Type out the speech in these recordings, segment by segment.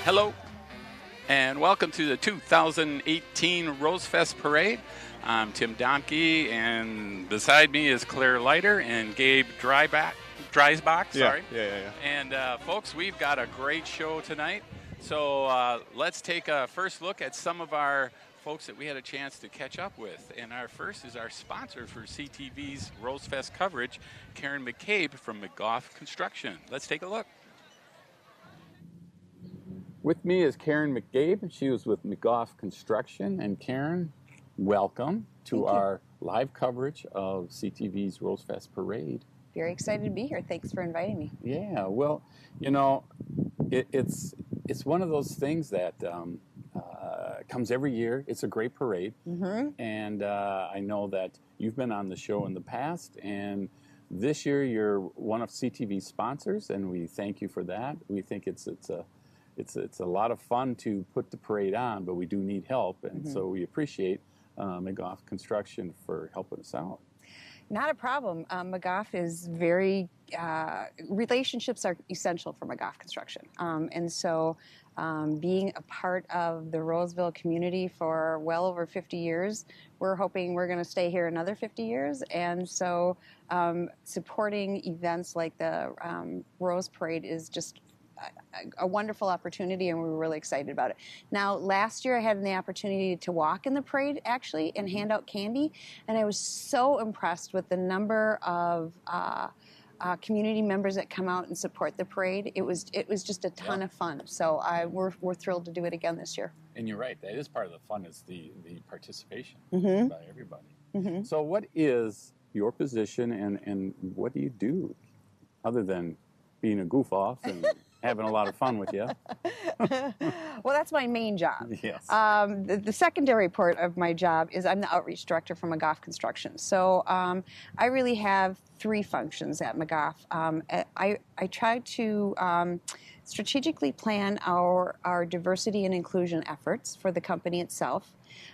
Hello, and welcome to the 2018 Rosefest Parade. I'm Tim Donkey, and beside me is Claire Leiter and Gabe Dreisbach. Sorry. Yeah. And folks, we've got a great show tonight. So let's take a first look at some of our folks that we had a chance to catch up with. And our first is our sponsor for CTV's Rosefest coverage, Karen Mccabe from Mcgoff Construction. Let's take a look. With me is Karen Mccabe. She was with Mcgoff Construction. And Karen, welcome to our live coverage of CTV's Rosefest Parade. Very excited to be here. Thanks for inviting me. Yeah, well, you know, it's one of those things that comes every year. It's a great parade. And I know that you've been on the show in the past, and this year you're one of CTV's sponsors, and we thank you for that. We think it's a lot of fun to put the parade on, but we do need help, and so we appreciate Mcgoff Construction for helping us out. Not a problem. Mcgoff is very, relationships are essential for Mcgoff Construction. And so being a part of the Roseville community for well over 50 years, we're hoping we're going to stay here another 50 years. And so supporting events like the Rose Parade is just a wonderful opportunity, and we're really excited about it. Now, last year I had the opportunity to walk in the parade, actually, and hand out candy, and I was so impressed with the number of community members that come out and support the parade. It was just a ton of fun, so we're thrilled to do it again this year. And you're right, that is part of the fun, is the participation by everybody. So what is your position, and what do you do other than being a goof off and having a lot of fun with you? Well, that's my main job. Yes. The secondary part of my job is I'm the outreach director for Mcgoff Construction. So I really have three functions at Mcgoff. I try to strategically plan our diversity and inclusion efforts for the company itself.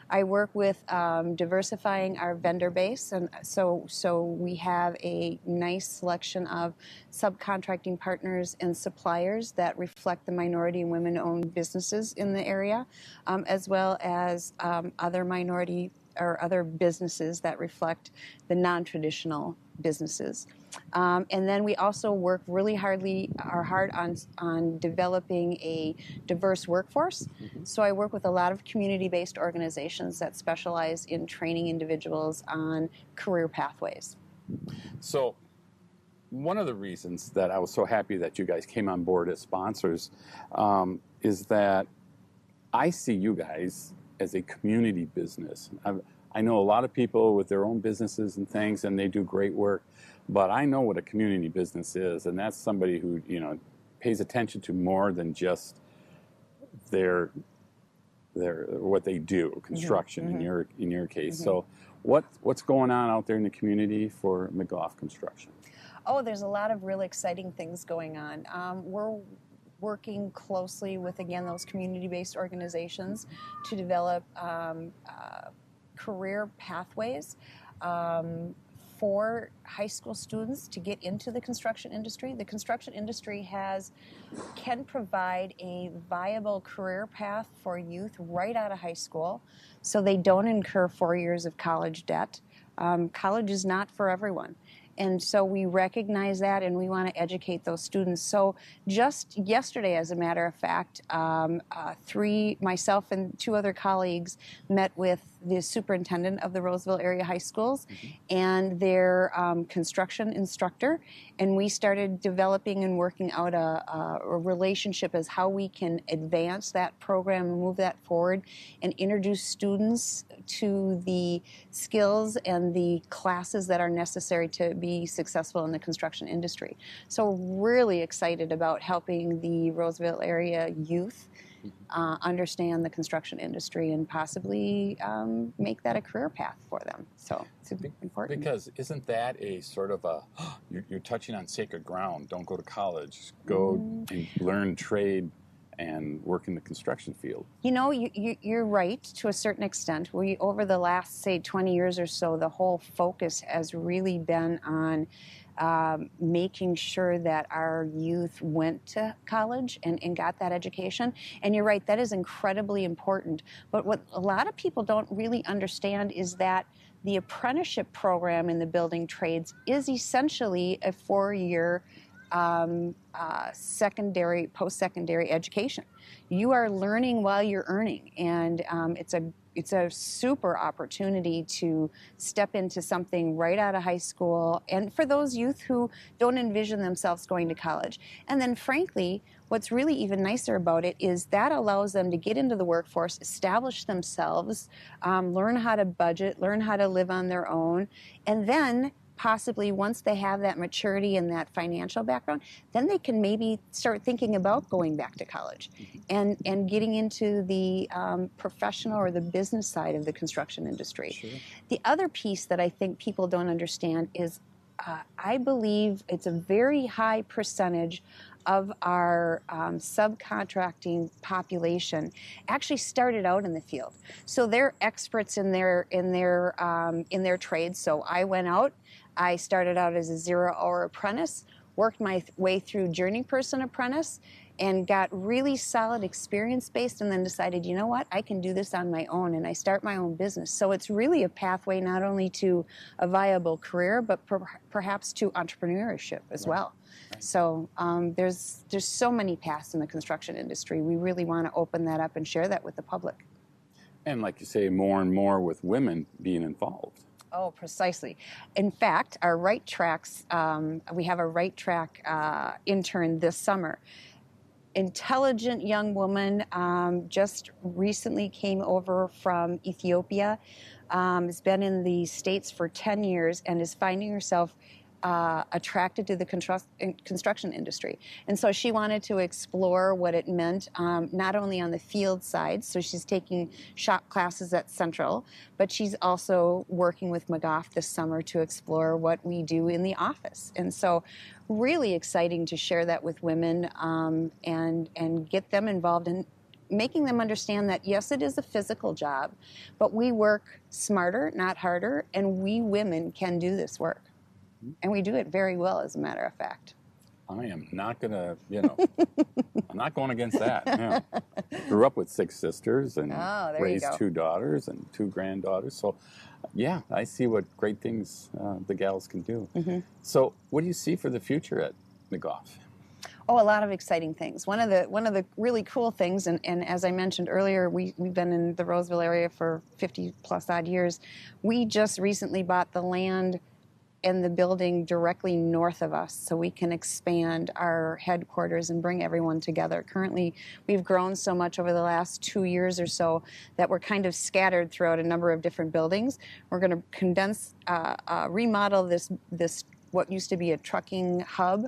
I work with diversifying our vendor base, and so we have a nice selection of subcontracting partners and suppliers that reflect the minority and women-owned businesses in the area, as well as other minority or other businesses that reflect the non-traditional businesses. And then we also work really hard on developing a diverse workforce. So I work with a lot of community-based organizations that specialize in training individuals on career pathways. So one of the reasons that I was so happy that you guys came on board as sponsors is that I see you guys as a community business. I know a lot of people with their own businesses and things, and they do great work, but I know what a community business is, and that's somebody who, you know, pays attention to more than just their what they do, construction in your case. So what's going on out there in the community for Mcgoff Construction? Oh, there's a lot of really exciting things going on. We're working closely with, again, those community-based organizations to develop career pathways for high school students to get into the construction industry. The construction industry can provide a viable career path for youth right out of high school, so they don't incur 4 years of college debt. College is not for everyone. And so we recognize that, and we want to educate those students. So just yesterday, as a matter of fact, myself and two other colleagues met with the superintendent of the Roseville area high schools and their construction instructor, and we started developing and working out a relationship as how we can advance that program and move that forward and introduce students to the skills and the classes that are necessary to be successful in the construction industry. So really excited about helping the Roseville area youth understand the construction industry and possibly make that a career path for them. So it's important. Because isn't that a sort of a, you're touching on sacred ground, don't go to college, go and learn trade and work in the construction field? You know, you're right to a certain extent. Over the last, say, 20 years or so, the whole focus has really been on making sure that our youth went to college and got that education. And you're right, that is incredibly important. But what a lot of people don't really understand is that the apprenticeship program in the building trades is essentially a 4-year secondary, post-secondary education. You are learning while you're earning, and it's a super opportunity to step into something right out of high school, and for those youth who don't envision themselves going to college. And then frankly, what's really even nicer about it is that allows them to get into the workforce, establish themselves, learn how to budget, learn how to live on their own, and then possibly once they have that maturity and that financial background, then they can maybe start thinking about going back to college and getting into the professional or the business side of the construction industry. Sure. The other piece that I think people don't understand is I believe it's a very high percentage of our subcontracting population actually started out in the field. So they're experts in their trades. So I went out, I started out as a 0-hour apprentice, worked my way through journey person apprentice, and got really solid experience based, and then decided, you know what, I can do this on my own, and I start my own business. So it's really a pathway not only to a viable career, but perhaps to entrepreneurship as well. Right. So there's so many paths in the construction industry. We really want to open that up and share that with the public. And like you say, more and more with women being involved. Oh, precisely. In fact, our Right Tracks, we have a Right Track intern this summer. Intelligent young woman, just recently came over from Ethiopia, has been in the States for 10 years and is finding herself attracted to the construction industry. And so she wanted to explore what it meant, not only on the field side, so she's taking shop classes at Central, but she's also working with Mccabe this summer to explore what we do in the office. And so really exciting to share that with women and get them involved in making them understand that, yes, it is a physical job, but we work smarter, not harder, and we women can do this work. And we do it very well, as a matter of fact. I am not going to, I'm not going against that. Yeah. Grew up with 6 sisters and raised 2 daughters and 2 granddaughters. So, yeah, I see what great things the gals can do. Mm-hmm. So what do you see for the future at Mccabe? Oh, a lot of exciting things. One of the really cool things, and as I mentioned earlier, we've been in the Roseville area for 50 plus odd years. We just recently bought the land and the building directly north of us so we can expand our headquarters and bring everyone together. Currently, we've grown so much over the last 2 years or so that we're kind of scattered throughout a number of different buildings. We're going to condense, remodel this what used to be a trucking hub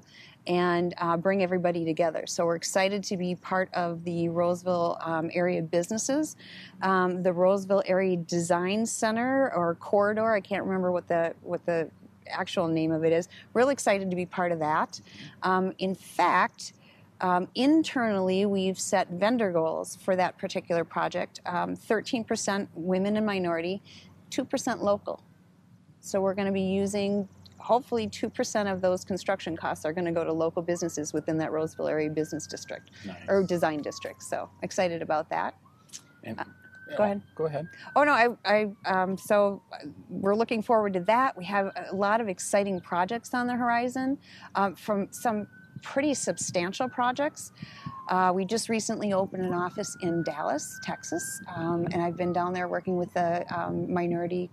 and bring everybody together. So we're excited to be part of the Roseville area businesses. The Roseville Area Design Center or Corridor, I can't remember what the actual name of it is. Real excited to be part of that. In fact, internally, we've set vendor goals for that particular project. 13% women and minority, 2% local. So we're going to be using, hopefully 2% of those construction costs are going to go to local businesses within that Roseville Area Business District. Nice. Or Design District. So excited about that. And go ahead. Go ahead. Oh no, so we're looking forward to that. We have a lot of exciting projects on the horizon, from some pretty substantial projects. We just recently opened an office in Dallas, Texas, and I've been down there working with the minority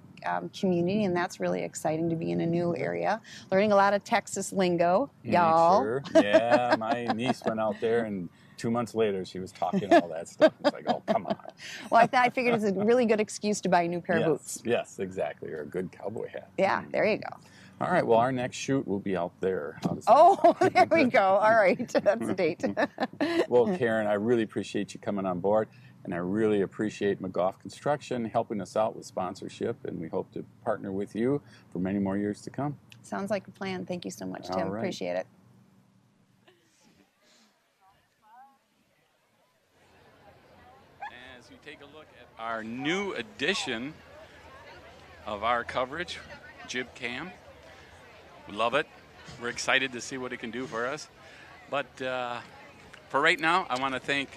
community, and that's really exciting to be in a new area, learning a lot of Texas lingo, y'all. Sure. Yeah, my niece went out there and 2 months later, she was talking all that stuff. It's like, oh, come on. Well, I figured it's a really good excuse to buy a new pair of boots. Yes, exactly, or a good cowboy hat. Yeah, there you go. All right, well, our next shoot will be out there. There we go. All right, that's the date. Well, Karen, I really appreciate you coming on board, and I really appreciate Mccabe Construction helping us out with sponsorship, and we hope to partner with you for many more years to come. Sounds like a plan. Thank you so much, Tim. Right. Appreciate it. As we take a look at our new edition of our coverage, Jib Cam. We love it. we're excited to see what it can do for us. But for right now, I want to thank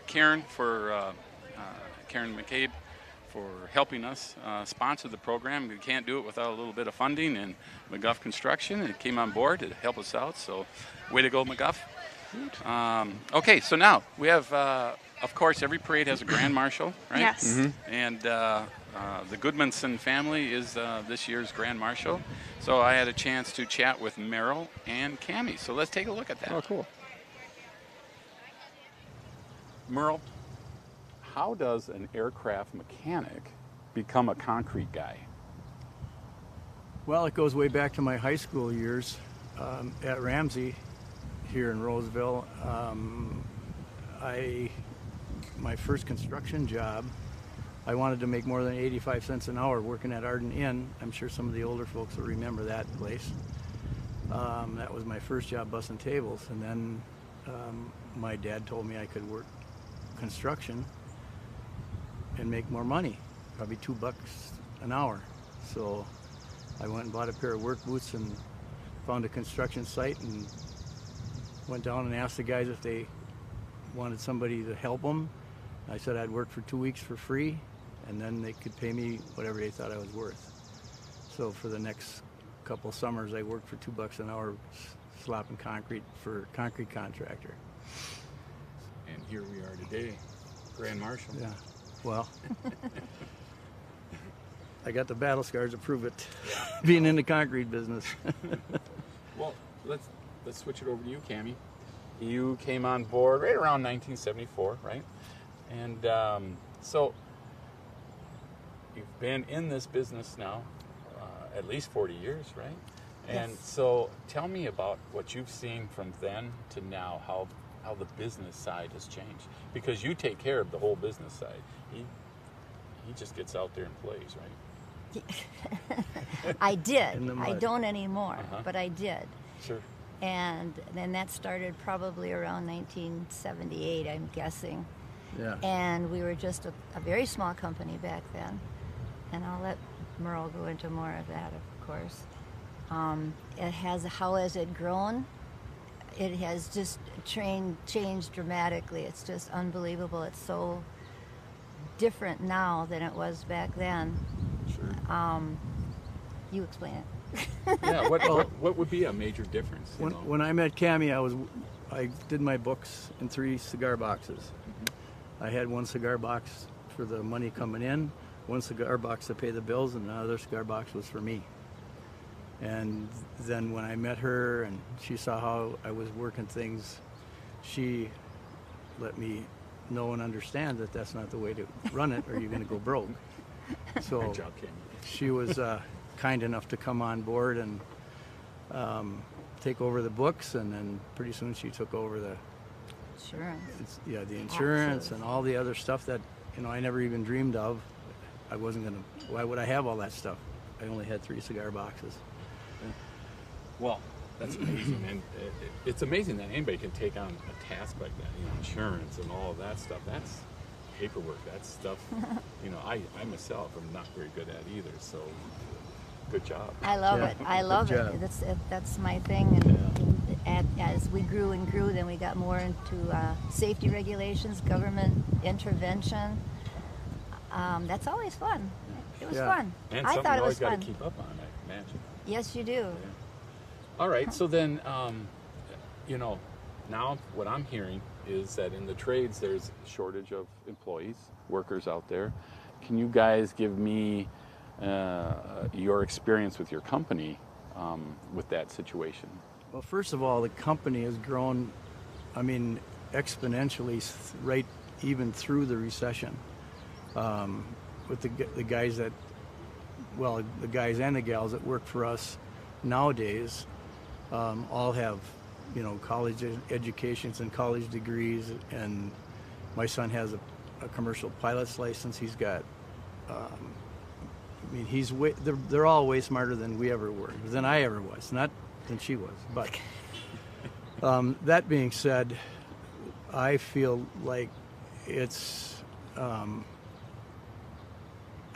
Karen Mccabe for helping us sponsor the program. We can't do it without a little bit of funding, and McGuff Construction, it came on board to help us out. So way to go, McGuff. Okay, so now we have, of course, every parade has a Grand Marshal, right? Yes. Mm-hmm. And the Goodmanson family is this year's Grand Marshal. So I had a chance to chat with Merrill and Cammie. So let's take a look at that. Oh, cool. Merle, how does an aircraft mechanic become a concrete guy? Well, it goes way back to my high school years at Ramsey here in Roseville. My first construction job, I wanted to make more than 85 cents an hour working at Arden Inn. I'm sure some of the older folks will remember that place. That was my first job, bussing tables. And then my dad told me I could work construction and make more money, probably $2 an hour. So I went and bought a pair of work boots and found a construction site and went down and asked the guys if they wanted somebody to help them. I said I'd work for 2 weeks for free, and then they could pay me whatever they thought I was worth. So for the next couple summers, I worked for $2 an hour slopping concrete for a concrete contractor. And here we are today, Grand Marshal. Yeah, well, I got the battle scars to prove it, being in the concrete business. Well, let's switch it over to you, Cammie. You came on board right around 1974, right? And so you've been in this business now at least 40 years, right? And Yes. so tell me about what you've seen from then to now, how the business side has changed. Because you take care of the whole business side. He just gets out there and plays, right? I did. In the I mud. don't anymore, Uh-huh. but I did. Sure. And then that started probably around 1978, I'm guessing. Yeah. And we were just a very small company back then. And I'll let Merle go into more of that, of course. How has it grown? It has just changed dramatically. It's just unbelievable. It's so different now than it was back then. Sure. You explain it. Yeah, what would be a major difference? you know? When I met Cammie, I did my books in 3 cigar boxes. I had 1 cigar box for the money coming in, 1 cigar box to pay the bills, and another cigar box was for me. And then when I met her and she saw how I was working things, she let me know and understand that that's not the way to run it, or you're going to go broke. So Good job, Cammie. she was kind enough to come on board and take over the books, and then pretty soon she took over the insurance and all the other stuff that I never even dreamed of. I wasn't gonna. Why would I have all that stuff? I only had 3 cigar boxes. Well, that's amazing, and it's amazing that anybody can take on a task like that. Insurance and all of that stuff. That's paperwork. That's stuff. I myself am not very good at either. So, good job. I love Yeah, it. I love good it. job. That's my thing. And as we grew and grew, then we got more into safety regulations, government intervention. That's always fun. It was fun. And I something thought you it was always got fun. to keep up on, I imagine. Yes, you do. Yeah. All right. So then, now what I'm hearing is that in the trades there's a shortage of employees, workers out there. Can you guys give me your experience with your company with that situation? Well, first of all, the company has grown, exponentially, right even through the recession. With the guys the guys and the gals that work for us nowadays all have, college educations and college degrees, and my son has a commercial pilot's license. He's got, they're all way smarter than we ever were, than I ever was, not than she was. But that being said, I feel like it's,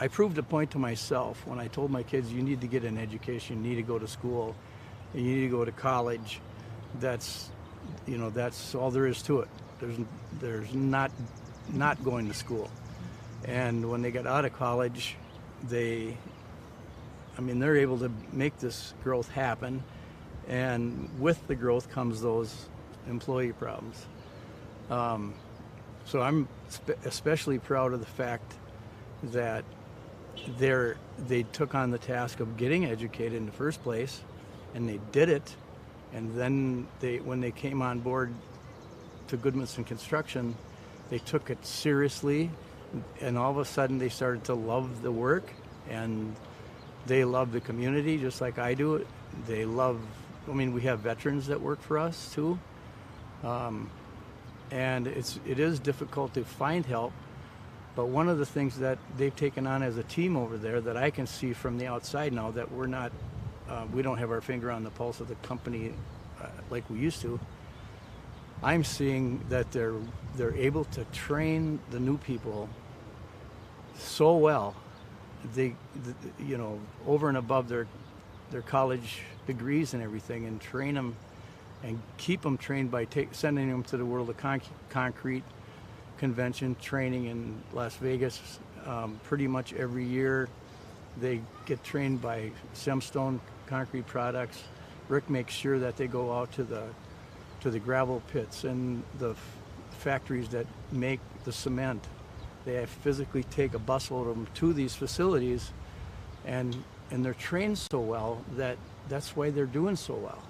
I proved a point to myself when I told my kids, you need to get an education, you need to go to school. and you need to go to college, that's all there is to it. There's not going to school. And when they get out of college, they're able to make this growth happen, and with the growth comes those employee problems. So I'm especially proud of the fact that they took on the task of getting educated in the first place, and they did it. And then when they came on board to Goodmanson Construction, they took it seriously, and all of a sudden they started to love the work, and they love the community just like I do. They love, we have veterans that work for us too. And it is difficult to find help, but one of the things that they've taken on as a team over there that I can see from the outside now, that we don't have our finger on the pulse of the company like we used to. I'm seeing that they're able to train the new people so well, over and above their college degrees and everything, and train them and keep them trained by sending them to the World of Concrete convention, training in Las Vegas. Pretty much every year they get trained by Semstone Concrete Products. Rick makes sure that they go out to the gravel pits and the factories that make the cement. They physically take a busload of them to these facilities, and they're trained so well that's why they're doing so well.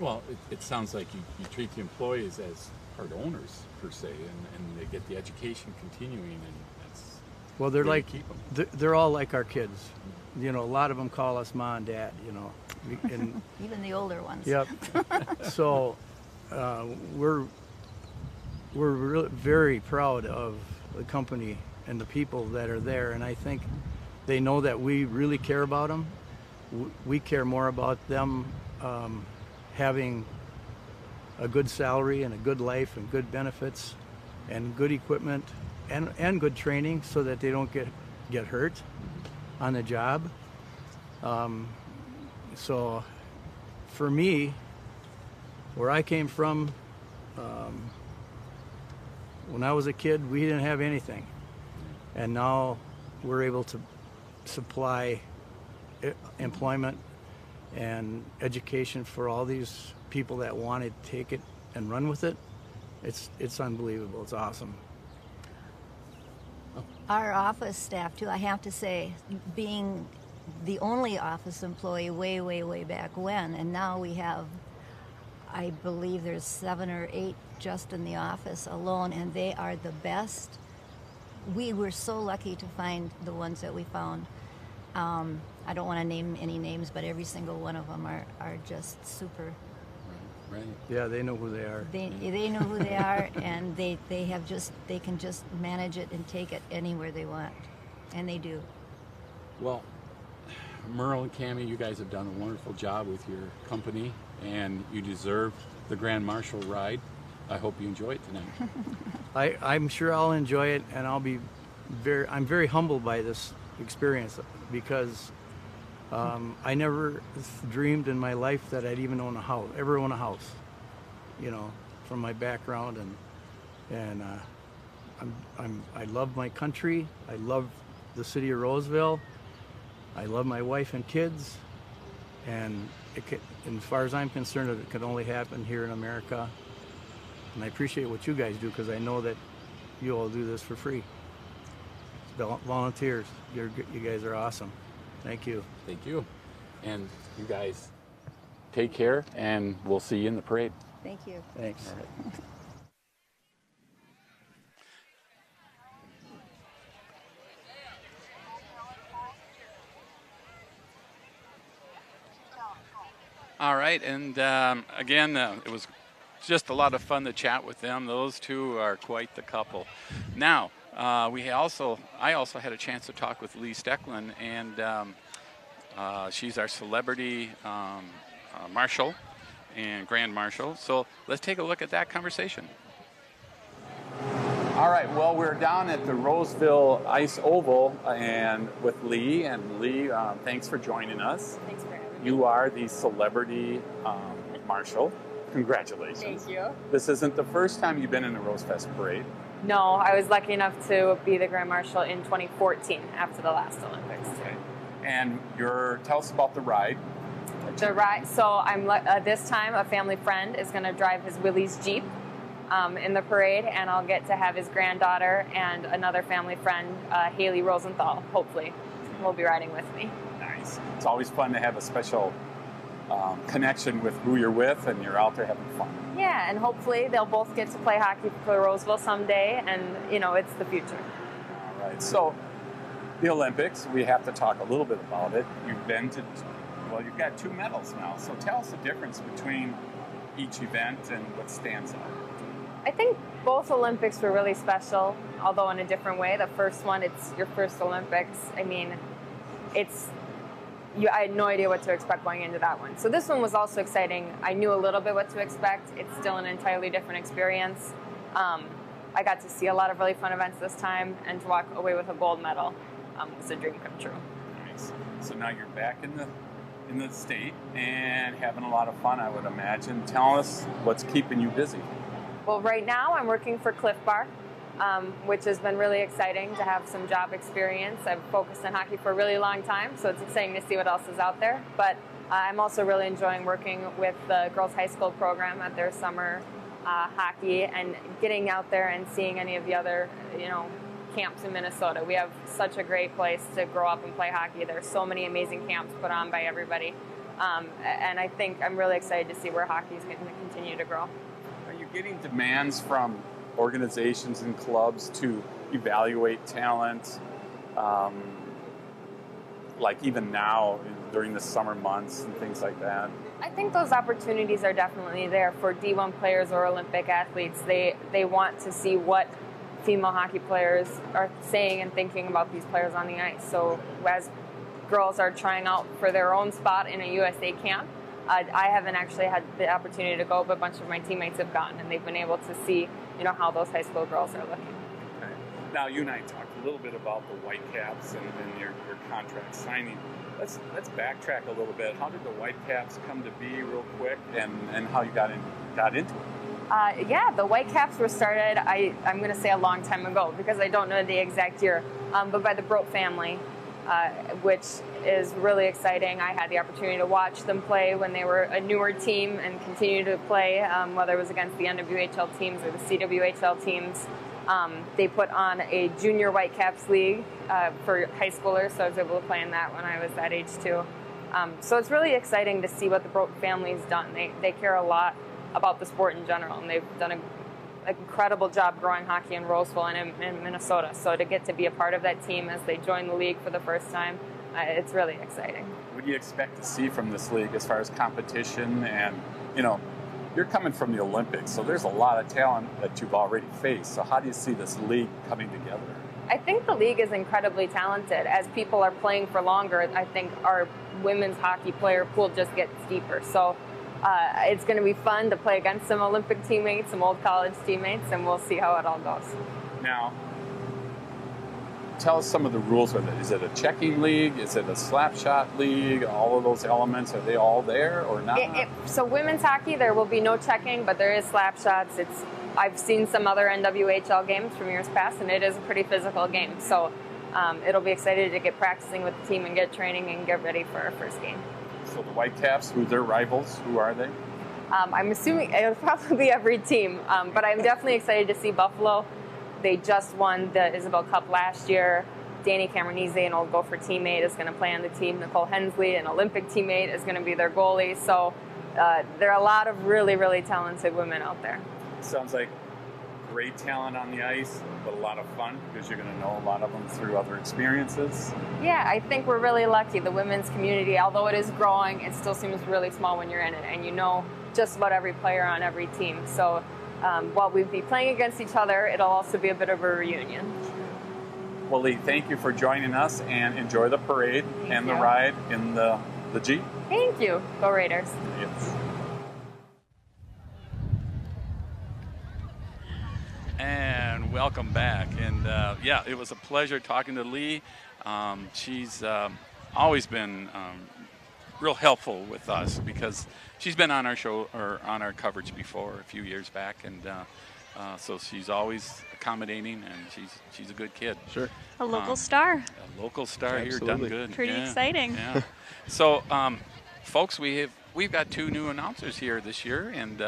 Well, it sounds like you treat the employees as part owners per se, and they get the education continuing, and that's well. They're like keep them. They're all like our kids. A lot of them call us Ma and Dad. And Even the older ones. Yep. So we're really very proud of the company and the people that are there, and I think they know that we really care about them. We care more about them having a good salary and a good life and good benefits and good equipment and good training so that they don't get hurt on the job. So for me, where I came from, when I was a kid, we didn't have anything. And now we're able to supply employment and education for all these people that want to take it and run with it. It's unbelievable. It's awesome. Our office staff too, I have to say, being the only office employee way back when, and now we have, I believe there's 7 or 8 just in the office alone, and they are the best. We were so lucky to find the ones that we found. I don't want to name any names, but every single one of them are just super. Right. Yeah, they know who they are. They know who they are, and they can just manage it and take it anywhere they want, and they do. Well, Merle and Cammie, you guys have done a wonderful job with your company, and you deserve the Grand Marshal ride. I hope you enjoy it tonight. I'm sure I'll enjoy it, and I'm very humbled by this experience, because I never dreamed in my life that I'd even ever own a house, from my background, and I love my country. I love the city of Roseville. I love my wife and kids, and as far as I'm concerned, it could only happen here in America. And I appreciate what you guys do, because I know that you all do this for free. Volunteers, you guys are awesome. Thank you. Thank you. And you guys take care, and we'll see you in the parade. Thank you. Thanks. All right. All right, and again, it was just a lot of fun to chat with them. Those two are quite the couple. Now, I also had a chance to talk with Lee Stecklin, and she's our celebrity Marshal and Grand Marshal. So let's take a look at that conversation. All right, well, we're down at the Roseville Ice Oval and with Lee. And Lee, thanks for joining us. Thanks for having me. You are the celebrity marshal. Congratulations. Thank you. This isn't the first time you've been in the Rosefest parade. No, I was lucky enough to be the Grand Marshal in 2014 after the last Olympics. Okay. And tell us about the ride. The ride. So I'm this time a family friend is going to drive his Willie's Jeep in the parade, and I'll get to have his granddaughter and another family friend, Haley Rosenthal. Hopefully, will be riding with me. Nice. It's always fun to have a special connection with who you're with, and you're out there having fun. Yeah, and hopefully they'll both get to play hockey for Roseville someday, and it's the future. All right. So the Olympics, we have to talk a little bit about it. You've got 2 medals now. So tell us the difference between each event and what stands out. I think both Olympics were really special, although in a different way. The first one, it's your first Olympics. I mean, I had no idea what to expect going into that one. So this one was also exciting. I knew a little bit what to expect. It's still an entirely different experience. I got to see a lot of really fun events this time, and to walk away with a gold medal was a dream come true. Nice. So now you're back in the state and having a lot of fun, I would imagine. Tell us what's keeping you busy. Well, right now I'm working for Cliff Bar, which has been really exciting to have some job experience. I've focused on hockey for a really long time, so it's exciting to see what else is out there. But I'm also really enjoying working with the girls' high school program at their summer hockey, and getting out there and seeing any of the other, camps in Minnesota. We have such a great place to grow up and play hockey. There's so many amazing camps put on by everybody. And I think I'm really excited to see where hockey is going to continue to grow. Are you getting demands from organizations and clubs to evaluate talent, like even now during the summer months and things like that? I think those opportunities are definitely there for D1 players or Olympic athletes. They want to see what female hockey players are saying and thinking about these players on the ice. So as girls are trying out for their own spot in a USA camp, I haven't actually had the opportunity to go, but a bunch of my teammates have gone, and they've been able to see, how those high school girls are looking. Okay. Now, you and I talked a little bit about the Whitecaps and your contract signing. Let's backtrack a little bit. How did the Whitecaps come to be real quick, and how you got into it? The Whitecaps were started, I'm going to say a long time ago, because I don't know the exact year, but by the Brote family, which is really exciting. I had the opportunity to watch them play when they were a newer team and continue to play, whether it was against the NWHL teams or the CWHL teams. They put on a junior Whitecaps league for high schoolers, so I was able to play in that when I was that age too. So it's really exciting to see what the Brote family's done. They care a lot about the sport in general, and they've done an incredible job growing hockey in Roseville and in Minnesota. So to get to be a part of that team as they join the league for the first time, it's really exciting. What do you expect to see from this league as far as competition? And, you're coming from the Olympics, so there's a lot of talent that you've already faced. So how do you see this league coming together? I think the league is incredibly talented. As people are playing for longer, I think our women's hockey player pool just gets deeper. So it's going to be fun to play against some Olympic teammates, some old college teammates, and we'll see how it all goes. Now, tell us some of the rules with it. Is it a checking league? Is it a slap shot league? All of those elements, are they all there or not? So women's hockey, there will be no checking, but there is slap shots. I've seen some other NWHL games from years past, and it is a pretty physical game. So it'll be excited to get practicing with the team and get training and get ready for our first game. So the Whitecaps, who's their rivals? Who are they? I'm assuming it'll probably be every team, but I'm definitely excited to see Buffalo. They just won the Isabel Cup last year. Danny Cameronese, an old Gopher teammate, is going to play on the team. Nicole Hensley, an Olympic teammate, is going to be their goalie. So there are a lot of really, really talented women out there. Sounds like great talent on the ice, but a lot of fun because you're going to know a lot of them through other experiences. Yeah, I think we're really lucky. The women's community, although it is growing, it still seems really small when you're in it, and you know just about every player on every team. So while we'd be playing against each other, it'll also be a bit of a reunion. Well, Lee, thank you for joining us, and enjoy the parade and the ride in the Jeep. Thank you. Go Raiders. Yes. And welcome back. And it was a pleasure talking to Lee. She's always been real helpful with us because she's been on our show or on our coverage before a few years back, and so she's always accommodating, and she's a good kid. Sure. A local star. A local star here, done Absolutely. good. Pretty exciting. Yeah. So, folks, we've got 2 new announcers here this year, and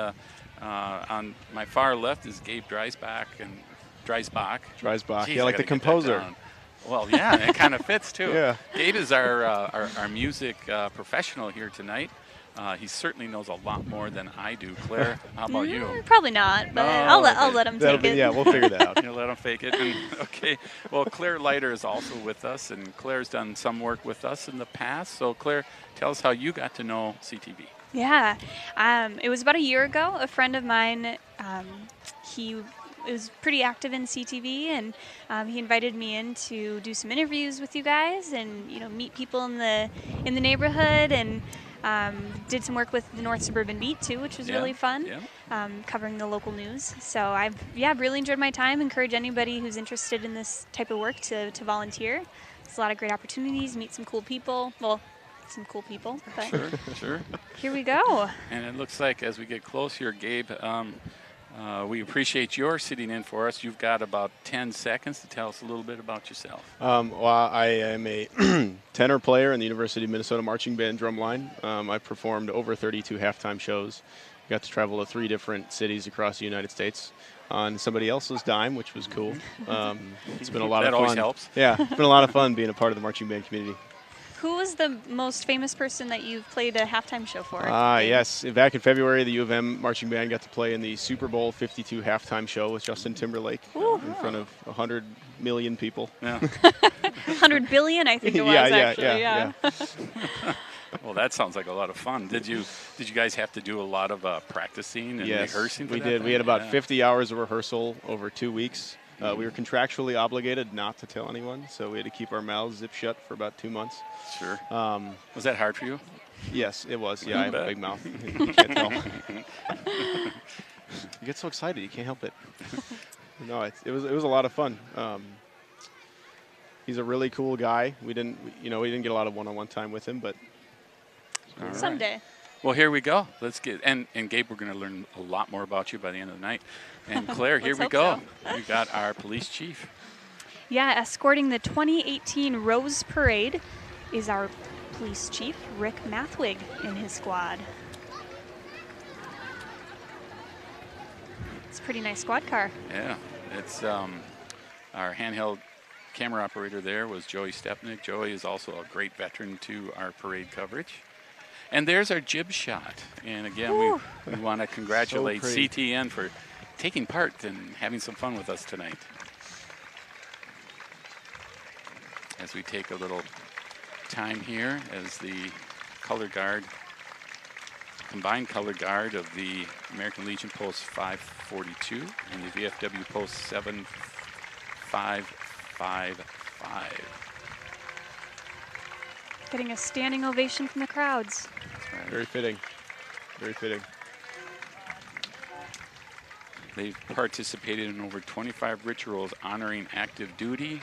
on my far left is Gabe Dreisbach. Dreisbach. Jeez, Yeah, I like the gotta get that composer. down. Well, yeah, it kind of fits too. Yeah. Gabe is our music professional here tonight. He certainly knows a lot more than I do. Claire, how about you? Probably not, but Oh, I'll okay. let him That'll take be, it. yeah, we'll figure that out. You let him fake it. And, okay. Well, Claire Leiter is also with us, and Claire's done some work with us in the past. So, Claire, tell us how you got to know CTV. Yeah. It was about a year ago. A friend of mine, he was pretty active in CTV, and he invited me in to do some interviews with you guys and, meet people in the neighborhood, and did some work with the North Suburban Beat too, which was really fun, covering the local news. So I've really enjoyed my time. Encourage anybody who's interested in this type of work to volunteer. It's a lot of great opportunities, meet some cool people. Well, some cool people, but Sure. here we go. And it looks like as we get close here, Gabe, we appreciate your sitting in for us. You've got about 10 seconds to tell us a little bit about yourself. Well, I am a tenor player in the University of Minnesota Marching Band drumline. I performed over 32 halftime shows. Got to travel to 3 different cities across the United States on somebody else's dime, which was cool. It's been a lot of fun. That always helps. Yeah, it's been a lot of fun being a part of the marching band community. Who was the most famous person that you've played a halftime show for? Yes. Back in February, the U of M marching band got to play in the Super Bowl 52 halftime show with Justin Timberlake in front of 100 million people. Yeah. 100 billion, I think it was, actually. Yeah. Well, that sounds like a lot of fun. Did you guys have to do a lot of practicing and rehearsing? We did. We had about 50 hours of rehearsal over 2 weeks. We were contractually obligated not to tell anyone, so we had to keep our mouths zipped shut for about 2 months. Sure. Was that hard for you? Yes, it was. Yeah, I have a bet. big mouth. You can't tell. You get so excited, you can't help it. No, it was a lot of fun. He's a really cool guy. We didn't get a lot of one-on-one time with him, but All right. Someday. Well, here we go. Let's get and Gabe, we're going to learn a lot more about you by the end of the night. And Claire, here Let's we hope go. so. We got our police chief. Yeah, escorting the 2018 Rose Parade is our police chief, Rick Mathwig, and his squad. It's a pretty nice squad car. Yeah, it's our handheld camera operator there was Joey Stepnick. Joey is also a great veteran to our parade coverage. And there's our jib shot. And again, we want to congratulate So pretty. CTN for taking part and having some fun with us tonight. As we take a little time here as the color guard, combined color guard of the American Legion Post 542 and the VFW Post 7555. Getting a standing ovation from the crowds. Right. very fitting. Very fitting. They've participated in over 25 rituals honoring active duty,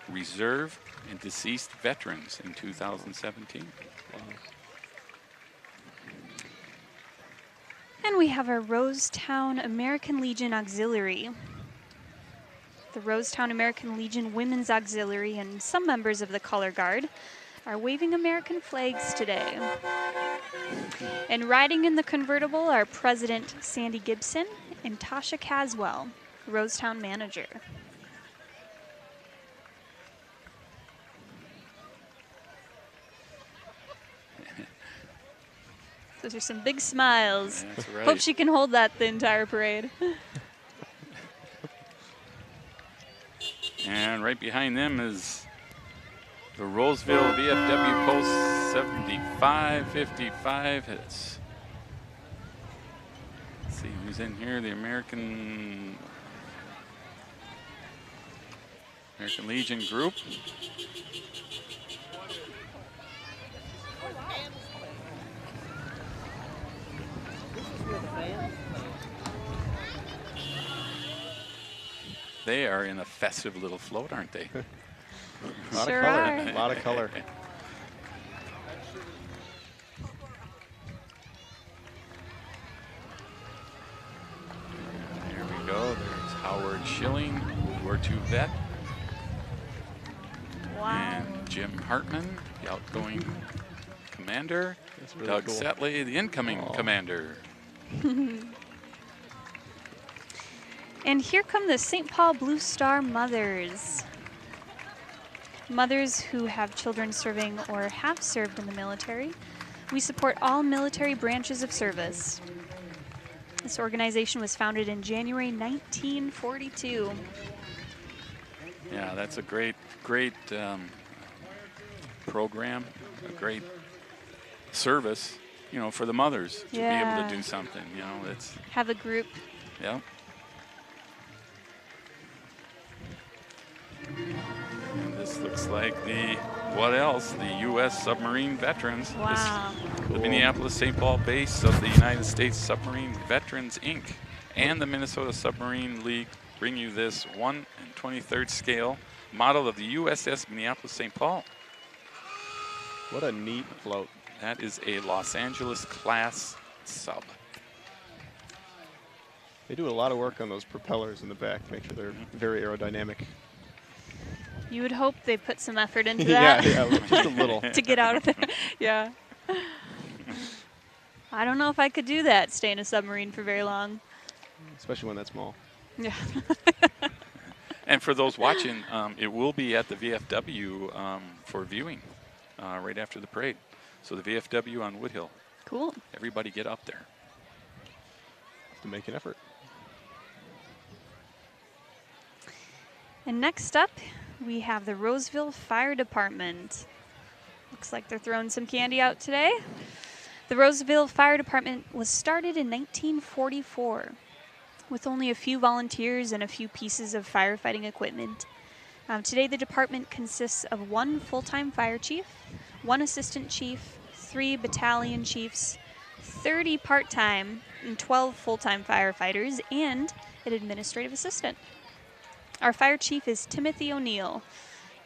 reserve, and deceased veterans in 2017. And we have our Rosetown American Legion Auxiliary. The Rosetown American Legion Women's Auxiliary and some members of the Color Guard are waving American flags today. And riding in the convertible are President Sandy Gibson and Tasha Caswell, Rosetown manager. Those are some big smiles. That's right. Hope she can hold that the entire parade. And right behind them is the Roseville VFW Post 7555. Let's see who's in here. The American Legion group. They are in a festive little float, aren't they? A lot Sure of color. are. A lot of color. Howard Schilling, World War II vet. Wow. And Jim Hartman, the outgoing commander. That's really Doug cool. Setley, the incoming commander. And here come the St. Paul Blue Star mothers. Mothers who have children serving or have served in the military. We support all military branches of service. This organization was founded in January 1942. Yeah, that's a great program, a great service, you know, for the mothers to be able to do something, you know, it's... Have a group. Yeah. And this looks like what else? The U.S. Submarine Veterans. Wow. The Minneapolis-St. Paul base of the United States Submarine Veterans, Inc. and the Minnesota Submarine League bring you this 1 23rd scale model of the USS Minneapolis-St. Paul. What a neat float. That is a Los Angeles class sub. They do a lot of work on those propellers in the back to make sure they're very aerodynamic. You would hope they put some effort into that. yeah, just a little. To get out of there. Yeah. I don't know if I could do that, stay in a submarine for very long. Especially when that's small. Yeah. And for those watching, it will be at the VFW for viewing right after the parade. So the VFW on Woodhill. Cool. Everybody get up there. To make an effort. And next up, we have the Roseville Fire Department. Looks like they're throwing some candy out today. The Roseville Fire Department was started in 1944 with only a few volunteers and a few pieces of firefighting equipment. Today, the department consists of 1 full-time fire chief, 1 assistant chief, 3 battalion chiefs, 30 part-time, and 12 full-time firefighters, and an administrative assistant. Our fire chief is Timothy O'Neill.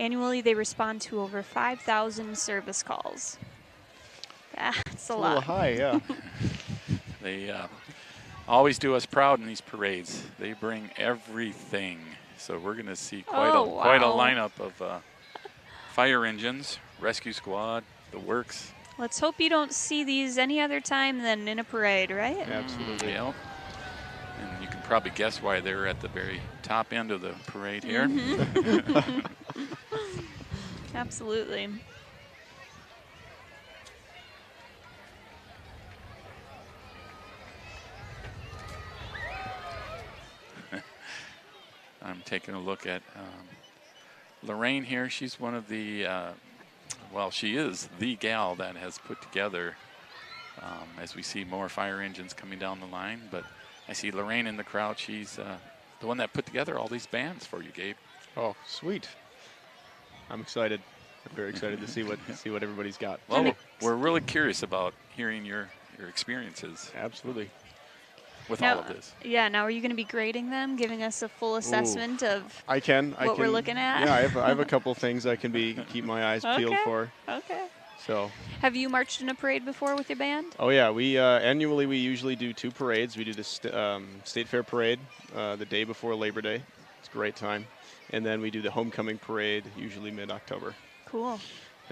Annually, they respond to over 5,000 service calls. That's a lot. A little high, yeah. They always do us proud in these parades. They bring everything. So we're going to see quite a lineup of fire engines, rescue squad, the works. Let's hope you don't see these any other time than in a parade, right? Absolutely. Yeah. And you can probably guess why they're at the very top end of the parade here. Absolutely. I'm taking a look at Lorraine here. She's one of the, well, she is the gal that has put together, as we see more fire engines coming down the line. But I see Lorraine in the crowd. She's the one that put together all these bands for you, Gabe. Oh, sweet. I'm excited. I'm very excited to see what everybody's got. Well, we're really curious about hearing your experiences. Absolutely. With now, all of this. Yeah, now are you going to be grading them, giving us a full assessment of what we're looking at? Yeah, I have a couple things I can keep my eyes peeled for. Okay. So. Have you marched in a parade before with your band? Oh yeah, we annually we usually do 2 parades. We do the State Fair Parade the day before Labor Day. It's a great time. And then we do the Homecoming Parade, usually mid-October. Cool.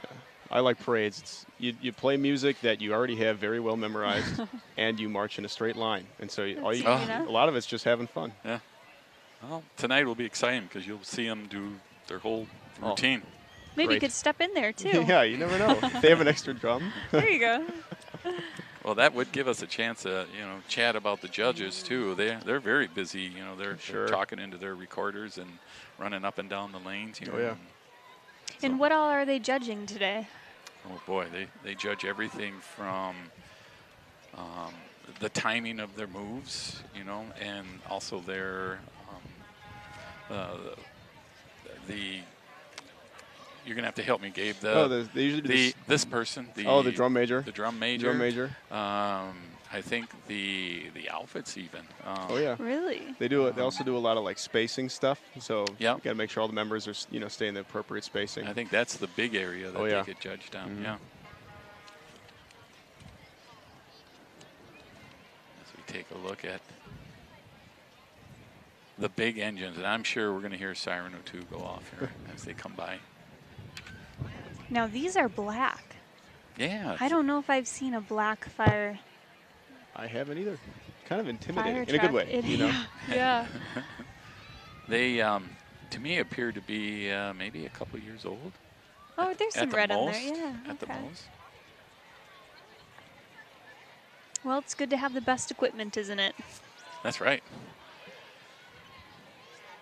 Yeah. I like parades. It's, you play music that you already have very well memorized, and you march in a straight line. And so a lot of it's just having fun. Yeah. Well, tonight will be exciting because you'll see them do their whole routine. Maybe you could step in there, too. Yeah, you never know. If they have an extra drum. There you go. Well, that would give us a chance to, chat about the judges, too. They're very busy. They're talking into their recorders and running up and down the lanes. Oh, yeah. And what all are they judging today? Oh, boy. They judge everything from the timing of their moves, and also their you're going to have to help me, Gabe. They usually do this person. the drum major. The drum major. Drum major. I think the outfits even. Oh yeah. Really? They do. They also do a lot of spacing stuff. So you yeah, got to make sure all the members are stay in the appropriate spacing. I think that's the big area that they get judged on. Mm-hmm. Yeah. As we take a look at the big engines, and I'm sure we're going to hear a siren or two go off here as they come by. Now these are black. Yeah. I don't know if I've seen a black fire. I haven't either. Kind of intimidating Fire in a good truck. way, you know. Yeah. They, to me, appear to be maybe a couple years old. Oh, there's some the red on most, there. Yeah. At the okay. most. Well, it's good to have the best equipment, isn't it? That's right.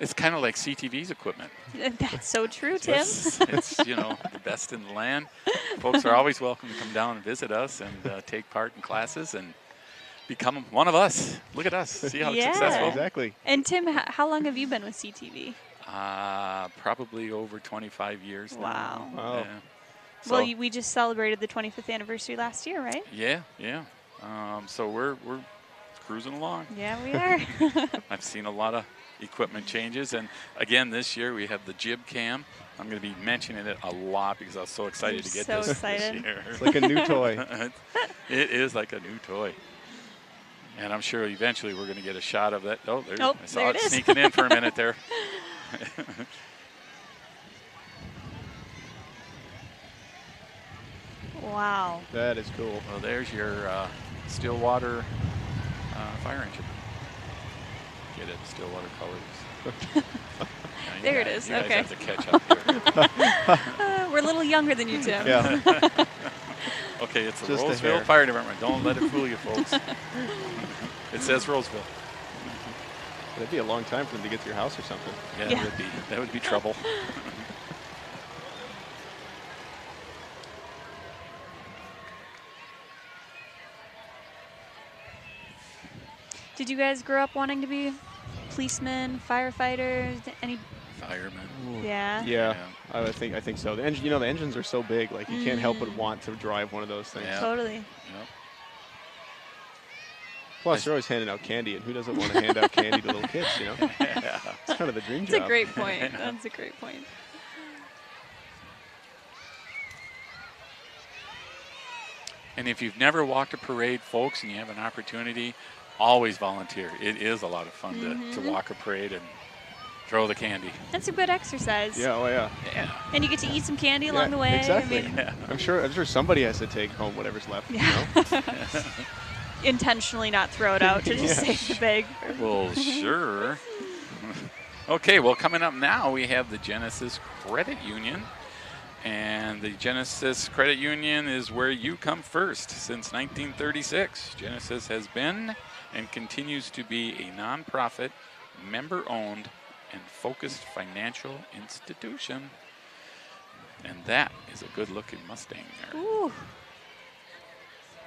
It's kind of like CTV's equipment. That's so true, Tim. It's you know, the best in the land. Folks are always welcome to come down and visit us and take part in classes and become one of us. Look at us. See how Yeah. successful. Exactly. And Tim, how long have you been with CTV? Probably over 25 years now. Wow. Wow. Yeah. Well, So- we just celebrated the 25th anniversary last year, right? Yeah, yeah. So we're cruising along. Yeah, we are. I've seen a lot of equipment changes, and again this year we have the jib cam. I'm going to be mentioning it a lot because I was so excited to get so this excited. year. It's like a new toy. It is like a new toy. And I'm sure eventually we're going to get a shot of that. Oh, Oh, I saw there it it is. sneaking in for a minute there. Wow. That is cool. Well, there's your Stillwater fire engine. Get it, Stillwater colors. There it is, You guys okay. have to catch up here. We're a little younger than you, Tim. Yeah. Okay, it's the Just a Roseville hair. Fire Department. Don't let it fool you, folks. It says Roseville. That'd be a long time for them to get to your house or something. Yeah, Yeah. That would be trouble. Did you guys grow up wanting to be policemen, firefighters, any? Firemen. Yeah. Yeah, I think so. The engine, the engines are so big, like you can't help but want to drive one of those things. Yeah. Totally. Yep. Plus, they're always handing out candy, and who doesn't want to hand out candy to little kids? It's kind of the dream That's a job. great point. That's a great point. And if you've never walked a parade, folks, and you have an opportunity, always volunteer. It is a lot of fun to walk a parade and throw the candy. That's a good exercise. Yeah, oh yeah. Yeah. And you get to eat some candy along the way. Exactly. I mean, I'm sure somebody has to take home whatever's left. intentionally not throw it out to just Yeah. save the bag. Well, sure. Okay, well, coming up now, we have the Genesis Credit Union. And the Genesis Credit Union is where you come first. Since 1936, Genesis has been and continues to be a nonprofit, member-owned, and focused financial institution. And that is a good-looking Mustang there. Ooh.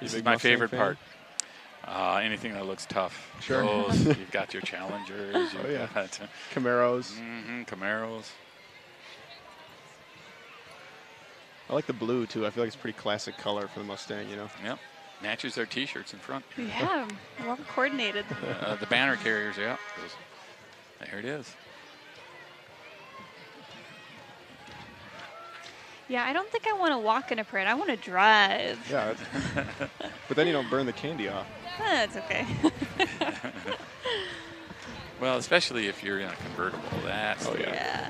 This You is big my Mustang favorite fan? part. Anything that looks tough. Sure. Those, you've got your Challengers. You've Oh, yeah. got Camaros. Camaros. I like the blue too. I feel like it's a pretty classic color for the Mustang. Yep. Matches their T-shirts in front. Yeah, well coordinated. The banner carriers, yeah. There it is. Yeah, I don't think I want to walk in a parade. I want to drive. Yeah. But then you don't burn the candy off. That's okay. Well, especially if you're in a convertible. That's Oh, yeah. Yeah.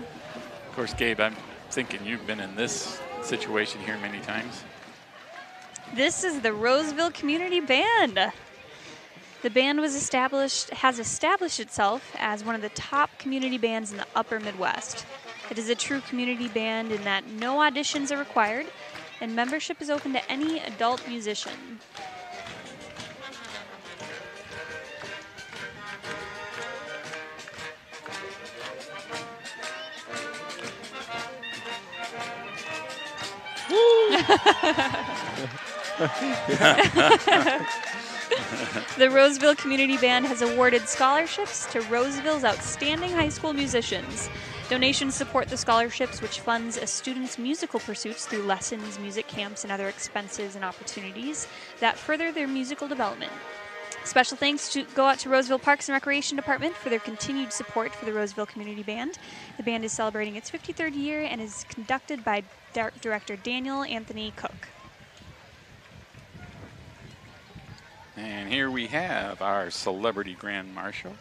Of course, Gabe, I'm thinking you've been in this situation here many times. This is the Roseville Community Band. The band has established itself as one of the top community bands in the upper Midwest. It is a true community band in that no auditions are required, and membership is open to any adult musician. The Roseville Community Band has awarded scholarships to Roseville's outstanding high school musicians. Donations support the scholarships, which funds a student's musical pursuits through lessons, music camps, and other expenses and opportunities that further their musical development. Special thanks go out to Roseville Parks and Recreation Department for their continued support for the Roseville Community Band. The band is celebrating its 53rd year and is conducted by director Daniel Anthony Cook. And here we have our celebrity Grand Marshal,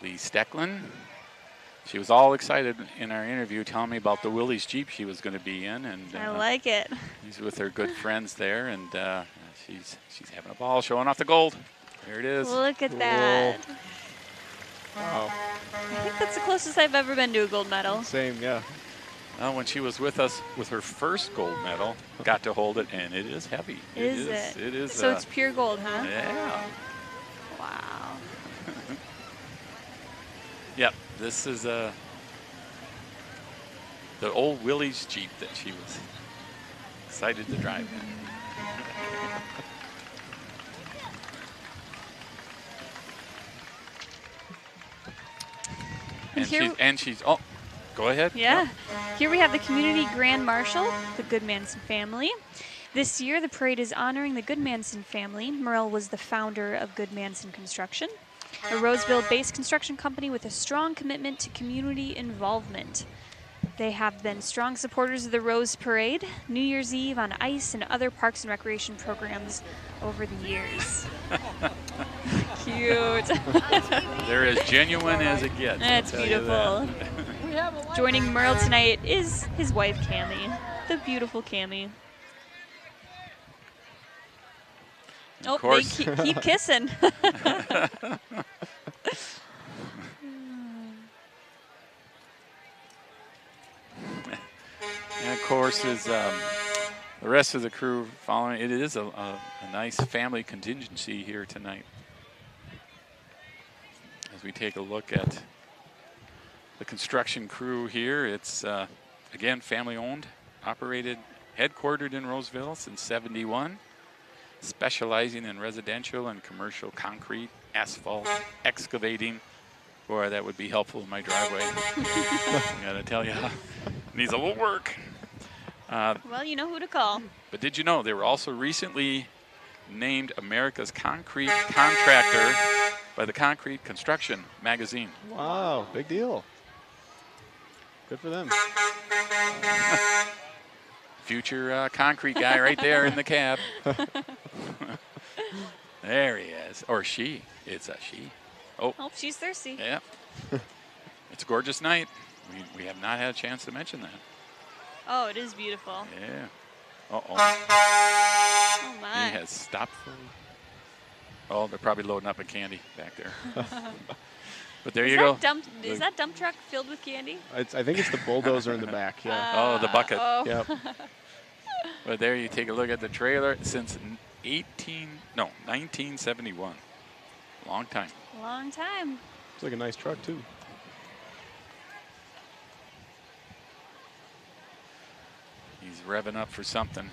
Lee Stecklin. She was all excited in our interview, telling me about the Willys Jeep she was going to be in, and I like it. she's with her good friends there, and she's having a ball, showing off the gold. There it is. Look at that. Wow. I think that's the closest I've ever been to a gold medal. Same, yeah. Well, when she was with us with her first gold medal, got to hold it, and it is heavy. Is it? It is. So it's pure gold, huh? Yeah. Wow. Yep. This is the old Willys Jeep that she was excited to drive in. And she's oh, go ahead. Yeah. Yep. Here we have the Community Grand Marshal, the Goodmanson family. This year, the parade is honoring the Goodmanson family. Merle was the founder of Goodmanson Construction, a Roseville-based construction company with a strong commitment to community involvement. They have been strong supporters of the Rose Parade, New Year's Eve on ice, and other parks and recreation programs over the years. Cute. They're as genuine as it gets. That's beautiful. Joining Merle tonight is his wife, Cammie, the beautiful Cammie. Of course. They keep kissing. And of course, is the rest of the crew following. It is a nice family contingency here tonight. As we take a look at the construction crew here, it's again family owned, operated, headquartered in Roseville since ¡71, specializing in residential and commercial concrete, asphalt, excavating. Boy, that would be helpful in my driveway. I gotta tell you, needs a little work. Well, you know who to call. But did you know they were also recently named America's Concrete Contractor by the Concrete Construction magazine. Wow, big deal. Good for them. Future concrete guy right there in the cab. There he is. Or she. It's a she. Oh, she's thirsty. yeah. It's a gorgeous night. We have not had a chance to mention that. Oh, it is beautiful. Yeah. Uh-oh. Oh, my. He has stopped for... Oh, they're probably loading up a candy back there. But there you go. Is that dump truck filled with candy? I think it's the bulldozer in the back, yeah. Oh, the bucket. Oh. Yep. But there you take a look at the trailer since 1971. Long time. Long time. It's like a nice truck, too. He's revving up for something.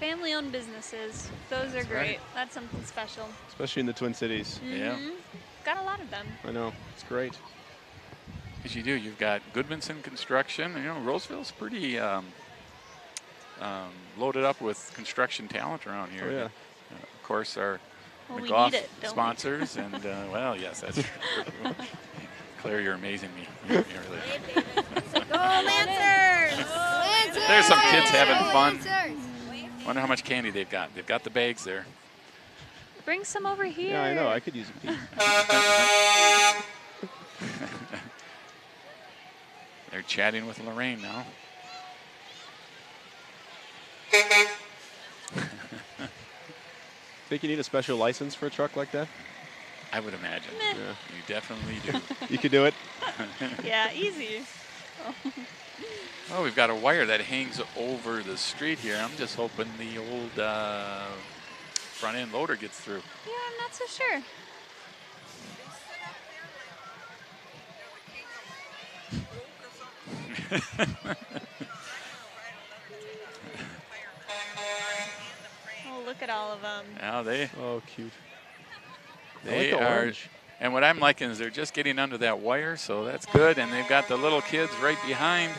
Family-owned businesses. Those are great. right. That's something special. Especially in the Twin Cities. Yeah. Got a lot of them. I know. It's great. Because you do. You've got Goodmanson Construction. You know, Roseville's pretty loaded up with construction talent around here. Oh, yeah. Of course, our Well, we McGough need it, don't we? sponsors. And, well, yes, that's true. Claire, you're amazing me. You really. Go Lancers! There's some kids having fun. Wonder how much candy they've got. They've got the bags there. Bring some over here. Yeah, I know. I could use a piece. They're chatting with Lorraine now. Think you need a special license for a truck like that? I would imagine. Yeah. You definitely do. You could do it. Yeah, easy. Oh, we've got a wire that hangs over the street here. I'm just hoping the old front end loader gets through. Yeah, I'm not so sure. Oh, look at all of them. Now they Oh, cute. they I like the are. orange. And what I'm liking is they're just getting under that wire, so that's good. And they've got the little kids right behind.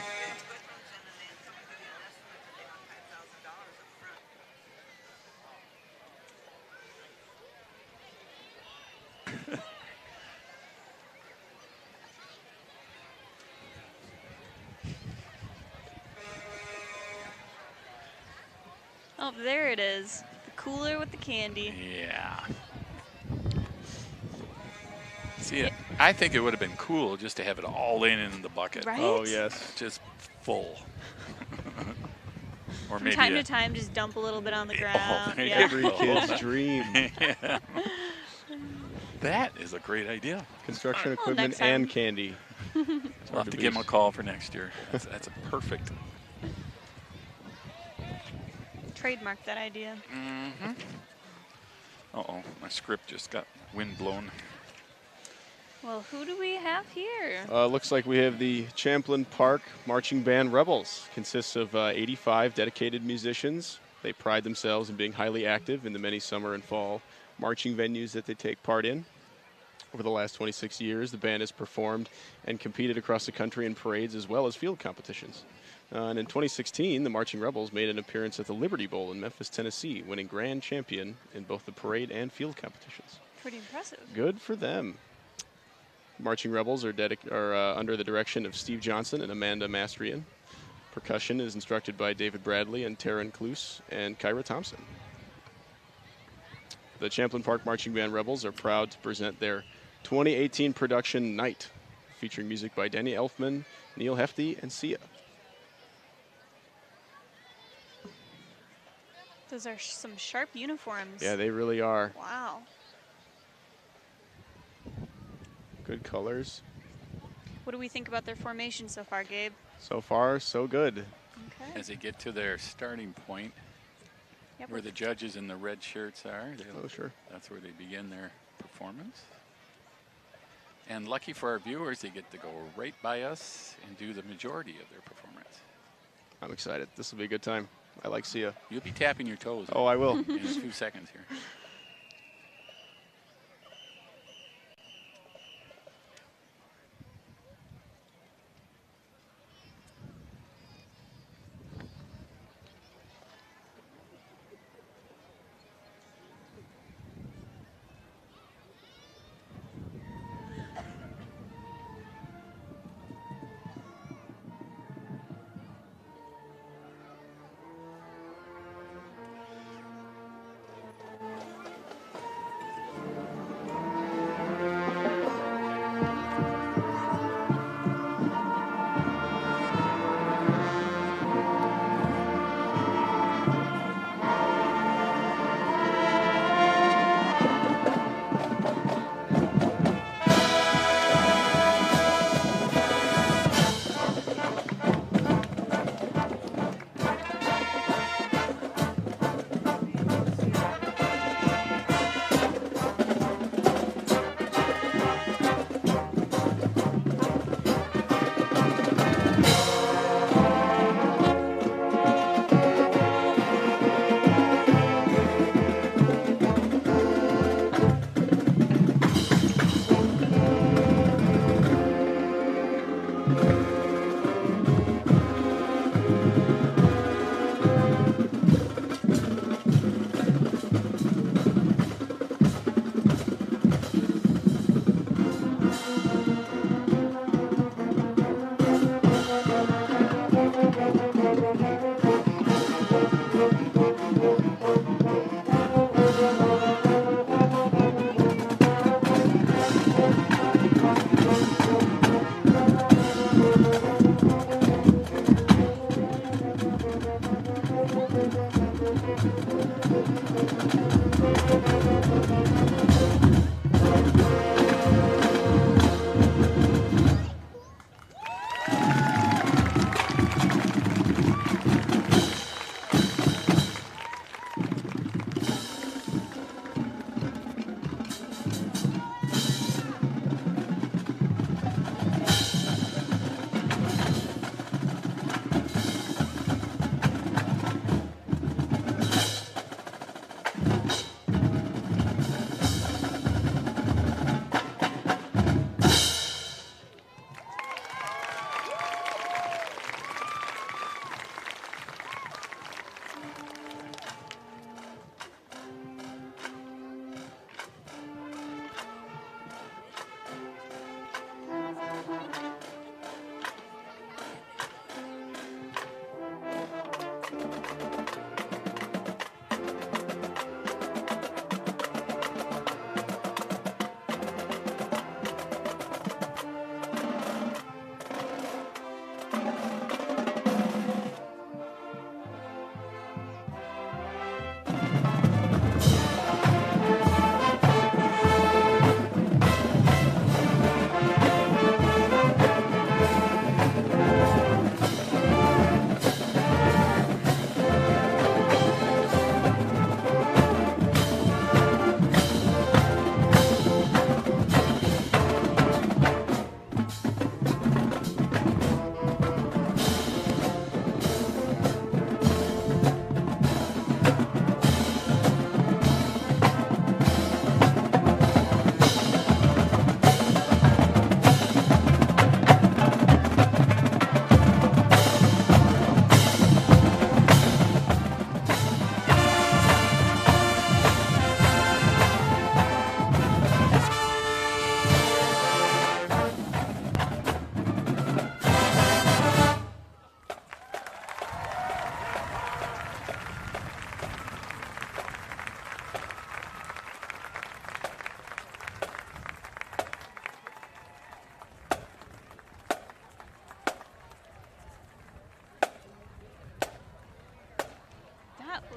Oh, there it is. The cooler with the candy. Yeah. See, I think it would have been cool just to have it all in the bucket. Right? Oh, yes. Just full. Or From maybe time to time, just dump a little bit on the ground. there you Yeah. Every kid's dream. Yeah. That is a great idea. Construction Well, equipment next time. and candy. We'll have to give him a call for next year. That's a perfect. Trademark that idea. Mm-hmm. Uh-oh, my script just got wind blown. Well, who do we have here? Looks like we have the Champlin Park Marching Band Rebels. Consists of 85 dedicated musicians. They pride themselves in being highly active in the many summer and fall marching venues that they take part in. Over the last 26 years, the band has performed and competed across the country in parades as well as field competitions. And in 2016, the Marching Rebels made an appearance at the Liberty Bowl in Memphis, Tennessee, winning grand champion in both the parade and field competitions. Pretty impressive. Good for them. Marching Rebels are under the direction of Steve Johnson and Amanda Mastrian. Percussion is instructed by David Bradley and Taryn Cluse and Kyra Thompson. The Champlin Park Marching Band Rebels are proud to present their 2018 production Night, featuring music by Danny Elfman, Neil Hefti, and Sia. Those are some sharp uniforms. Yeah, they really are. Wow. Good colors. What do we think about their formation so far, Gabe? So far, so good. Okay. As they get to their starting point, Yep. where the judges in the red shirts are, Oh, sure. that's where they begin their performance. And lucky for our viewers, they get to go right by us and do the majority of their performance. I'm excited. This will be a good time. I like Sia. You'll be tapping your toes Oh, I will. in a few seconds here.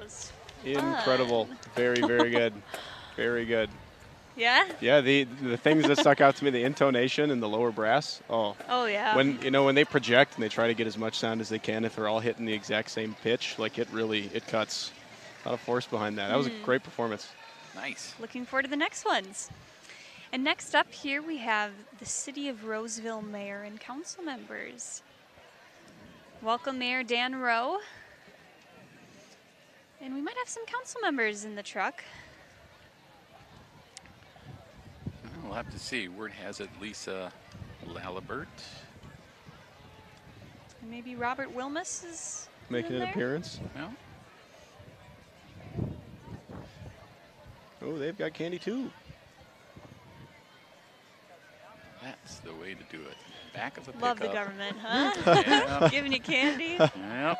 was Incredible. fun. Very, very good. Very good. Yeah? Yeah, the things that stuck out to me, the intonation and the lower brass. Oh, yeah. when they project and they try to get as much sound as they can, if they're all hitting the exact same pitch, like it cuts. A lot of force behind that. That was a great performance. Nice. Looking forward to the next ones. And next up here we have the City of Roseville Mayor and Council members. Welcome Mayor Dan Rowe. And we might have some council members in the truck. We'll have to see. Word has it Lisa Lalibert. And maybe Robert Wilmus is Making in an there? appearance. Well, Oh, they've got candy too. that's the way to do it. Back of the pickup. Love the government, huh? Yeah. Giving you candy. Yep.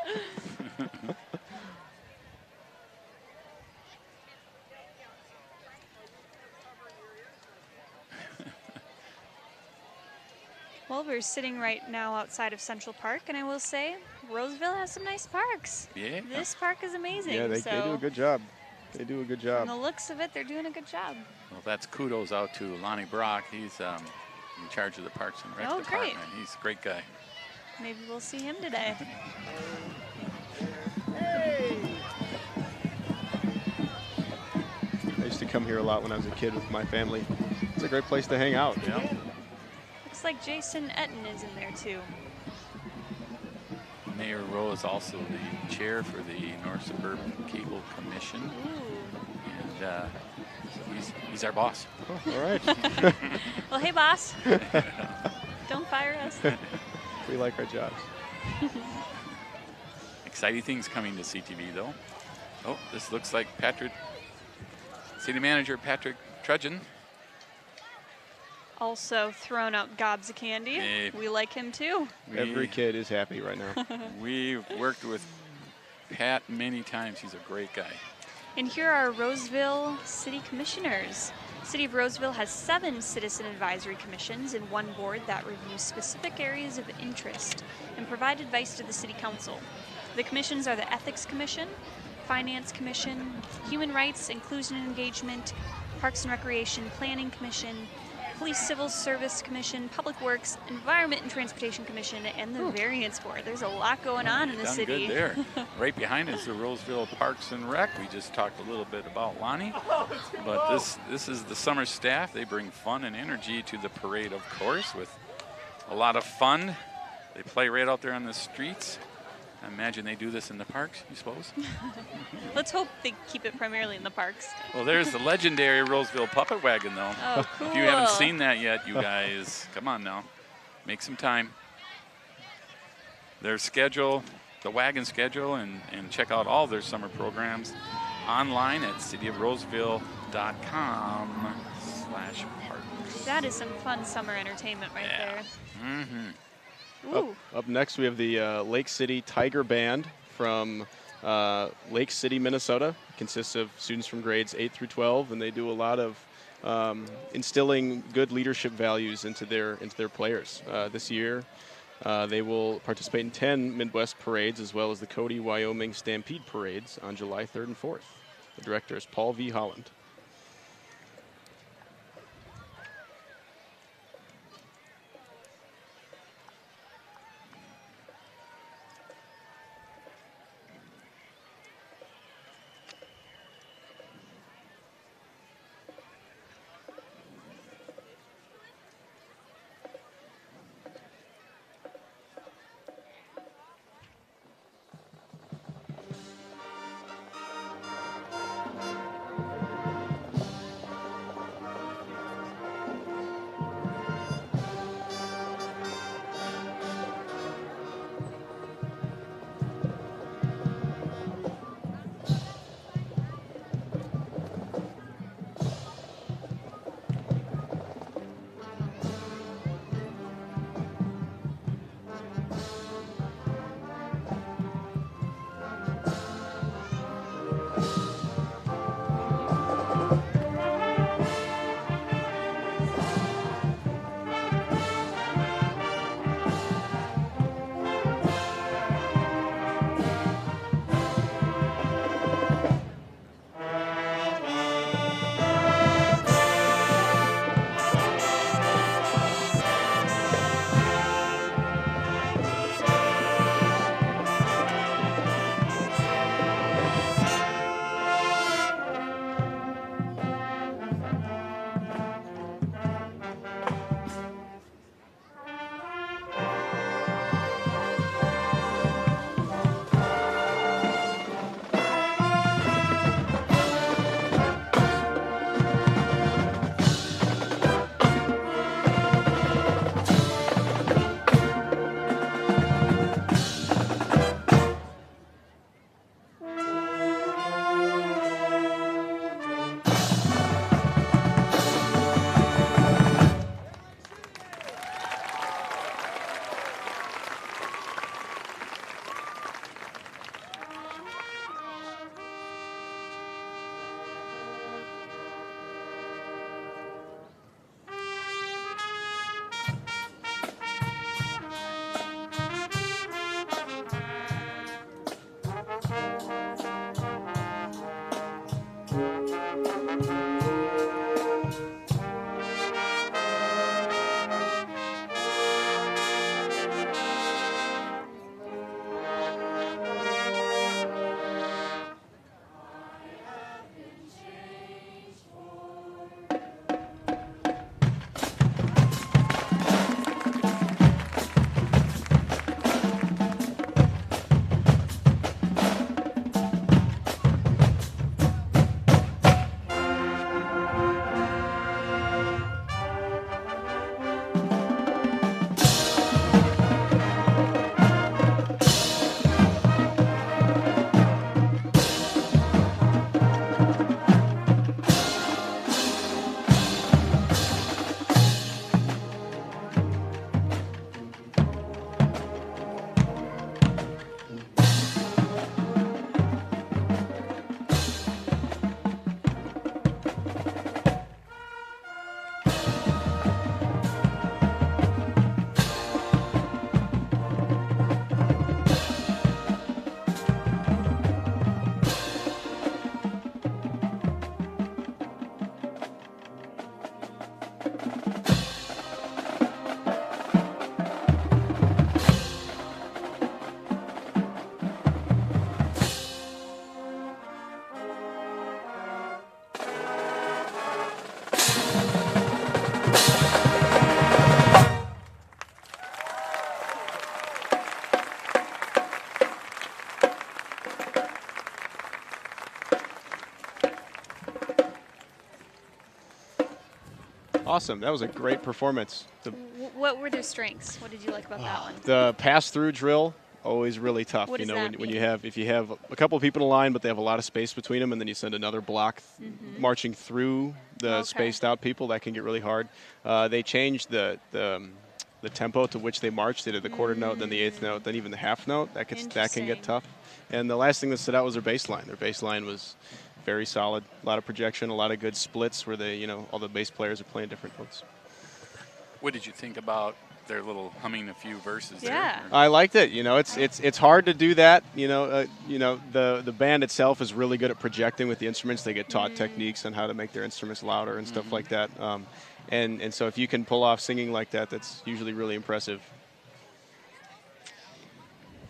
Well, we're sitting right now outside of Central Park, and I will say, Roseville has some nice parks. Yeah. This park is amazing. Yeah, they do a good job. They do a good job. From the looks of it, they're doing a good job. Well, that's kudos out to Lonnie Brock. He's in charge of the Parks and Rec Oh, great. department. He's a great guy. Maybe we'll see him today. I used to come here a lot when I was a kid with my family. It's a great place to hang out. Yeah. Looks like Jason Etten is in there too. Mayor Rowe is also the chair for the North Suburban Cable Commission. Ooh. And he's our boss. Oh, all right. Well, hey, boss. Don't fire us. We like our jobs. Exciting things coming to CTV, though. Oh, this looks like City Manager Patrick Trudgeon. Also thrown out gobs of candy. Hey. We like him too. Every kid is happy right now. We've worked with Pat many times. He's a great guy. And here are Roseville City Commissioners. City of Roseville has 7 citizen advisory commissions and 1 board that reviews specific areas of interest and provide advice to the City Council. The commissions are the Ethics Commission, Finance Commission, Human Rights, Inclusion and Engagement, Parks and Recreation Planning Commission, Police Civil Service Commission, Public Works, Environment and Transportation Commission, and the Variance Board. There's a lot going on in the Done city. good there. Right behind us, the Roseville Parks and Rec. We just talked a little bit about Lonnie, but this is the summer staff. They bring fun and energy to the parade, of course, with a lot of fun. They play right out there on the streets. I imagine they do this in the parks, you suppose? Let's hope they keep it primarily in the parks. Well, there's the legendary Roseville Puppet Wagon, though. Oh, cool. If you haven't seen that yet, you guys, come on now. Make some time. Their schedule, the wagon schedule, and check out all their summer programs online at cityofroseville.com/parks. That is some fun summer entertainment right there. Mm-hmm. Ooh. Up next, we have the Lake City Tiger Band from Lake City, Minnesota. It consists of students from grades 8 through 12, and they do a lot of instilling good leadership values into their players. This year, they will participate in 10 Midwest parades, as well as the Cody, Wyoming Stampede parades on July 3rd and 4th. The director is Paul V. Holland. Awesome. That was a great performance. What were their strengths? What did you like about that one? The pass-through drill, always really tough. What You does know, that when mean? if you have a couple of people in a line, but they have a lot of space between them, and then you send another block marching through the Okay. spaced-out people, that can get really hard. They changed the tempo to which they marched. They did the quarter note, then the eighth note, then even the half note. That can Interesting. get tough. And the last thing that stood out was their baseline. Their baseline was very solid. A lot of projection, a lot of good splits where they, all the bass players are playing different notes. What did you think about their little humming a few verses Yeah. there? I liked it. It's hard to do that. The band itself is really good at projecting with the instruments. They get taught techniques on how to make their instruments louder and stuff like that. And so if you can pull off singing like that, that's usually really impressive.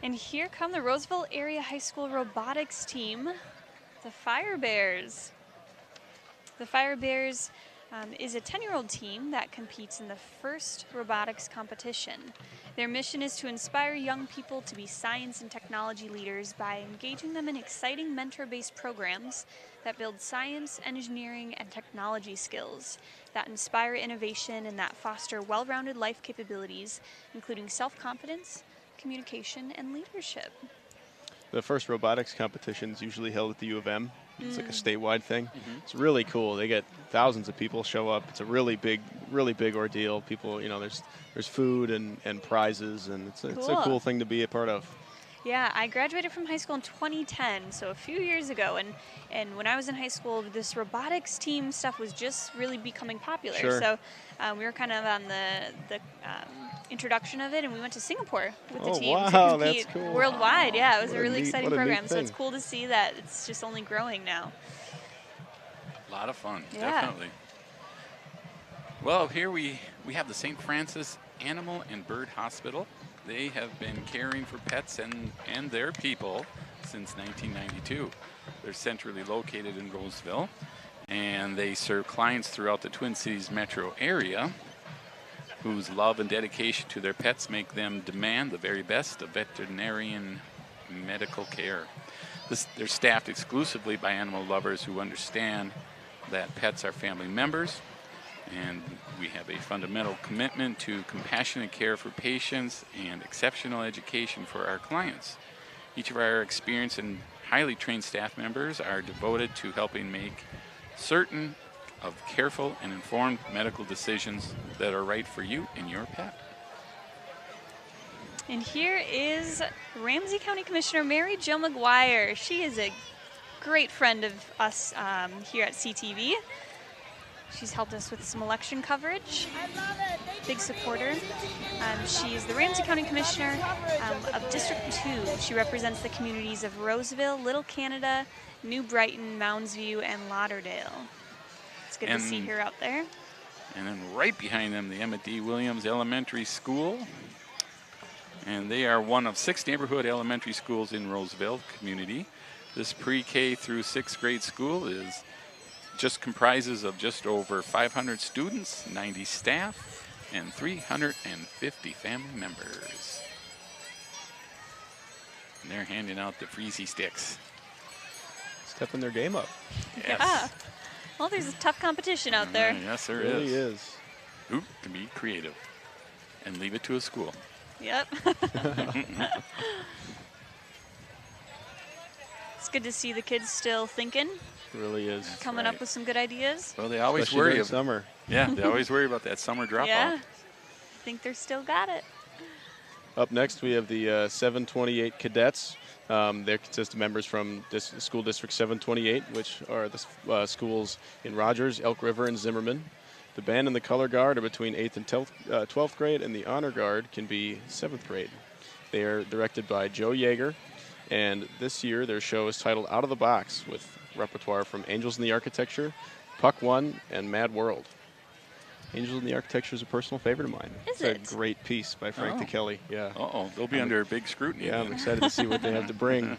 And here come the Roseville Area High School robotics team, the Fire Bears. The Fire Bears is a 10-year-old team that competes in the first robotics competition. Their mission is to inspire young people to be science and technology leaders by engaging them in exciting mentor-based programs that build science, engineering, and technology skills that inspire innovation and that foster well-rounded life capabilities, including self-confidence, communication, and leadership. The first robotics competition is usually held at the U of M. It's like a statewide thing. It's really cool. They get thousands of people show up. It's a really big ordeal. People, there's food and prizes, and it's a cool thing to be a part of. Yeah, I graduated from high school in 2010, so a few years ago, and when I was in high school, this robotics team stuff was just really becoming popular. Sure. So we were kind of on the introduction of it, and we went to Singapore with the team to wow, compete that's cool. worldwide. Yeah, it was What a a really neat- exciting what a neat program. So it's thing. cool to see that it's just only growing now. A lot of fun, Yeah. definitely. Well, here we have the St. Francis Animal and Bird Hospital. They have been caring for pets and their people since 1992. They're centrally located in Roseville, and they serve clients throughout the Twin Cities metro area whose love and dedication to their pets make them demand the very best of veterinarian medical care. They're staffed exclusively by animal lovers who understand that pets are family members, and we have a fundamental commitment to compassionate care for patients and exceptional education for our clients. Each of our experienced and highly trained staff members are devoted to helping make certain of careful and informed medical decisions that are right for you and your pet. And here is Ramsey County Commissioner Mary Jal Mcguire. She is a great friend of us here at CTV. She's helped us with some election coverage. Big supporter. She is the Ramsey County Commissioner of District 2. She represents the communities of Roseville, Little Canada, New Brighton, Mounds View, and Lauderdale. It's good to see her out there. And then right behind them, the Emmett D. Williams Elementary School. And they are one of 6 neighborhood elementary schools in Roseville community. This pre-K through 6th grade school comprises of just over 500 students, 90 staff, and 350 family members. And they're handing out the freezy sticks. Stepping their game up. Yes. Yeah. Well, there's a tough competition out there. Yes, there It really is. is. Ooh, can be creative. And leave it to a school. Yep. It's good to see the kids still thinking, It really is. coming right. up with some good ideas. Well, they always Especially worry during about summer. Yeah, they always worry about that summer dropout. Yeah. I think they're still got it. Up next, we have the 728 Cadets. They consist of members from School District 728, which are the schools in Rogers, Elk River, and Zimmerman. The band and the color guard are between 8th and 12th grade, and the honor guard can be 7th grade. They are directed by Joe Yeager, and this year their show is titled Out of the Box, with repertoire from Angels in the Architecture, Puck One, and Mad World. Angels in the Architecture is a personal favorite of mine. Is It's it? a great piece by Frank Oh. DeKelly. Yeah. Uh-oh, they'll be under big scrutiny. Yeah, I'm then. excited to see what they have to bring.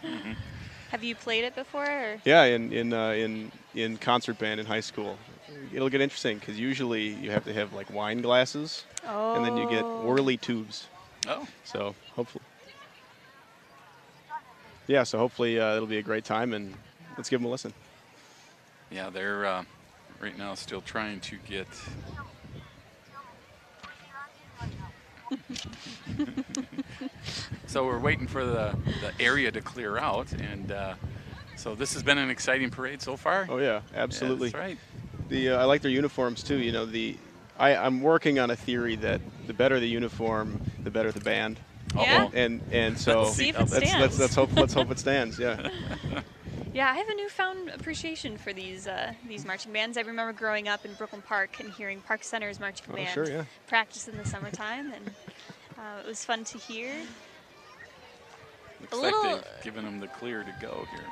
Have you played it before? Or? Yeah, in concert band in high school. It'll get interesting because usually you have to have like wine glasses, and then you get whirly tubes. Oh, So hopefully, it'll be a great time, and let's give them a listen. yeah, they're right now still trying to get So we're waiting for the area to clear out, and so this has been an exciting parade so far. Oh yeah, absolutely. Yeah, that's right. I like their uniforms too. You know, I'm working on a theory that the better the uniform, the better the band. Yeah. And so Let's see if it stands. let's hope it stands. Yeah. Yeah, I have a newfound appreciation for these marching bands. I remember growing up in Brooklyn Park and hearing Park Center's marching band sure, yeah. practice in the summertime, and it was fun to hear. Looks like they've given them the clear to go here.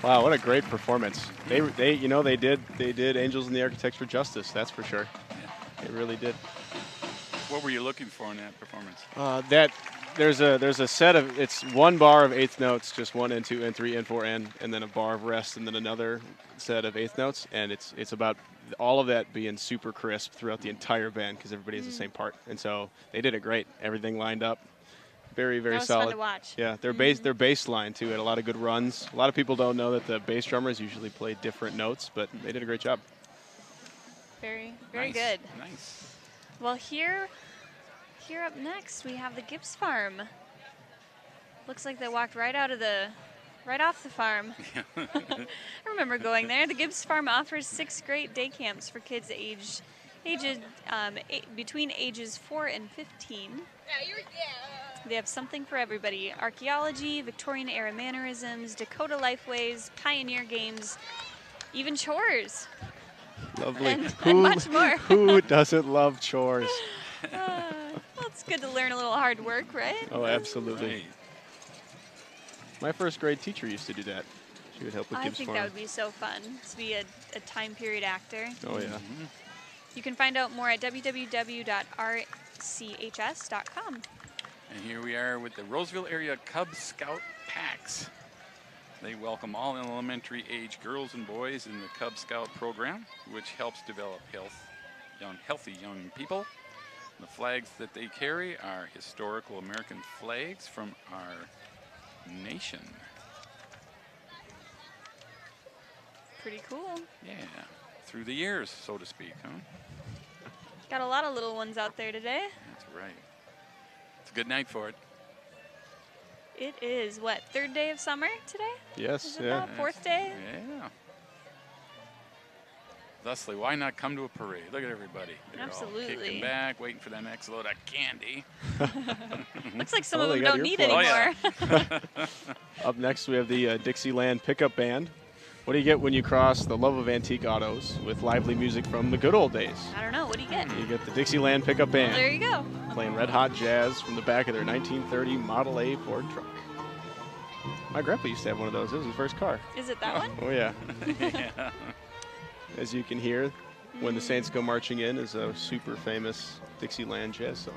Wow, what a great performance. They did Angels in the Architecture justice, that's for sure. Yeah. They really did. What were you looking for in that performance? there's a set of, it's one bar of eighth notes, just 1 and 2 and 3 and 4 and then a bar of rest and then another set of eighth notes, and it's about all of that being super crisp throughout the entire band because everybody has the same part, and so they did it great. Everything lined up, very That was solid. fun to watch. Yeah, their bass line too had a lot of good runs. A lot of people don't know that the bass drummers usually play different notes, but they did a great job. Very Nice. good. Nice. Well, here up next we have the Gibbs Farm. Looks like they walked right off the farm. I remember going there. The Gibbs Farm offers 6 great day camps for kids aged between ages 4 and 15. They have something for everybody: archaeology, Victorian era mannerisms, Dakota lifeways, pioneer games, even chores. Lovely. And much more. Who doesn't love chores? Well, it's good to learn a little hard work, right? Oh, absolutely. Right. My first grade teacher used to do that. She would help with I Gibbs think Farm. that would be so fun to be a time period actor. Oh, yeah. You can find out more at www.rchs.com. And here we are with the Roseville area Cub Scout Packs. They welcome all elementary age girls and boys in the Cub Scout program, which helps develop healthy young people. The flags that they carry are historical American flags from our nation. Pretty cool. Yeah, through the years, so to speak, huh? Got a lot of little ones out there today. That's right. It's a good night for it. It is, what, 3rd day of summer today? Yes, Is it yeah. that? 4th day? Yeah. Thusly, why not come to a parade? Look at everybody. They're all Absolutely. kicking back, waiting for that next load of candy. Looks like some Oh, of they them got don't need earplugs. anymore. Oh, Up next, we have the Dixieland Pickup Band. What do you get when you cross the love of antique autos with lively music from the good old days? I don't know. What do you get? You get the Dixieland Pickup Band, There you go. playing red hot jazz from the back of their 1930 Model A Ford truck. My grandpa used to have one of those. It was his first car. Is it that one? Oh, yeah. yeah. As you can hear, When the Saints Go Marching In is a super famous Dixieland jazz song.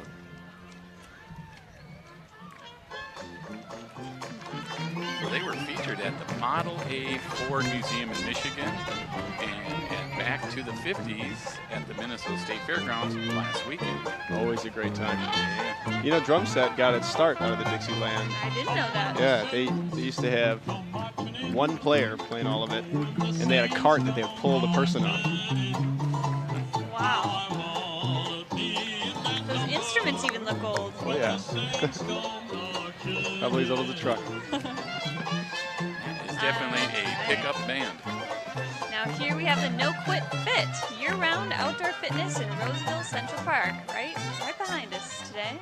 So they were featured at the Model A Ford Museum in Michigan and back to the 50s at the Minnesota State Fairgrounds last weekend. Always a great time. Yeah. You know, drum set got its start out of the Dixieland. I didn't know that. Yeah, they used to have one player playing all of it, and they had a cart that they would pull the person on. Wow. Those instruments even look old. Oh, yeah. Probably as old as a truck. It's definitely a pickup band. Now here we have the No Quit Fit, year-round outdoor fitness in Roseville Central Park, right behind us today.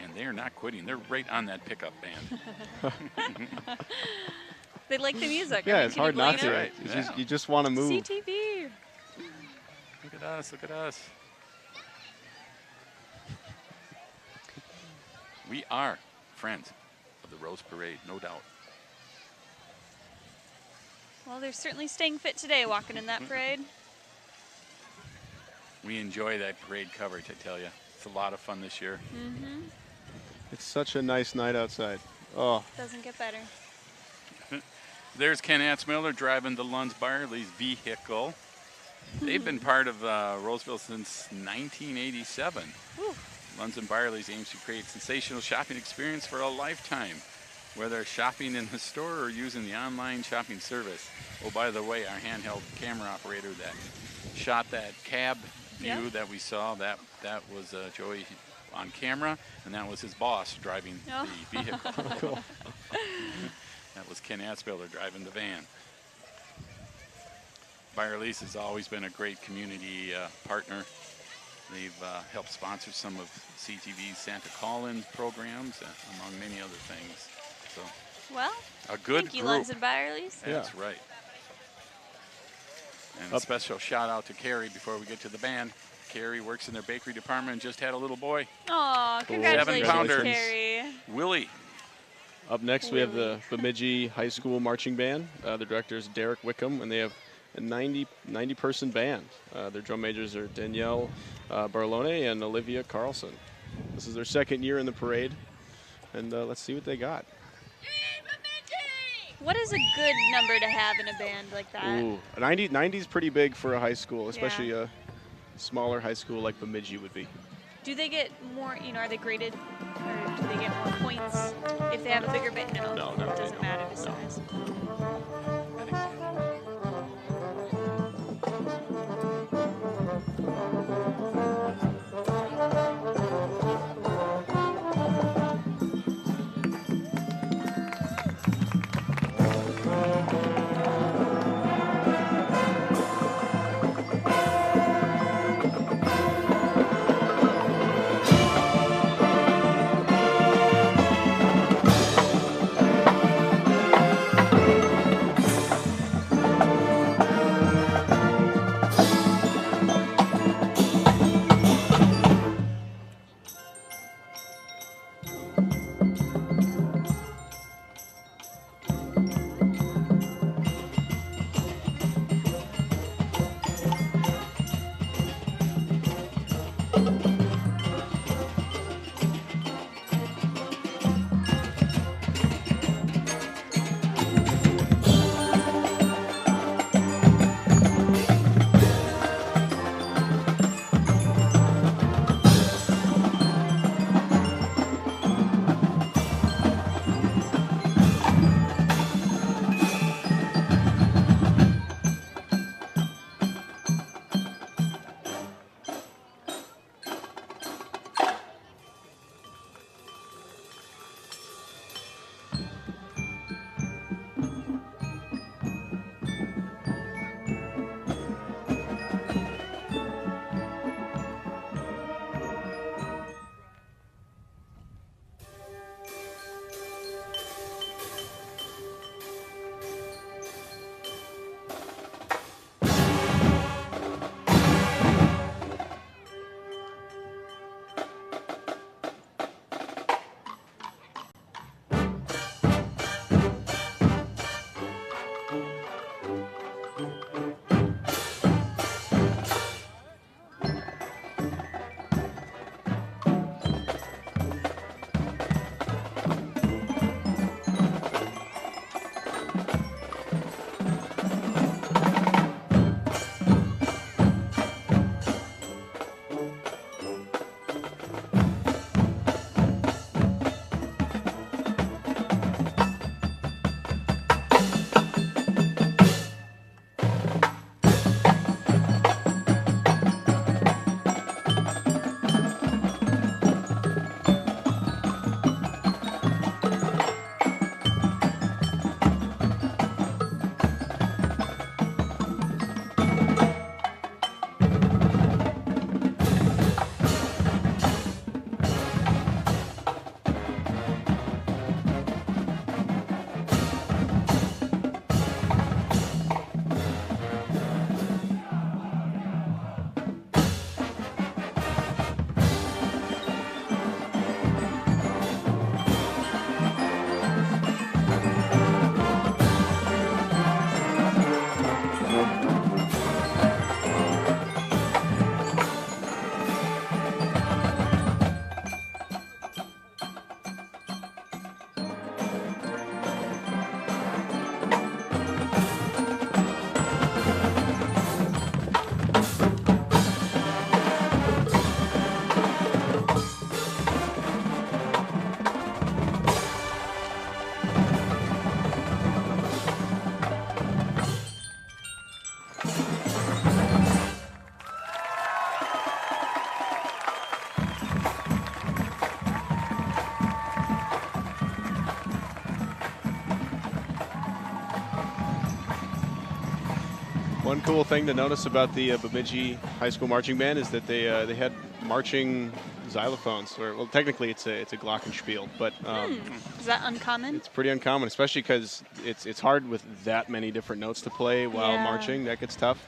And they are not quitting. They're right on that pickup band. They like the music. Yeah, I mean, it's can hard you not blame to. them? Yeah. You just want to move. CTV. Look at us, look at us. We are friends of the Rose Parade, no doubt. Well, they're certainly staying fit today, walking in that parade. We enjoy that parade coverage, I tell you. It's a lot of fun this year. Mm-hmm. It's such a nice night outside. Oh, Doesn't get better. There's Ken Atzmiller driving the Lunds Byerly's vehicle. They've been part of Roseville since 1987. Whew. Lunds and Byerly's aims to create sensational shopping experience for a lifetime, whether shopping in the store or using the online shopping service. Oh, by the way, our handheld camera operator that shot that cab view that we saw, that was Joey on camera, and that was his boss driving the vehicle. cool. That was Ken Atzmiller driving the van. Byerly's has always been a great community partner. They've helped sponsor some of CTV's Santa Call-In programs, among many other things. So, Well, a good thank you, group. Lunds and Byerly's. That's right. And a special shout out to Carrie before we get to the band. Carrie works in their bakery department and just had a little boy, Aw, congratulations, 7-pounder. Carrie. Willie. Up next, we have the Bemidji High School Marching Band. The director is Derek Wickham, and they have 90-person band. Their drum majors are Danielle Barlone and Olivia Carlson. This is their second year in the parade, and let's see what they got. What is a good number to have in a band like that? Ooh, 90 is pretty big for a high school, especially a smaller high school like Bemidji would be. Do they get more, are they graded, or do they get more points if they have a bigger band? No, it doesn't matter the size. One cool thing to notice about the Bemidji High School Marching Band is that they had marching xylophones, or well, technically it's a glockenspiel, but is that uncommon? It's pretty uncommon, especially because it's hard with that many different notes to play while marching. That gets tough.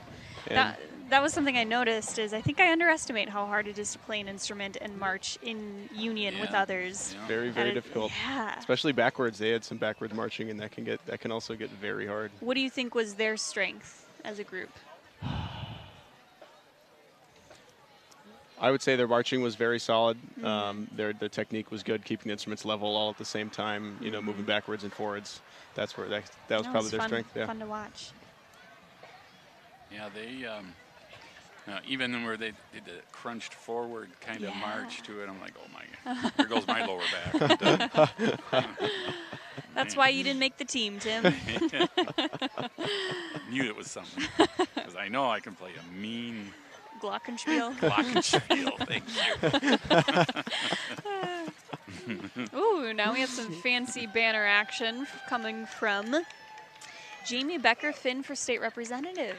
And that was something I noticed. Is I think I underestimate how hard it is to play an instrument and march in union with others. Yeah. Very, very difficult. Yeah. Especially backwards. They had some backwards marching, and that can also get very hard. What do you think was their strength as a group? I would say their marching was very solid. Their technique was good, keeping the instruments level all at the same time, you know, moving backwards and forwards. That's where that was probably their strength. Yeah. Fun to watch. Yeah, they even where they did the crunched forward kind of march to it, I'm like, oh my God, here goes my lower back. I'm done. That's why you didn't make the team, Tim. Knew it was something, because I know I can play a mean Glockenspiel. glockenspiel. Thank you. Ooh, now we have some fancy banner action coming from Jamie Becker-Finn for state representative.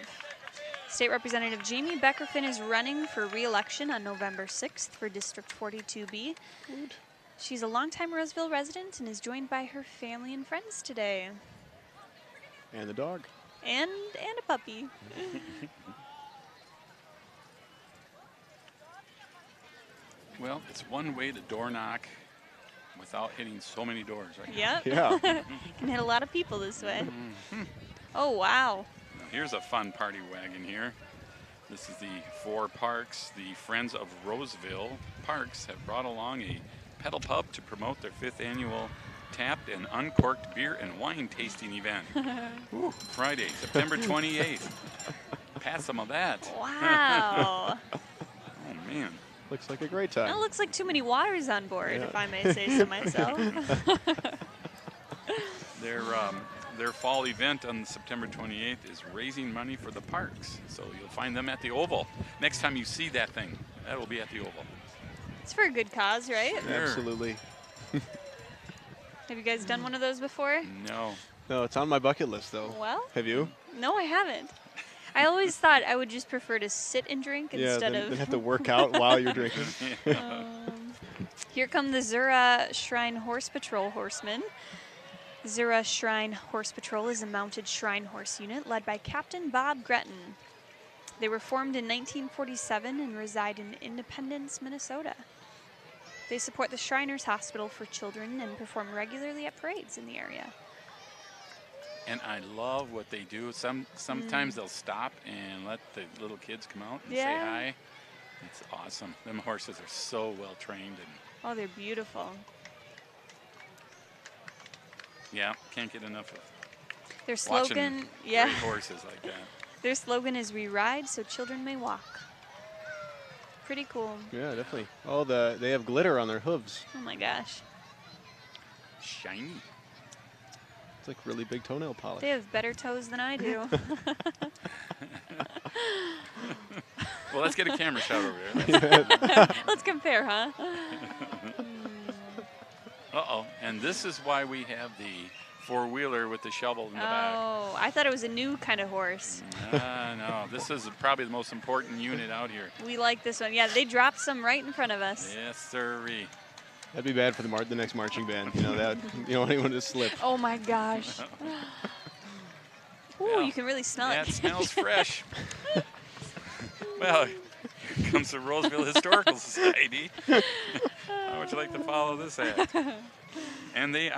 State Representative Jamie Becker-Finn is running for re-election on November 6th for District 42B. Good. She's a longtime Roseville resident and is joined by her family and friends today. And the dog. And a puppy. Well, it's one way to door knock without hitting so many doors, right? Yep. Yeah. Can hit a lot of people this way. Oh, wow. Now, here's a fun party wagon here. This is the four parks. The Friends of Roseville Parks have brought along a pedal pub to promote their 5th annual tapped and uncorked beer and wine tasting event. Ooh, Friday, September 28th. Pass some of that. Wow. Oh, man. Looks like a great time. That looks like too many waters on board, Yeah. if I may say so myself. Their fall event on September 28th is raising money for the parks. So you'll find them at the Oval. Next time you see that thing, that will be at the Oval. It's for a good cause, right? Absolutely. Have you guys done one of those before? No. No, it's on my bucket list, though. Well, Have you? no, I haven't. I always thought I would just prefer to sit and drink instead then of. have to work out while you're drinking. Here come the Szura Shrine Horse Patrol horsemen. Szura Shrine Horse Patrol is a mounted shrine horse unit led by Captain Bob Gretton. They were formed in 1947 and reside in Independence, Minnesota. They support the Shriners Hospital for Children and perform regularly at parades in the area. And I love what they do. Sometimes they'll stop and let the little kids come out and say Yeah. hi. It's awesome. Them horses are so well trained, and Oh, they're beautiful. yeah, can't get enough of Their watching slogan, yeah. great horses like that. Their slogan is "We ride so children may walk." Pretty cool. Yeah, definitely. Oh, they have glitter on their hooves. Oh my gosh. Shiny. It's like really big toenail polish. They have better toes than I do. Well, let's get a camera shot over here. Let's compare, huh? Uh-oh. And this is why we have the four-wheeler with the shovel in the back. Oh, I thought it was a new kind of horse. No, this is probably the most important unit out here. We like this one. Yeah, they dropped some right in front of us. Yes, sirree. That'd be bad for the next marching band. You know that you don't want anyone to slip. Oh my gosh. Ooh, Well, you can really smell That it. smells fresh. Well, here comes the Roseville Historical Society. How would you like to follow this act? And they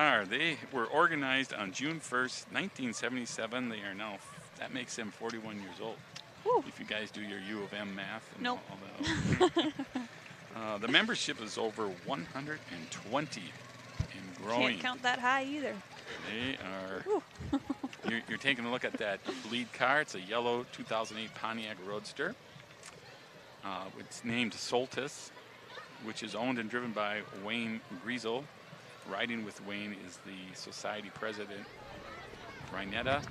were organized on June 1st, 1977. They are now, that makes them 41 years old. Whew. If you guys do your U of M math. And Nope. all that. The membership is over 120 and growing. Can't count that high either. They are. You're taking a look at that lead car. It's a yellow 2008 Pontiac Roadster. It's named Soltis, which is owned and driven by Wayne Griesel. Riding with Wayne is the society president, Rhinetta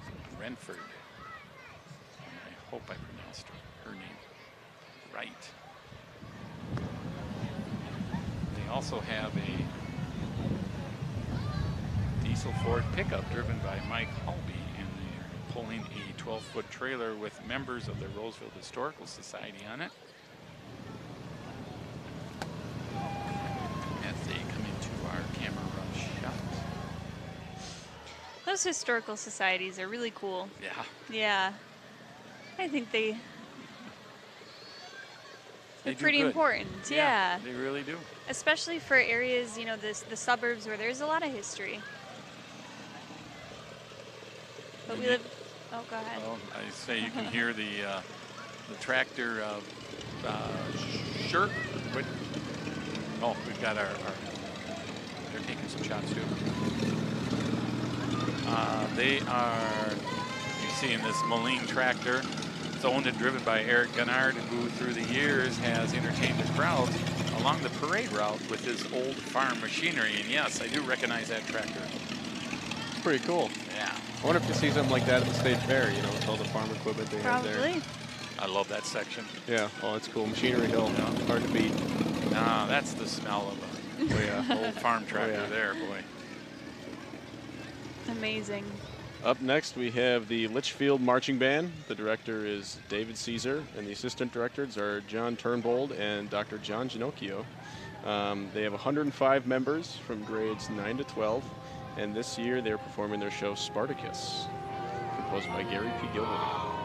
Renford. And I hope I pronounced her name right. They also have a diesel Ford pickup driven by Mike Halby, and they're pulling a 12-foot trailer with members of the Roseville Historical Society on it. As they come into our camera run shot. Those historical societies are really cool. Yeah. Yeah. I think they're They do pretty good. important. Yeah. They really do. Especially for areas, you know, the suburbs where there's a lot of history. But we live Oh, go ahead. Well, I say you can hear the tractor Szura. Oh, we've got our they're taking some shots too. They are, you see in this Moline tractor. It's owned and driven by Eric Gunnard, who through the years has entertained the crowds along the parade route with his old farm machinery. And yes, I do recognize that tractor. It's pretty cool. Yeah. I wonder if you see something like that at the state fair, you know, with all the farm equipment they have there. Probably. I love that section. Yeah, oh, it's cool. Machinery Hill, hard to beat. Nah, that's the smell of a old farm tractor there, boy. Amazing. Up next, we have the Litchfield Marching Band. The director is David Caesar, and the assistant directors are John Turnbold and Dr. John Ginocchio. They have 105 members from grades 9 to 12, and this year they're performing their show Spartacus, composed by Gary P. Gilbert.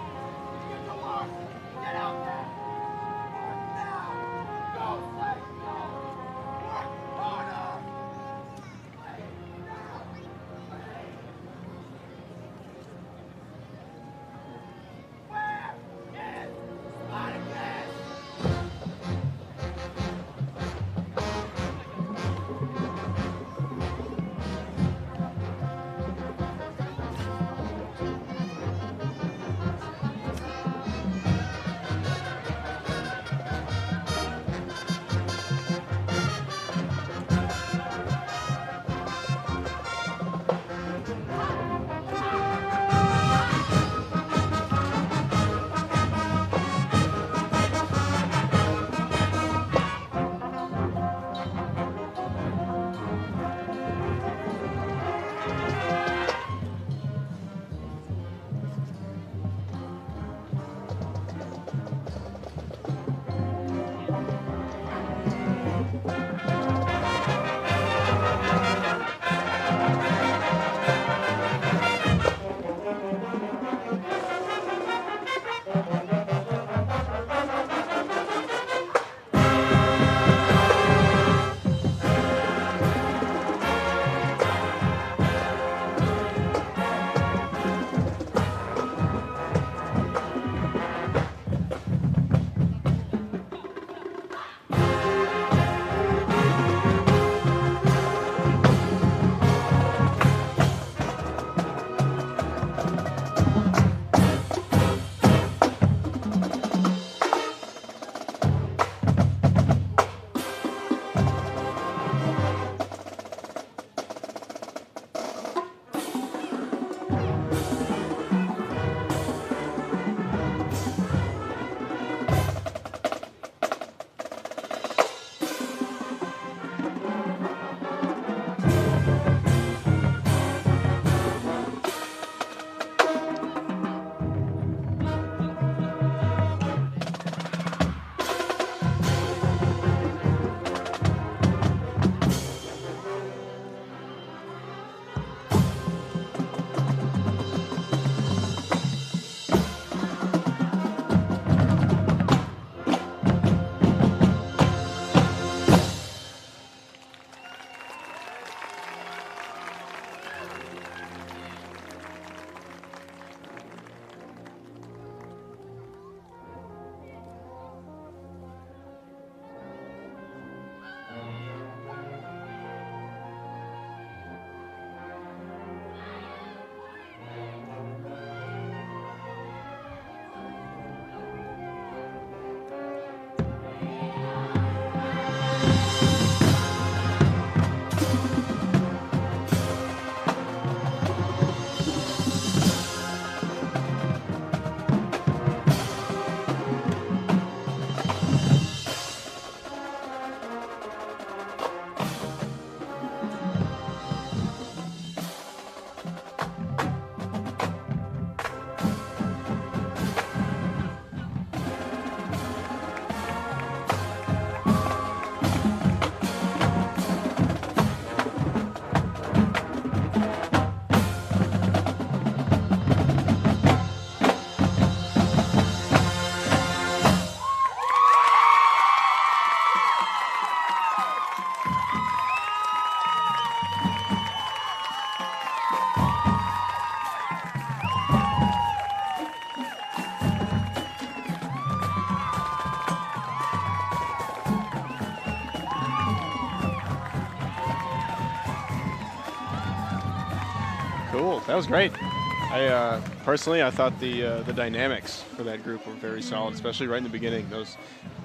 Cool. That was great. I personally, I thought the dynamics for that group were very solid, especially right in the beginning. Those,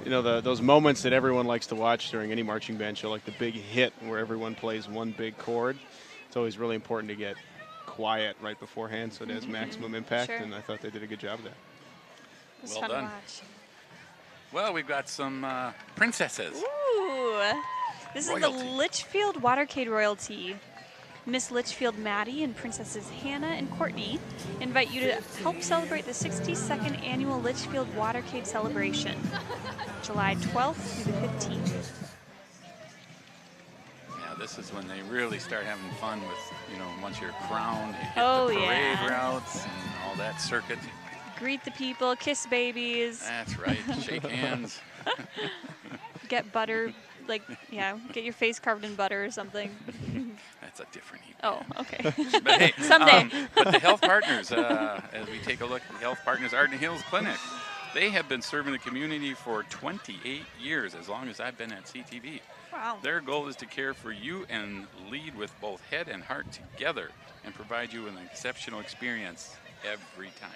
those moments that everyone likes to watch during any marching band show, like the big hit where everyone plays one big chord. It's always really important to get quiet right beforehand so it has maximum impact. Sure. And I thought they did a good job of that. It was Well fun done. to watch. Well, we've got some princesses. Ooh. This Royalty. is the Litchfield Watercade royalty. Miss Litchfield Maddie and Princesses Hannah and Courtney invite you to help celebrate the 62nd annual Litchfield Watercade celebration, July 12th through the 15th. Yeah, this is when they really start having fun with, once you're crowned, you hit Oh, the parade yeah. routes and all that circuit. Greet the people, kiss babies, That's right. Shake hands. get butter, get your face carved in butter or something. That's a different heat. Oh, okay. But hey, Someday. But the Health Partners, as we take a look at the Health Partners Arden Hills Clinic, they have been serving the community for 28 years, as long as I've been at CTV. Wow. Their goal is to care for you and lead with both head and heart together and provide you with an exceptional experience every time.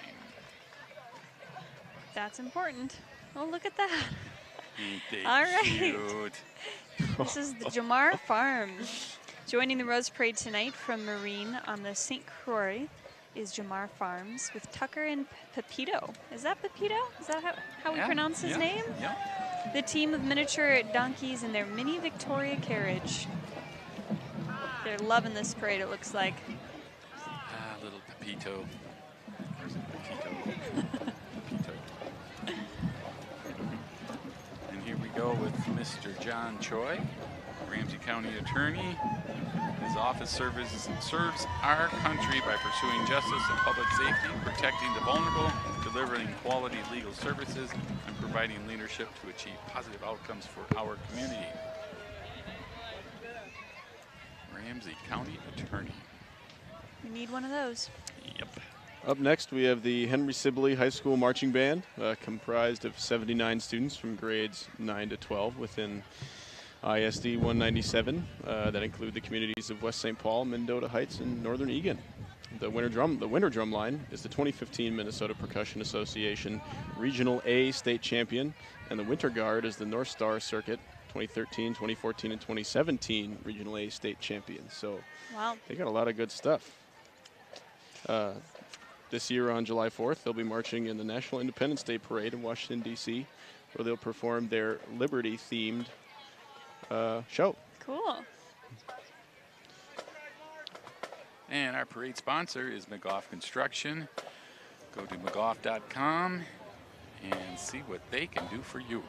That's important. Oh, look at that. Ain't they All right. cute? This is the Jamar Farms. Joining the Rose Parade tonight from Marine on the St. Croix is Jamar Farms with Tucker and Pepito. Is that Pepito? Is that how we pronounce his name? Yeah. The team of miniature donkeys in their mini Victoria carriage. They're loving this parade, it looks like. Little Pepito. Where's Pepito? Pepito. And here we go with Mr. John Choi, Ramsey County Attorney. His office serves our country by pursuing justice and public safety, protecting the vulnerable, delivering quality legal services, and providing leadership to achieve positive outcomes for our community. Ramsey County Attorney. We need one of those. Yep. Up next, we have the Henry Sibley High School Marching Band, comprised of 79 students from grades 9 to 12 within ISD 197 that include the communities of West St. Paul, Mendota Heights, and Northern Egan. The winter drum line is the 2015 Minnesota Percussion Association Regional A State Champion, and the Winter Guard is the North Star Circuit 2013, 2014, and 2017 Regional A State Champions. So Wow. they got a lot of good stuff. This year on July 4th, they'll be marching in the National Independence Day Parade in Washington, D.C., where they'll perform their Liberty-themed show. Cool. And our parade sponsor is McGough Construction. Go to mcgough.com and see what they can do for you.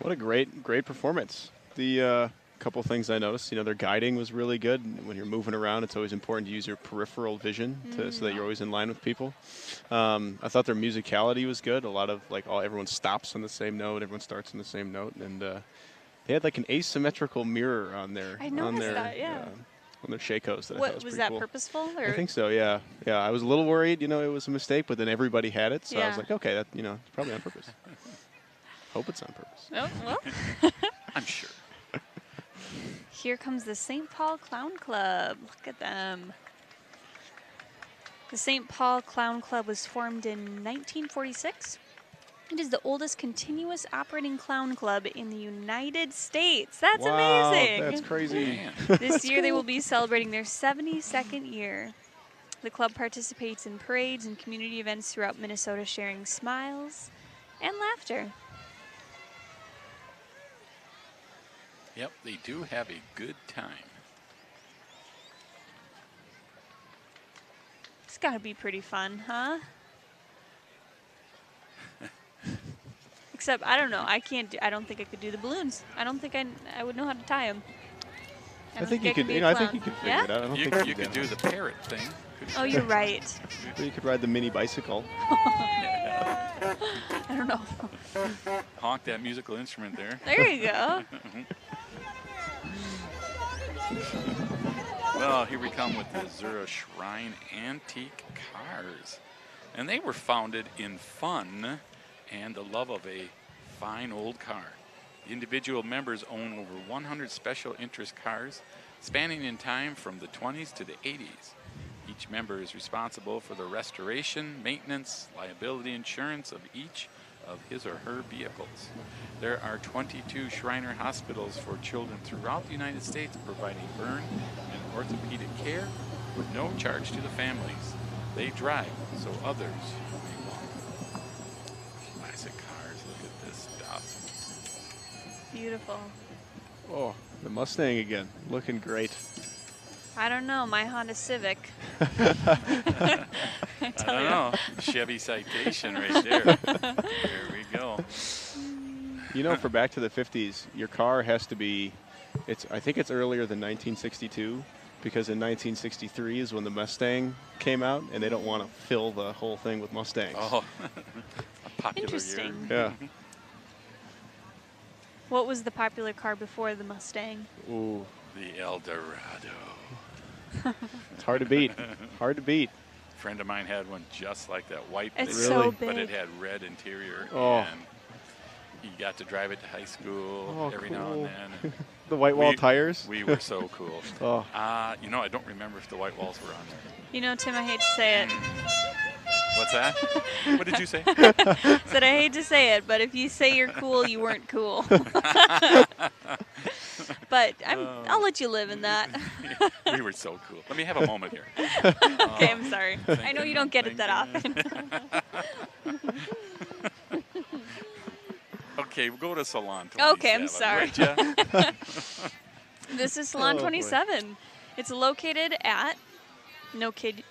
What a great performance. The couple things I noticed, their guiding was really good. When you're moving around, it's always important to use your peripheral vision so that you're always in line with people. I thought their musicality was good. A lot of everyone stops on the same note, everyone starts on the same note, and they had like an asymmetrical mirror on their I noticed that, yeah. On their shakos. That I thought What was was pretty that cool. purposeful? Or? I think so. Yeah. I was a little worried, it was a mistake, but then everybody had it, so I was Yeah. like, okay, that it's probably on purpose. Hope it's on purpose. Oh, well. I'm sure. Here comes the St. Paul Clown Club. Look at them. The St. Paul Clown Club was formed in 1946. It is the oldest continuous operating clown club in the United States. That's Wow, amazing. that's crazy. This year they will be celebrating their 72nd year. The club participates in parades and community events throughout Minnesota, sharing smiles and laughter. Yep, they do have a good time. It's got to be pretty fun, huh? Except, I don't know. I don't think I could do the balloons. I don't think I would know how to tie them. I think you could. I think you could figure Yeah? it out. I don't You think could do the parrot thing. Oh, you're right. Or you could ride the mini bicycle. I don't know. Honk that musical instrument there. There you go. Well, here we come with the Szura Shrine Antique Cars. And they were founded in fun and the love of a fine old car. The individual members own over 100 special interest cars, spanning in time from the 20s to the 80s. Each member is responsible for the restoration, maintenance, liability insurance of each of his or her vehicles. There are 22 Shriner hospitals for children throughout the United States providing burn and orthopedic care with no charge to the families. They drive so others may walk. Classic cars, look at this stuff. Beautiful. Oh, the Mustang again, looking great. I don't know. My Honda Civic. I don't know. Chevy Citation right there. There we go. For Back to the 50s, your car has to be, I think it's earlier than 1962, because in 1963 is when the Mustang came out, and they don't want to fill the whole thing with Mustangs. Oh, a popular Interesting. year. Yeah. What was the popular car before the Mustang? Ooh, The Eldorado. it's hard to beat. Hard to beat. A friend of mine had one just like that, white, It's Really? so but big. it had red interior, Oh. and he got to drive it to high school Oh, every now cool. and then. The white wall tires. We were so cool. Oh. I don't remember if the white walls were on there. Tim, I hate to say it. What's that? What did you say? Said I hate to say it, but if you say you're cool, you weren't cool. But I'll let you live in that. We were so cool. Let me have a moment here. Okay, I'm sorry. I know you don't get it that often. Okay, we'll go to Salon 27. Okay, I'm sorry. would ya? This is Salon Oh, boy. 27. It's located at, no kidding,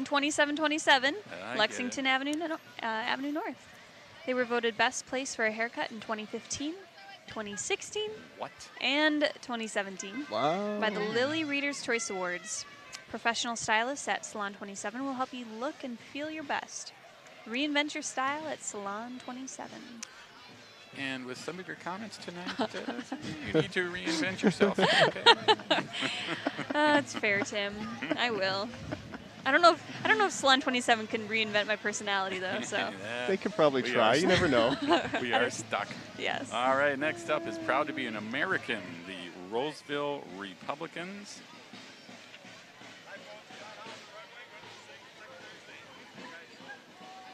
2727 I get Lexington Avenue North. They were voted best place for a haircut in 2015, 2016, What? and 2017 Wow. by the Lilly Reader's Choice Awards. Professional stylists at Salon 27 will help you look and feel your best. Reinvent your style at Salon 27. And with some of your comments tonight, you need to reinvent yourself. Okay. That's fair, Tim. I will. I don't know if Salon 27 can reinvent my personality though. So Yeah, They could probably we try. are You never know. we are stuck. yes. All right, next up is proud to be an American, the Roseville Republicans.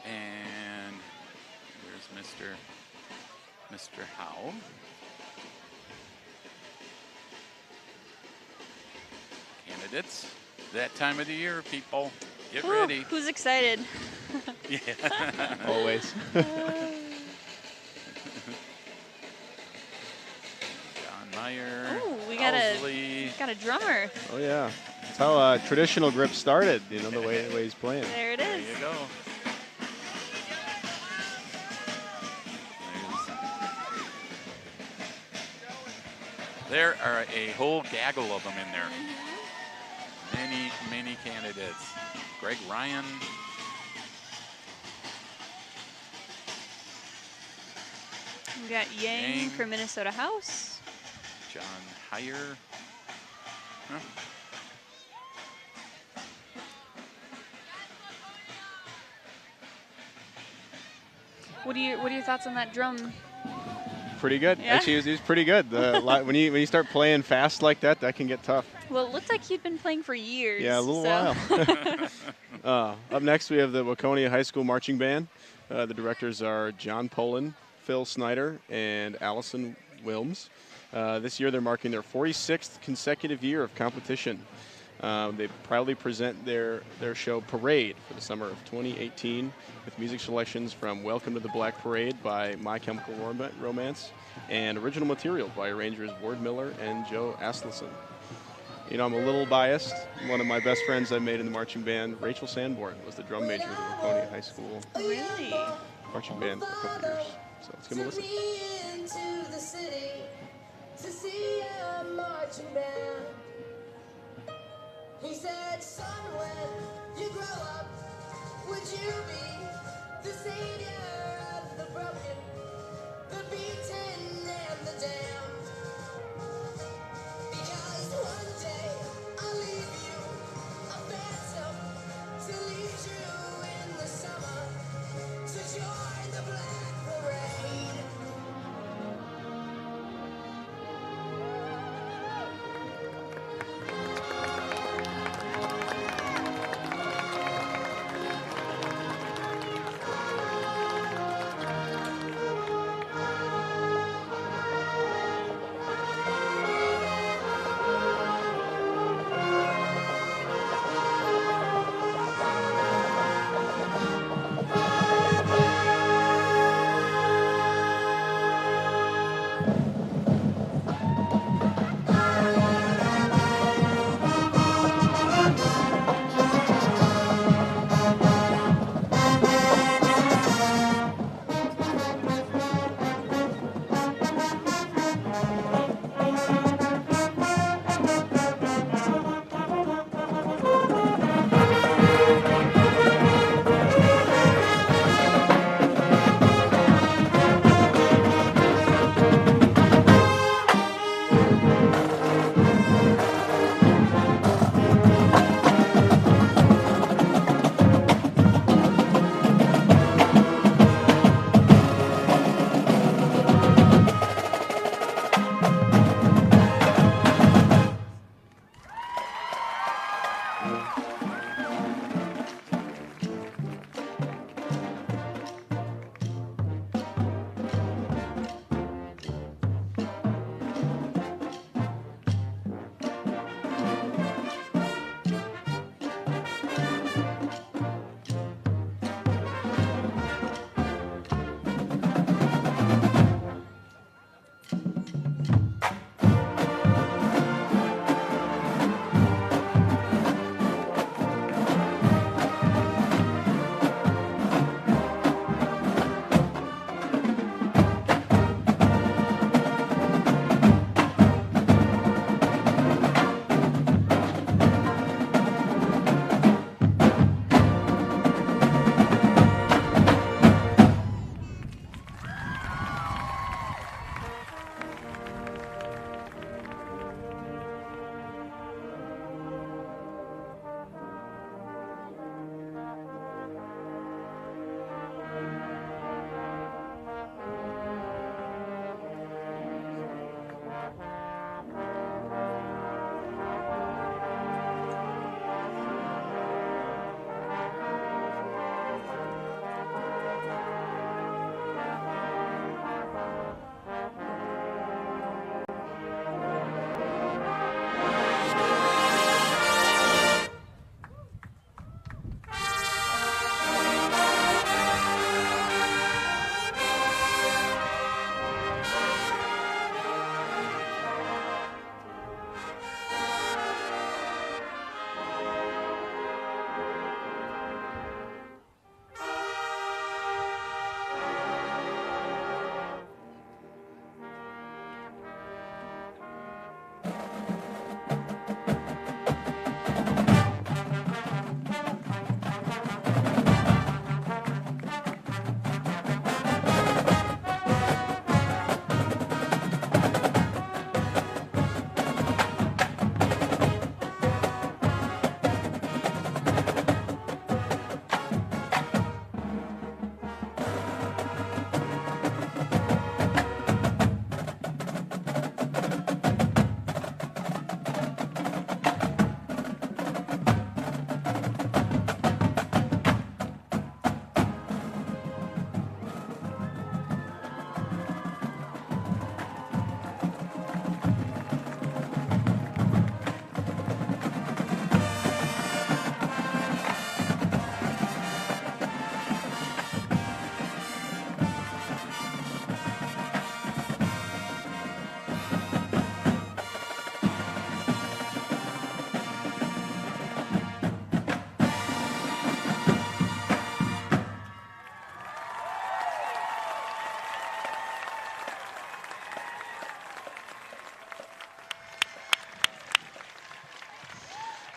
And where's Mr. Howe? Candidates. That time of the year, people. Get Woo, ready. who's excited? Yeah. Always. John Meyer. Ooh, we Owsley. got a drummer. Oh yeah. That's how traditional grip started. The way he's playing. There it There is. you go. There's There are a whole gaggle of them in there. Many candidates. Greg Ryan. We got Yang from Minnesota House. John Heyer. Huh. What are your thoughts on that drum? Pretty good. Yeah? Actually, he was pretty good. When you start playing fast like that, that can get tough. Well, it looked like he'd been playing for years. Yeah, a little while. Up next, we have the Laconia High School Marching Band. The directors are John Poland, Phil Snyder, and Allison Wilms. This year, they're marking their 46th consecutive year of competition. They proudly present their show Parade for the summer of 2018 with music selections from Welcome to the Black Parade by My Chemical Romance and original material by arrangers Ward Miller and Joe Asleson. You know, I'm a little biased. One of my best friends I made in the marching band, Rachel Sanborn, was the drum major of the Laconia High School Really? marching band for a couple years. So let's give him a listen. Into the city to see a marching band. He said, son, when you grow up, would you be the savior of the broken, the beaten, and the damned? Because one day I'll leave you a phantom to lead you in the summer to join the Black Parade.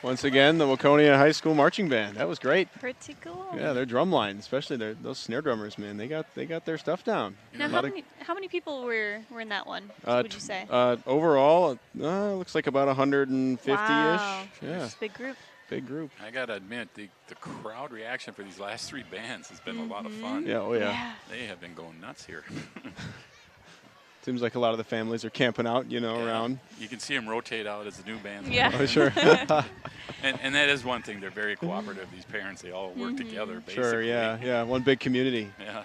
Once again, the Laconia High School Marching Band. That was great. Pretty cool. Yeah, their drum line, especially those snare drummers, man. They got their stuff down. Now, how many people were in that one? Would you say? Overall, looks like about 150-ish. Wow. Yeah, It's a big group. big group. I gotta admit, the crowd reaction for these last 3 bands has been a lot of fun. Yeah, oh yeah. They have been going nuts here. Seems like a lot of the families are camping out, around. You can see them rotate out as the new bands. Yeah. Oh, sure. And that is one thing. They're very cooperative. These parents, they all work together, basically. Sure, yeah. One big community. Yeah.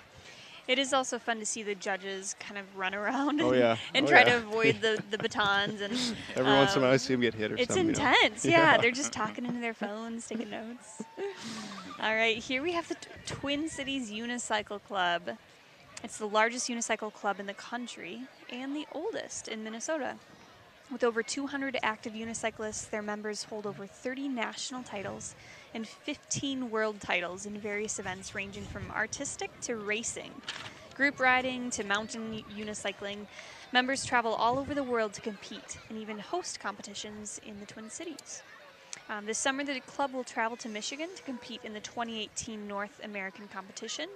It is also fun to see the judges kind of run around Oh, yeah. and Oh, try yeah. to avoid the batons. And Every once in a while I see them get hit or it's something. intense. Yeah, they're just talking into their phones, taking notes. All right, here we have the Twin Cities Unicycle Club. It's the largest unicycle club in the country and the oldest in Minnesota. With over 200 active unicyclists, their members hold over 30 national titles and 15 world titles in various events ranging from artistic to racing, group riding to mountain unicycling. Members travel all over the world to compete and even host competitions in the Twin Cities. This summer, the club will travel to Michigan to compete in the 2018 North American competition.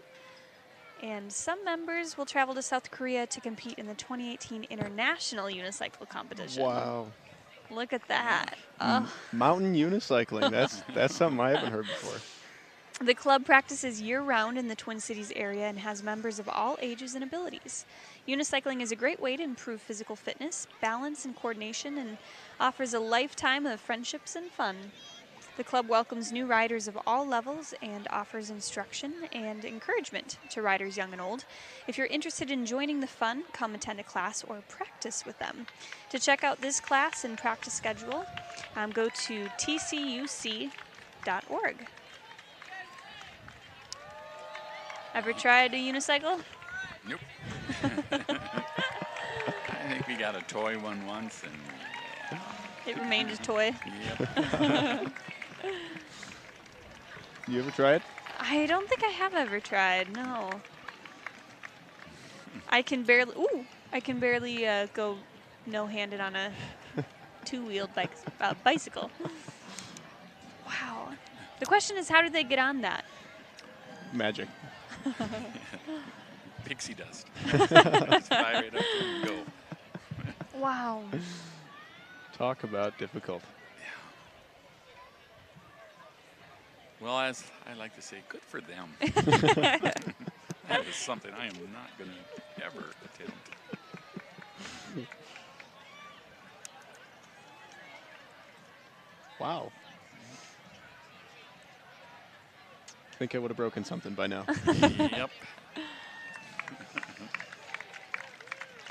And some members will travel to South Korea to compete in the 2018 International Unicycle Competition. Wow. Look at that. Mountain unicycling. That's something I haven't heard before. The club practices year-round in the Twin Cities area and has members of all ages and abilities. Unicycling is a great way to improve physical fitness, balance, and coordination, and offers a lifetime of friendships and fun. The club welcomes new riders of all levels and offers instruction and encouragement to riders young and old. If you're interested in joining the fun, come attend a class or practice with them. To check out this class and practice schedule, go to tcuc.org. Ever tried a unicycle? Nope. I think we got a toy one once, and It remained a toy. yep. You ever try it? I don't think I have ever tried, no. I can barely go no-handed on a two-wheeled bicycle. Wow. The question is, how did they get on that? Magic. Pixie dust. Just fly right up there and go. Wow. Talk about difficult. Well, as I like to say, good for them. That is something I am not going to ever attempt. Wow. I think I would have broken something by now. Yep.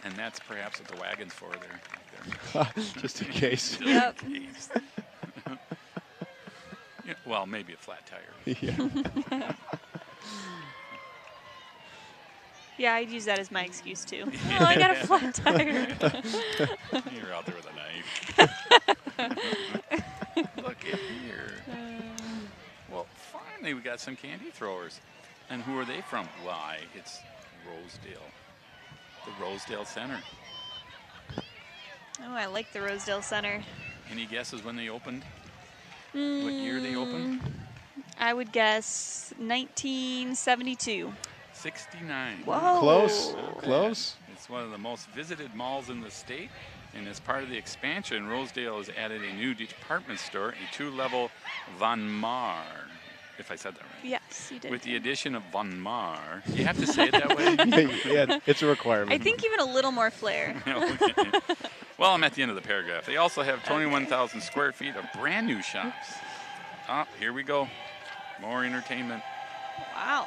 And that's perhaps what the wagon's for there. Just in case. Just Yep. in case. Yeah, well, maybe a flat tire. Yeah. Yeah, I'd use that as my excuse too. Oh, I got a flat tire. You're out there with a knife. Look at here. Well, finally we got some candy throwers. And who are they from? Why, it's Rosedale. The Rosedale Center. Oh, I like the Rosedale Center. Any guesses when they opened? What year they opened? I would guess 1972. 69. Whoa. Close. Not bad. Close. It's one of the most visited malls in the state. And as part of the expansion, Rosedale has added a new department store, a 2-level Von Mar, if I said that right. Yes, you did. With the addition of Von Mar. You have to say it that way? Yeah, it's a requirement. I think even a little more flair. Okay. Well, I'm at the end of the paragraph. They also have 21,000 square feet of brand new shops. Oh, here we go. More entertainment. Wow.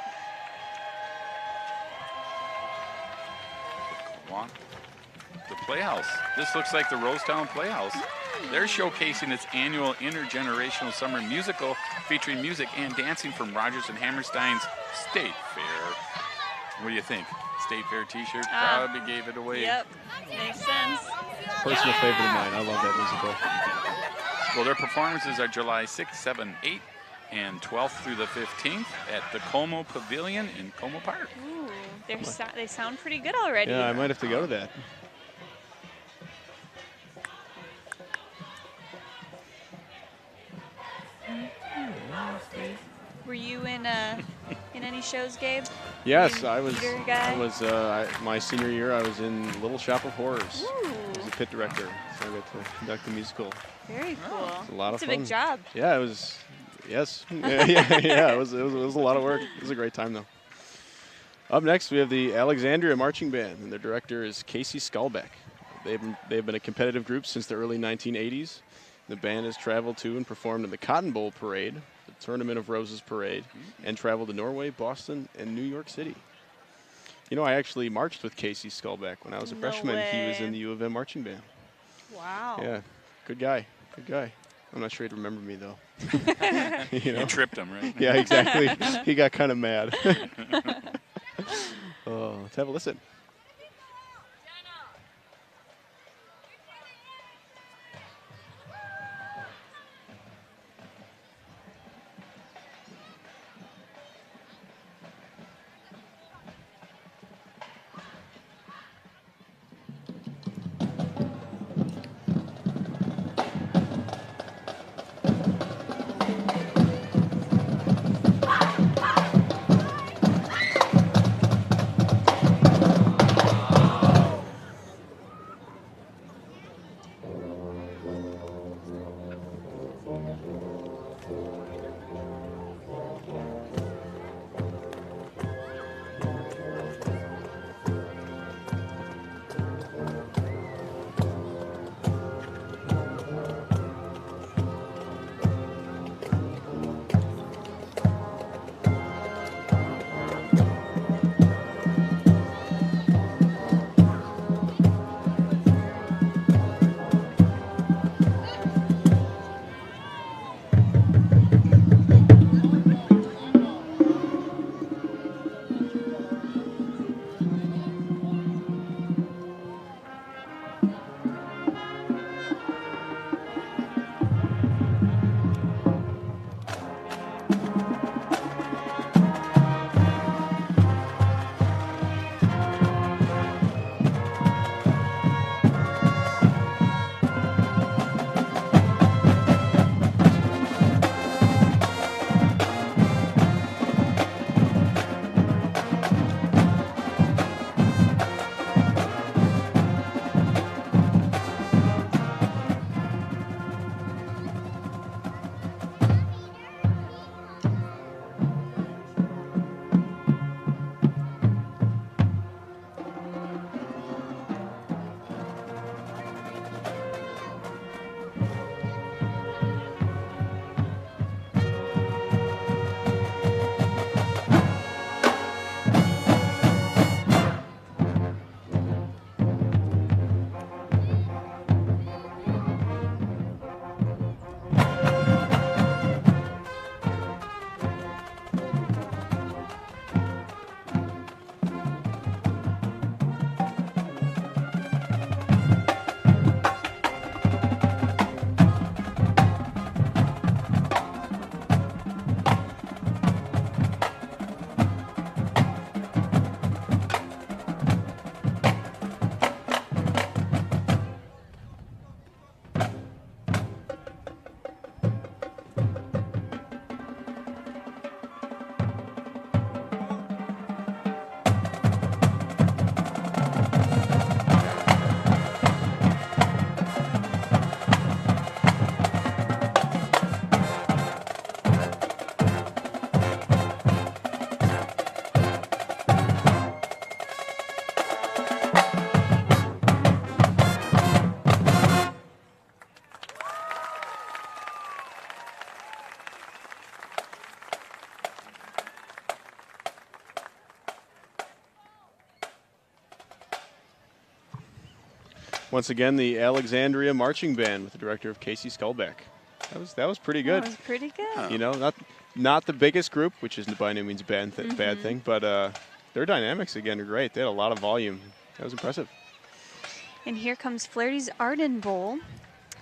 The Playhouse. This looks like the Rosetown Playhouse. They're showcasing its annual intergenerational summer musical featuring music and dancing from Rogers and Hammerstein's State Fair. What do you think? State Fair t-shirt probably gave it away. Yep, makes sense. Personal favorite of mine. I love that musical. Well, their performances are July 6th, 7th, 8th, and 12th through the 15th at the Como Pavilion in Como Park. Ooh, they sound pretty good already. Yeah, I might have to go to that. Were you in any shows, Gabe? Yes, You I was. theater guy? I was. My senior year, I was in Little Shop of Horrors. Ooh. I was a pit director, so I got to conduct the musical. Very cool. It's a lot It's of a fun. big job. Yeah, it was. Yes. yeah. It was a lot of work. It was a great time though. Up next, we have the Alexandria Marching Band, and their director is Casey Skulbeck. They've been a competitive group since the early 1980s. The band has traveled to and performed in the Cotton Bowl Parade, the Tournament of Roses Parade, and traveled to Norway, Boston, and New York City. You know, I actually marched with Casey Skulbeck when I was a No freshman. He was way. in the U of M marching band. Wow. Yeah, good guy. Good guy. I'm not sure he'd remember me though. You know? You tripped him, right? Yeah, exactly. He got kind of mad. Let's have a listen. Once again, the Alexandria Marching Band with the director of Casey Skulbeck. That was pretty good. That was pretty good. You know, not the biggest group, which is by no means a bad thing, but their dynamics again are great. They had a lot of volume. That was impressive. And here comes Flaherty's Arden Bowl.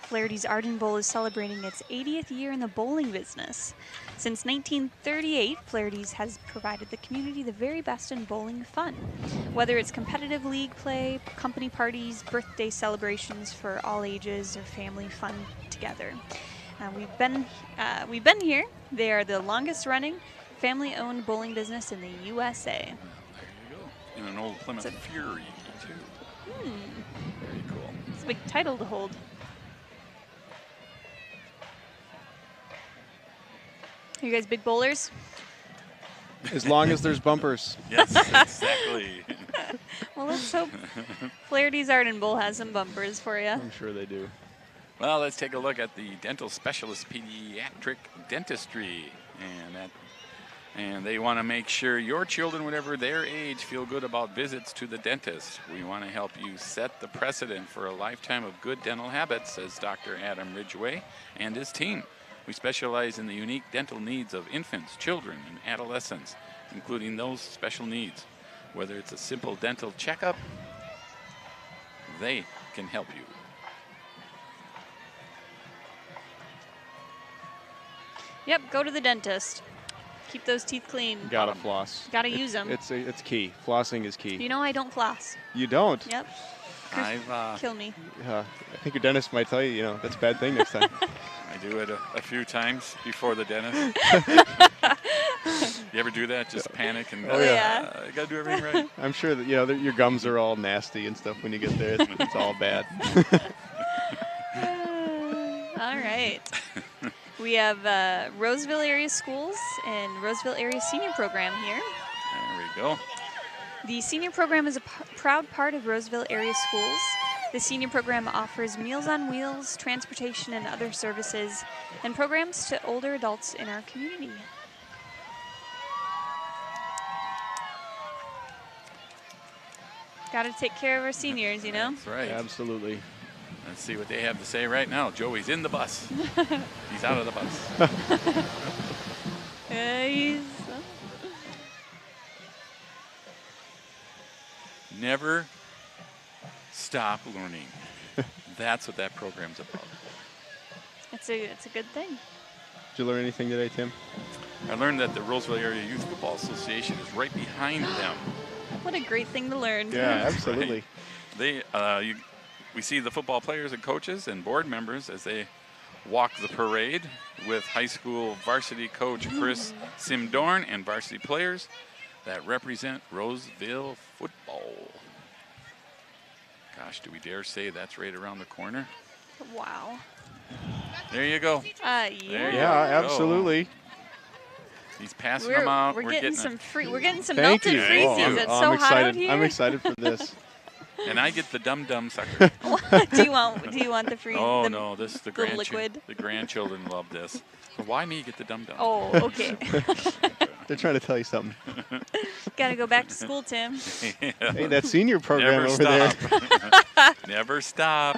Flaherty's Arden Bowl is celebrating its 80th year in the bowling business. Since 1938, Flaherty's has provided the community the very best in bowling fun. Whether it's competitive league play, company parties, birthday celebrations for all ages, or family fun together. We've been here. They are the longest running family-owned bowling business in the USA. There you go. And an old Plymouth Fury, too. Very cool. It's a big title to hold. Are you guys big bowlers? As long as there's bumpers. Yes, exactly. Well, let's hope Flaherty's Arden Bowl has some bumpers for you. I'm sure they do. Well, let's take a look at the dental specialist pediatric dentistry. And they want to make sure your children, whatever their age, feel good about visits to the dentist. We want to help you set the precedent for a lifetime of good dental habits, says Dr. Adam Ridgway and his team. We specialize in the unique dental needs of infants, children, and adolescents, including those special needs. Whether it's a simple dental checkup, they can help you. Yep, go to the dentist. Keep those teeth clean. Gotta floss. Gotta use them. It's key. Flossing is key. You know I don't floss. You don't? Yep. Kill me. I think your dentist might tell you, that's a bad thing next time. I do it a few times before the dentist. You ever do that? Just panic and I gotta do everything right. I'm sure that your gums are all nasty and stuff when you get there. It's all bad. All right. We have Roseville area schools and Roseville area senior program here. There we go. The senior program is a proud part of Roseville area schools. The senior program offers Meals on Wheels, transportation, and other services, and programs to older adults in our community. Got to take care of our seniors, That's right. Absolutely. Let's see what they have to say right now. Joey's in the bus. He's out of the bus. Never stop learning. That's what that program's about. It's a good thing. Did you learn anything today, Tim? I learned that the Roseville Area Youth Football Association is right behind them. What a great thing to learn. Yeah, absolutely. Right. We see the football players and coaches and board members as they walk the parade with high school varsity coach Chris Simdorn and varsity players that represent Roseville football. Gosh, do we dare say that's right around the corner? Wow. There you go. Yeah. There you Yeah, go. absolutely. He's passing them out. We're getting some Thank melted you. freezies. It's I'm so excited. hot out here. I'm excited for this. And I get the dum-dum sucker. do you want the free? Oh, the, no, this is the liquid. The grandchildren love this. So why me get the dum-dum? Oh, okay. They're trying to tell you something. Gotta go back to school, Tim. Yeah. Hey, that senior program Never over stop. there. Never stop.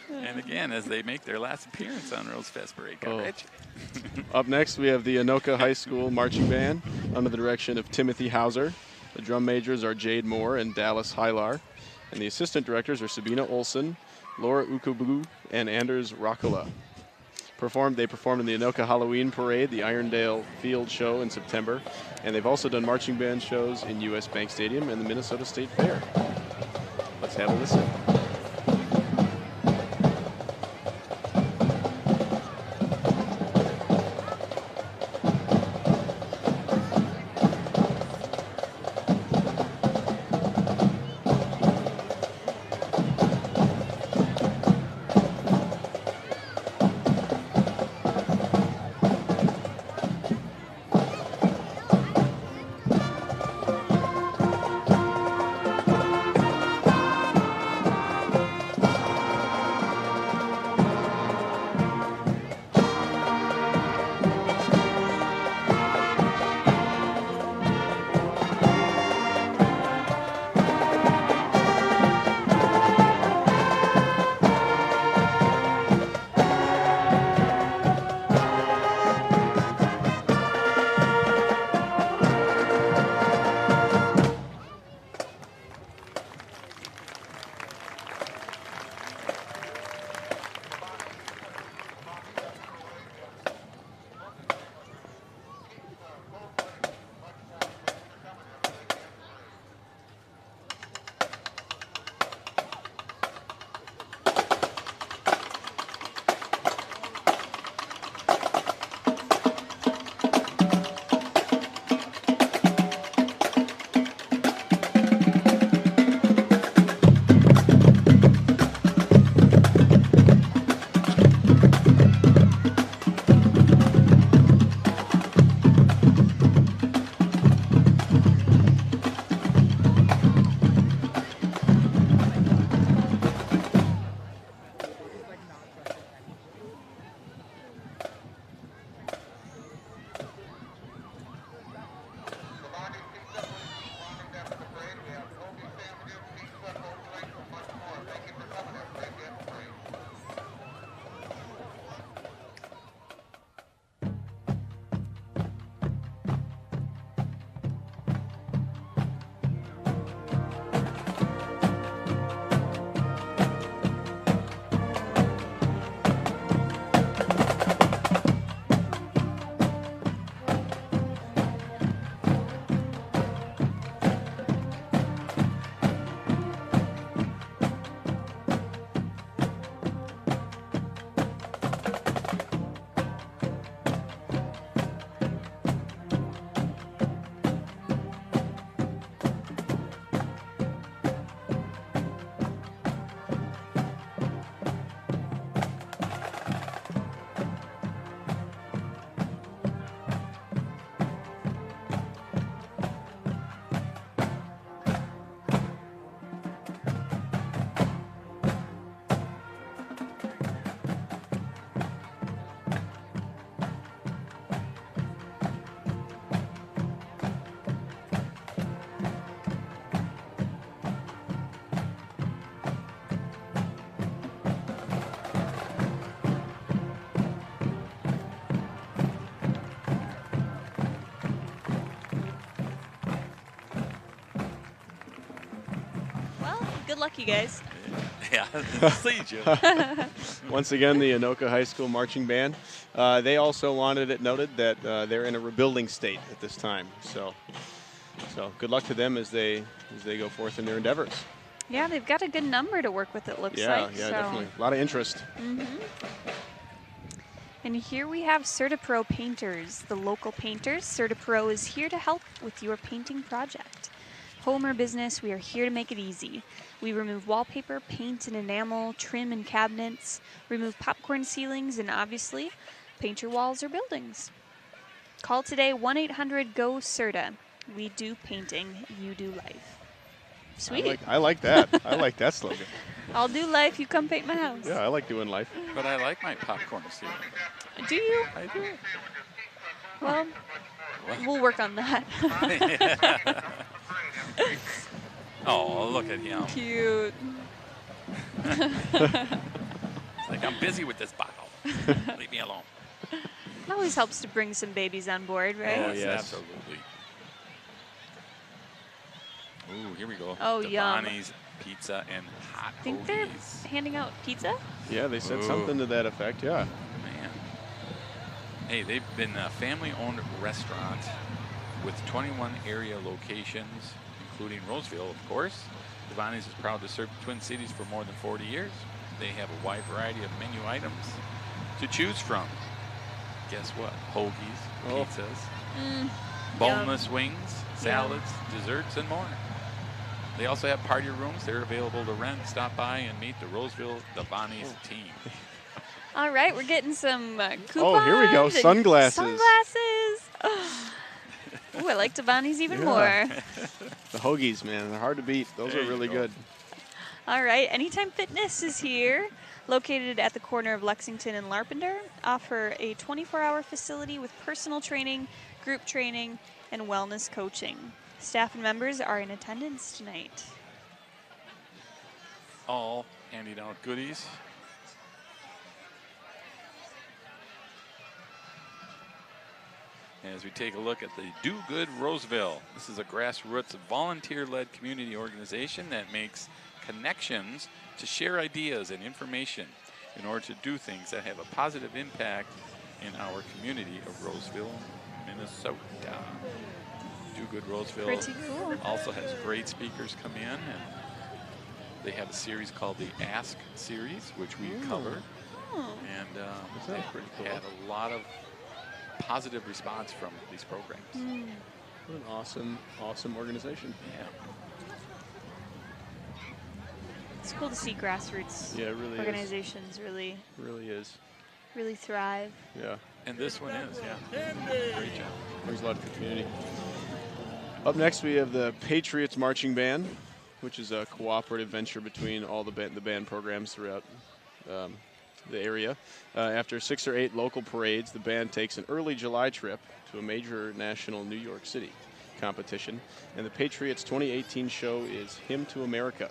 And again, as they make their last appearance on Rosefest Parade Coverage. Up next, we have the Anoka High School Marching Band under the direction of Timothy Hauser. The drum majors are Jade Moore and Dallas Hylar. And the assistant directors are Sabina Olson, Laura Ukublu, and Anders Rockula. They performed in the Anoka Halloween Parade, the Irondale Field Show in September, and they've also done marching band shows in U.S. Bank Stadium and the Minnesota State Fair. Let's have a listen. Good luck, you guys. Yeah, see you. Once again, the Anoka High School Marching Band. They also wanted it noted that they're in a rebuilding state at this time. So good luck to them as they go forth in their endeavors. Yeah, they've got a good number to work with, it looks Yeah, like. yeah, so. definitely. A lot of interest. And here we have Certapro Painters, the local painters. Certapro is here to help with your painting project. Home or business, we are here to make it easy. We remove wallpaper, paint and enamel, trim and cabinets, remove popcorn ceilings, and obviously, paint your walls or buildings. Call today, 1-800-GO-CERTA. We do painting, you do life. Sweet. I like that. I like that slogan. I'll do life, you come paint my house. Yeah, I like doing life. But I like my popcorn ceiling. Do you? I do. Well, we'll work on that. Oh, look at him. Cute. It's like, I'm busy with this bottle. Leave me alone. It always helps to bring some babies on board, right? Oh, yes. Absolutely. Ooh, here we go. Oh, yum. Devani's Pizza and Hot I think they're Hoagies. handing out pizza. Yeah, they said Ooh. something to that effect, yeah. Man. Hey, they've been a family-owned restaurant with 21 area locations, including Roseville, of course. Devani's is proud to serve the Twin Cities for more than 40 years. They have a wide variety of menu items to choose from. Guess what? Hoagies, pizzas, boneless wings, salads, desserts, and more. They also have party rooms. They're available to rent. Stop by and meet the Roseville Devani's team. All right, we're getting some coupons. Oh, here we go. and Sunglasses. Sunglasses. Ooh, I like Devani's even more. The hoagies, man, they're hard to beat. Those There are you really go. good. All right, Anytime Fitness is here. Located at the corner of Lexington and Larpenter. Offer a 24-hour facility with personal training, group training, and wellness coaching. Staff and members are in attendance tonight. All handing out goodies. As we take a look at the Do Good Roseville. This is a grassroots volunteer-led community organization that makes connections to share ideas and information in order to do things that have a positive impact in our community of Roseville, Minnesota. Do Good Roseville Pretty cool. also has great speakers come in, and they have a series called the Ask series, which we cover, and That's pretty cool. they had a lot of positive response from these programs. What an awesome organization. Yeah. It's cool to see grassroots Yeah, it really organizations really is. really thrive. Yeah, And this one is, yeah. Great job. brings a lot to the community. Up next, we have the Patriots Marching Band, which is a cooperative venture between all the band programs throughout the area. After 6 or 8 local parades, the band takes an early July trip to a major national New York City competition. And the Patriots 2018 show is Hymn to America.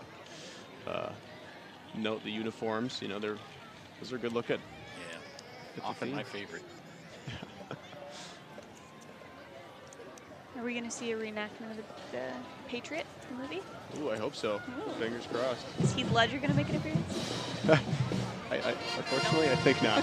Note the uniforms, you know, those are good looking. Yeah. Often my favorite. Are we going to see a reenactment of the Patriot, the movie? Ooh, I hope so. Ooh. Fingers crossed. Is Heath Ledger going to make an appearance? Unfortunately, I think not.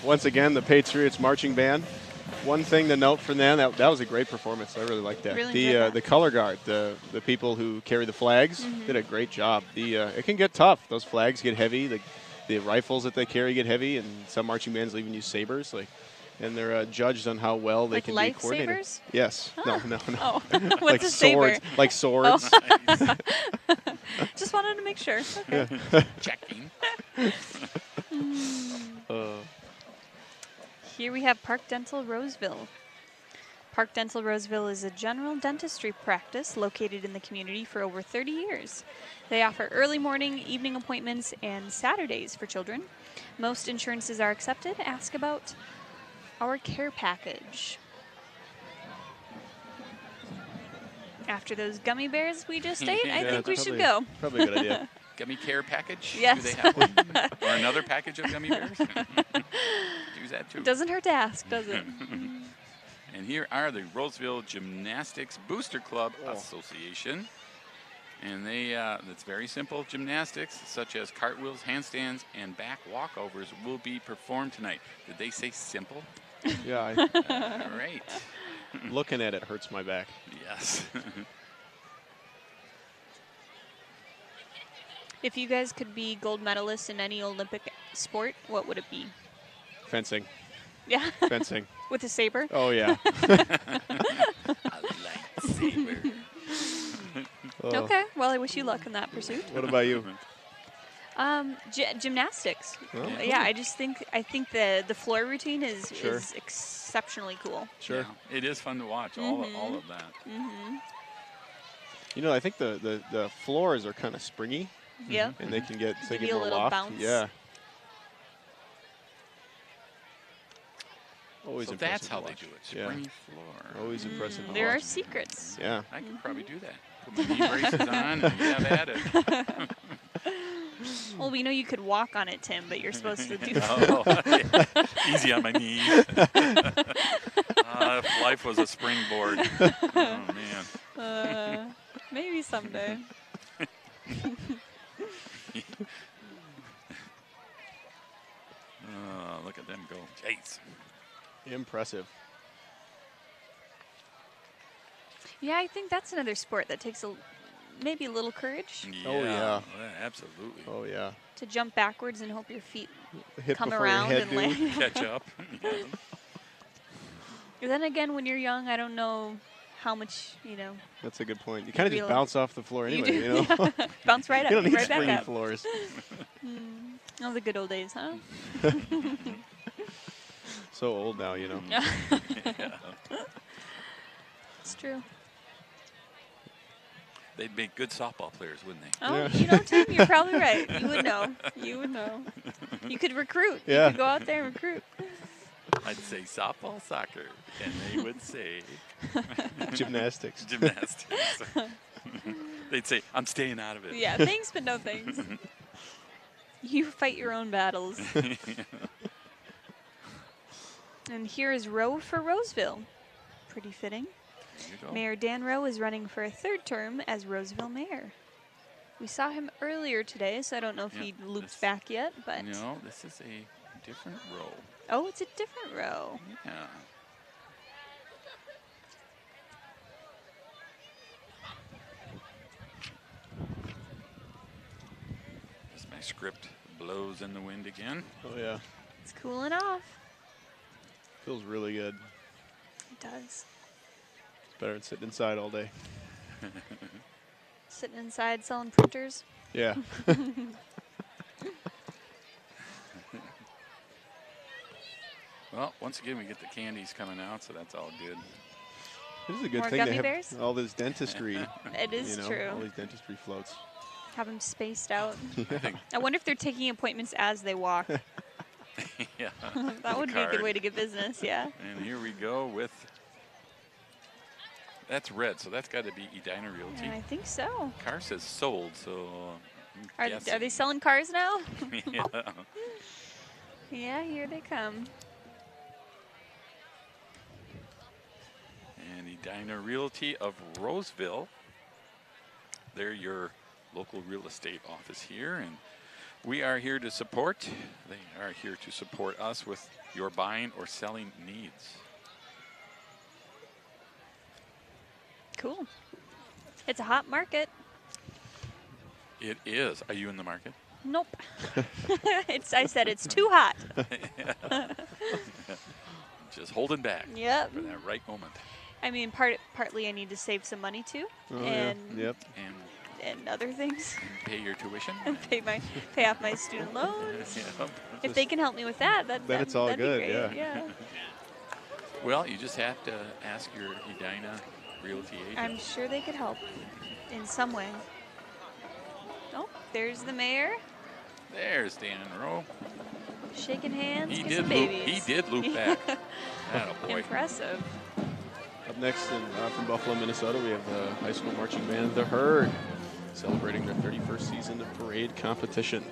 Once again, the Patriots marching band. One thing to note from them, that was a great performance. I really liked that. Really enjoyed that. The color guard, the people who carry the flags, did a great job. It can get tough. Those flags get heavy. The rifles that they carry get heavy, and some marching bands even use sabers. And they're judged on how well they can be coordinated. Lightsabers? Yes. Huh. No. Oh, what's Like a swords. saber? Like swords. Oh. Just wanted to make sure. Okay. Checking. Here we have Park Dental Roseville. Park Dental Roseville is a general dentistry practice located in the community for over 30 years. They offer early morning, evening appointments, and Saturdays for children. Most insurances are accepted. Ask about our care package. After those gummy bears we just ate, I think we should go. Probably a good idea. Gummy care package? Yes. Do they have one? Or another package of gummy bears? Use that too. Doesn't hurt to ask, does it? And here are the Roseville Gymnastics Booster Club Association. And it's very simple gymnastics, such as cartwheels, handstands, and back walkovers will be performed tonight. Did they say simple? Yeah. All right. Looking at it hurts my back. Yes. If you guys could be gold medalists in any Olympic sport, what would it be? Fencing. Yeah. Fencing. With a saber? Oh, yeah. A lightsaber. Okay. Well, I wish you luck in that pursuit. What about you? Gymnastics. Oh. Yeah, I think the floor routine is Sure. exceptionally cool. Sure. Yeah, it is fun to watch, all of that. You know, I think the floors are kind of springy. Yeah. And they can get Give you a more little loft. bounce. Yeah. Always So impressive that's how to they watch. do it, Yeah. springy floor. Always impressive to There are watch. secrets. Yeah. I could probably do that. Put my knee braces on and have at it. Well, we know you could walk on it, Tim, but you're supposed to do Oh, yeah. Easy on my knees. If life was a springboard. Oh, man. Maybe someday. Oh, look at them go. Jeez. Impressive. Yeah, I think that's another sport that takes maybe a little courage Oh, yeah. Absolutely. Oh, yeah. to jump backwards and hope your feet Hit come before your around head and do. land. Catch up. Yeah. Then again, when you're young, I don't know how much, That's a good point. You kind of just Real- bounce off the floor you anyway, do. you know? Bounce right up, You don't need right back springy up. floors. Oh, the good old days, huh? So old now, you know. Yeah. It's true. They'd make good softball players, wouldn't they? Oh, Yeah. Tim, you're probably right. You would know. You would know. You could recruit. Yeah. You could go out there and recruit. I'd say softball, soccer, and they would say Gymnastics. gymnastics. They'd say, I'm staying out of it. Yeah, thanks, but no thanks. You fight your own battles. And here is Rowe for Roseville. Pretty fitting. There you go. Mayor Dan Rowe is running for a third term as Roseville Mayor. We saw him earlier today, so I don't know if Yeah, he looped this- back yet, but... No, this is a different row. Oh, it's a different row. Yeah. As my script blows in the wind again. Oh, yeah. It's cooling off. Feels really good. It does. It's better than sitting inside all day. Sitting inside selling printers. Yeah. Well, once again, we get the candies coming out, so that's all good. It is a good More thing to gummy have bears? all this dentistry. It is you know, true. all these dentistry floats. Have them spaced out. I think, I wonder if they're taking appointments as they walk. yeah. That would be a good way to get business, yeah. And here we go with, that's red, so that's got to be Edina Realty. I think so. Car says sold, so I'm Are guessing. they selling cars now? Yeah. Yeah, here they come. And Edina Realty of Roseville. They're your local real estate office here. And We are here to support. They are here to support us with your buying or selling needs. Cool. It's a hot market. It is. Are you in the market? Nope. I said it's too hot. Just holding back Yep. for that right moment. I mean, partly I need to save some money too, Oh, and yeah. Yep. And and other things, pay your tuition. and pay off my student loans. Yep. If they can help me with that, Then it's all that'd good, be great. yeah. Well, you just have to ask your Edina Realty agent. I'm sure they could help in some way. Oh, there's the mayor There's Dan Rowe. shaking hands, He kissing did babies. loop back. Attaboy. Impressive. Up next from Buffalo, Minnesota, we have the high school marching band, The Herd, celebrating their 31st season of parade competition.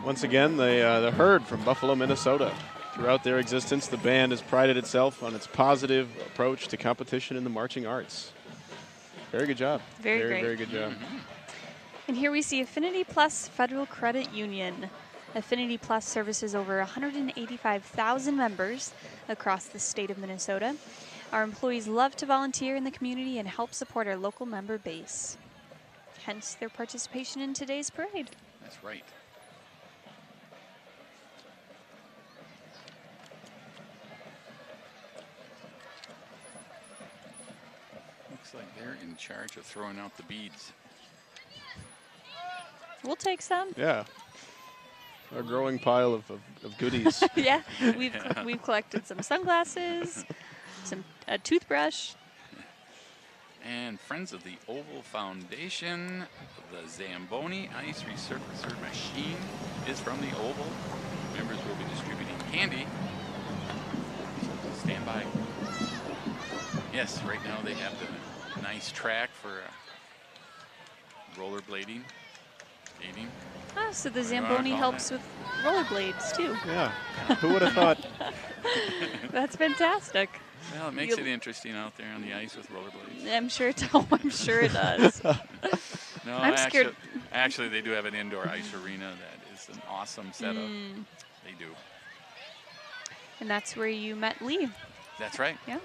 Once again, the Herd from Buffalo, Minnesota. Throughout their existence, the band has prided itself on its positive approach to competition in the marching arts. Very good job. Very great. Very good job. And here we see Affinity Plus Federal Credit Union. Affinity Plus services over 185,000 members across the state of Minnesota. Our employees love to volunteer in the community and help support our local member base. Hence their participation in today's parade. That's right. Looks like they're in charge of throwing out the beads. We'll take some. Yeah. A growing pile of goodies. Yeah, we've collected some sunglasses, a toothbrush. And Friends of the Oval Foundation, the Zamboni Ice Resurfacer machine is from the Oval. Members will be distributing candy. Stand by. Yes, right now they have the nice track for rollerblading, skating. Oh, so the Zamboni helps with rollerblades too. Yeah. Who would have thought? That's fantastic. Well, it makes it interesting out there on the ice with rollerblades. I'm sure it does. No, I'm scared. Actually, they do have an indoor ice arena that is an awesome setup. They do. And that's where you met Lee. That's right. Yeah.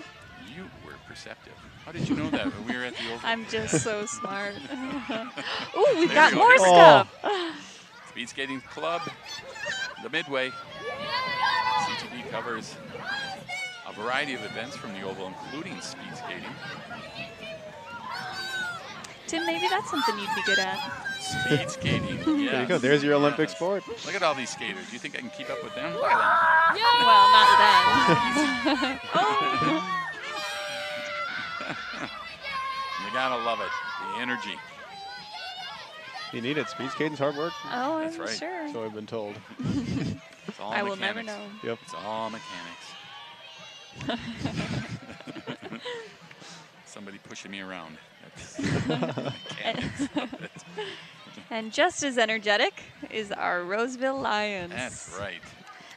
You were perceptive. How did you know that when we were at the Oval? I'm just so smart. Ooh, we've There got you go. more There we stuff. Speed Skating Club, the Midway. CTV covers a variety of events from the Oval, including speed skating. Tim, maybe that's something you'd be good at. Speed skating, yes. There you go. There's your Olympic Yes. sport. Look at all these skaters. Do you think I can keep up with them? Look at them. Well, not then. Oh. You gotta love it, the energy. You need it. Speed skating's hard work. Oh, That's I'm right. sure. So I've been told. It's all I will mechanics. never know. Yep. It's all mechanics. Somebody pushing me around. That's mechanics. And just as energetic is our Roseville Lions. That's right.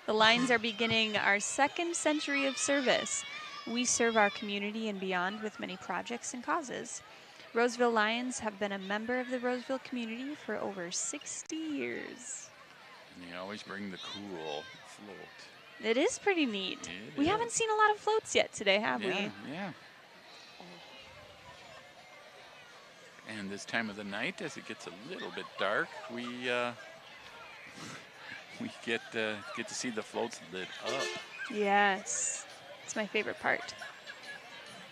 The Lions are beginning our second century of service. We serve our community and beyond with many projects and causes. Roseville Lions have been a member of the Roseville community for over 60 years. And they always bring the cool float. It is pretty neat. It We is. haven't seen a lot of floats yet today, have Yeah, yeah. And this time of the night, as it gets a little bit dark, we get to see the floats lit up. we? Yes. It's my favorite part.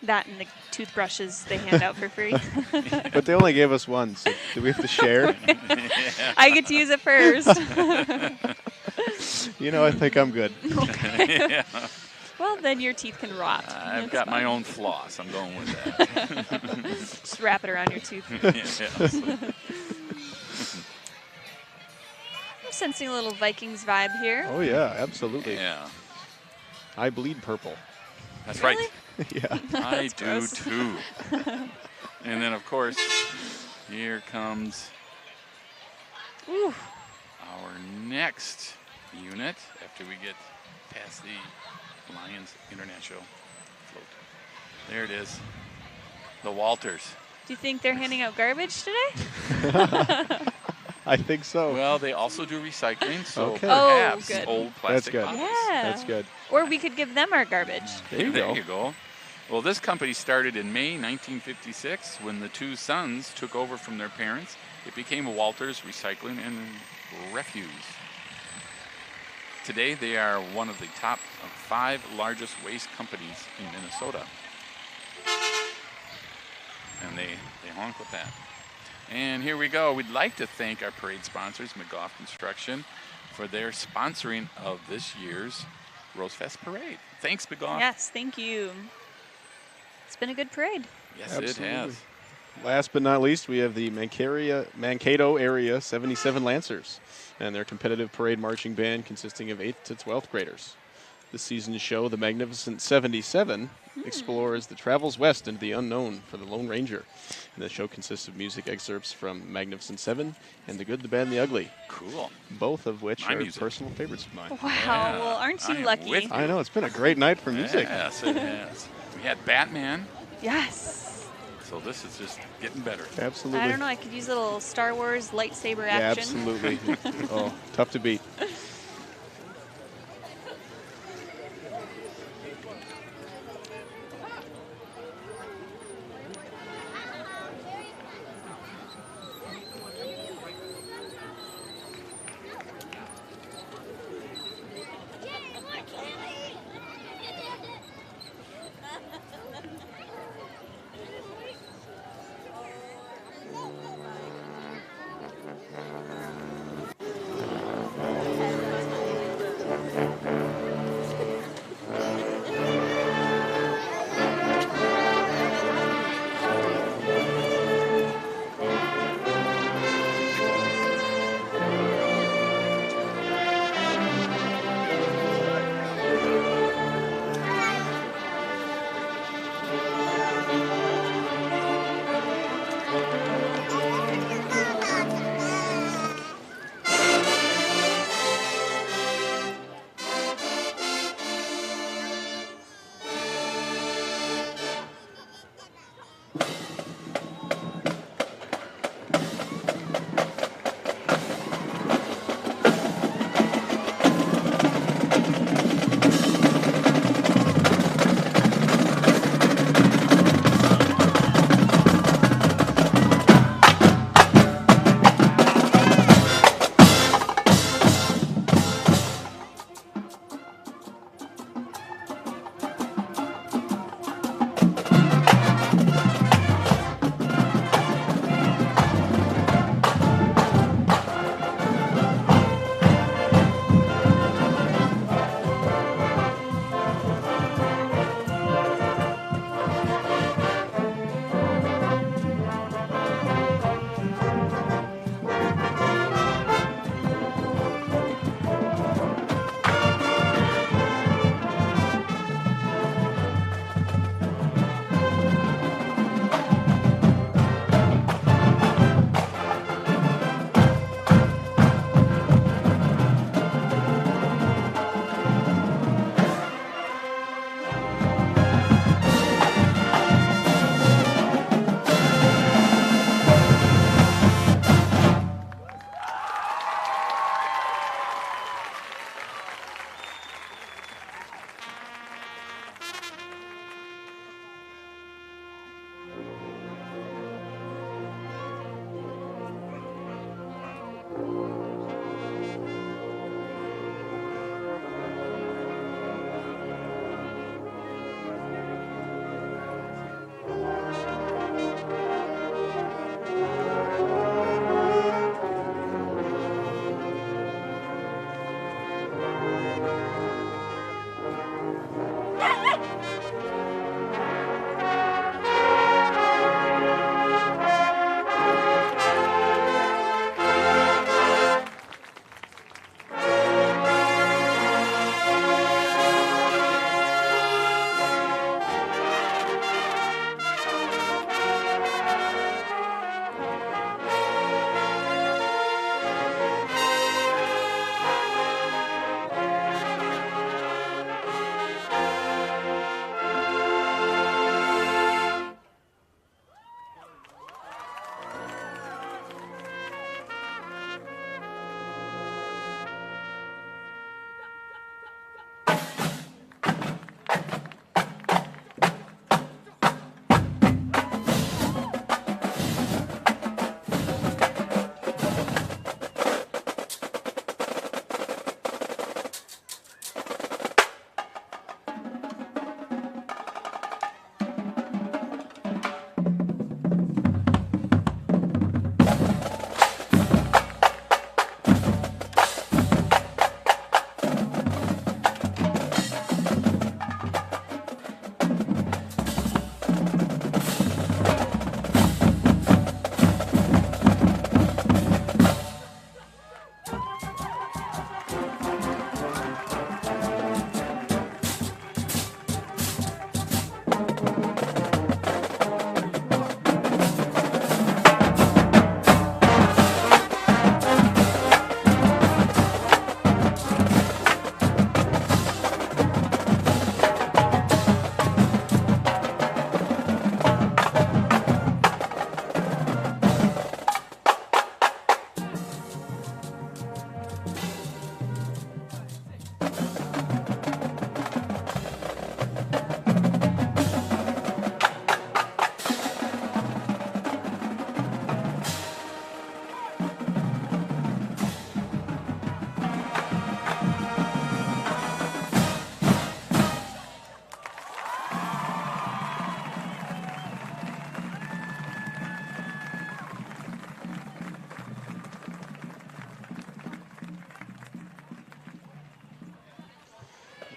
That and the toothbrushes they hand out for free. But they only gave us one, so do we have to share? I get to use it first. You know, I think I'm good. Yeah. Well, then your teeth can rot. I've That's got my fine. own floss. I'm going with that. Just wrap it around your tooth. Yes. I'm sensing a little Vikings vibe here. Oh, yeah, absolutely. Yeah. I bleed purple. That's Really? right. Yeah. I That's do gross. too. And then, of course, here comes Ooh. our next unit after we get past the Lions International float. There it is. The Walters. Do you think they're handing out garbage today? I think so. Well, they also do recycling, so Okay. perhaps Oh, good. old plastic good. bottles. Yeah. That's good. Or we could give them our garbage. There you go. There you go. Well, this company started in May 1956 when the two sons took over from their parents. It became Walters Recycling and Refuse. Today, they are one of the top 5 largest waste companies in Minnesota. And they honk with that. And here we go. We'd like to thank our parade sponsors, Mccabe Construction, for their sponsoring of this year's Rosefest parade. Thanks, Mccabe. Yes, thank you. It's been a good parade. Yes, it Absolutely. has. Last but not least, we have the Mankato area 77 Lancers and their competitive parade marching band consisting of 8th to 12th graders. This season's show, the Magnificent 77, explores the travels west into the unknown for the Lone Ranger. And the show consists of music excerpts from Magnificent 7 and The Good, the Bad, and the Ugly, Cool. both of which My are music. personal favorites of mine. Wow, Yeah, well, aren't you I am lucky? with you. I know, it's been a great night for music. Yes, it has. We had Batman, Yes. So this is just getting better. Absolutely. I don't know. I could use a little Star Wars lightsaber Yeah, action. absolutely. Oh, tough to beat.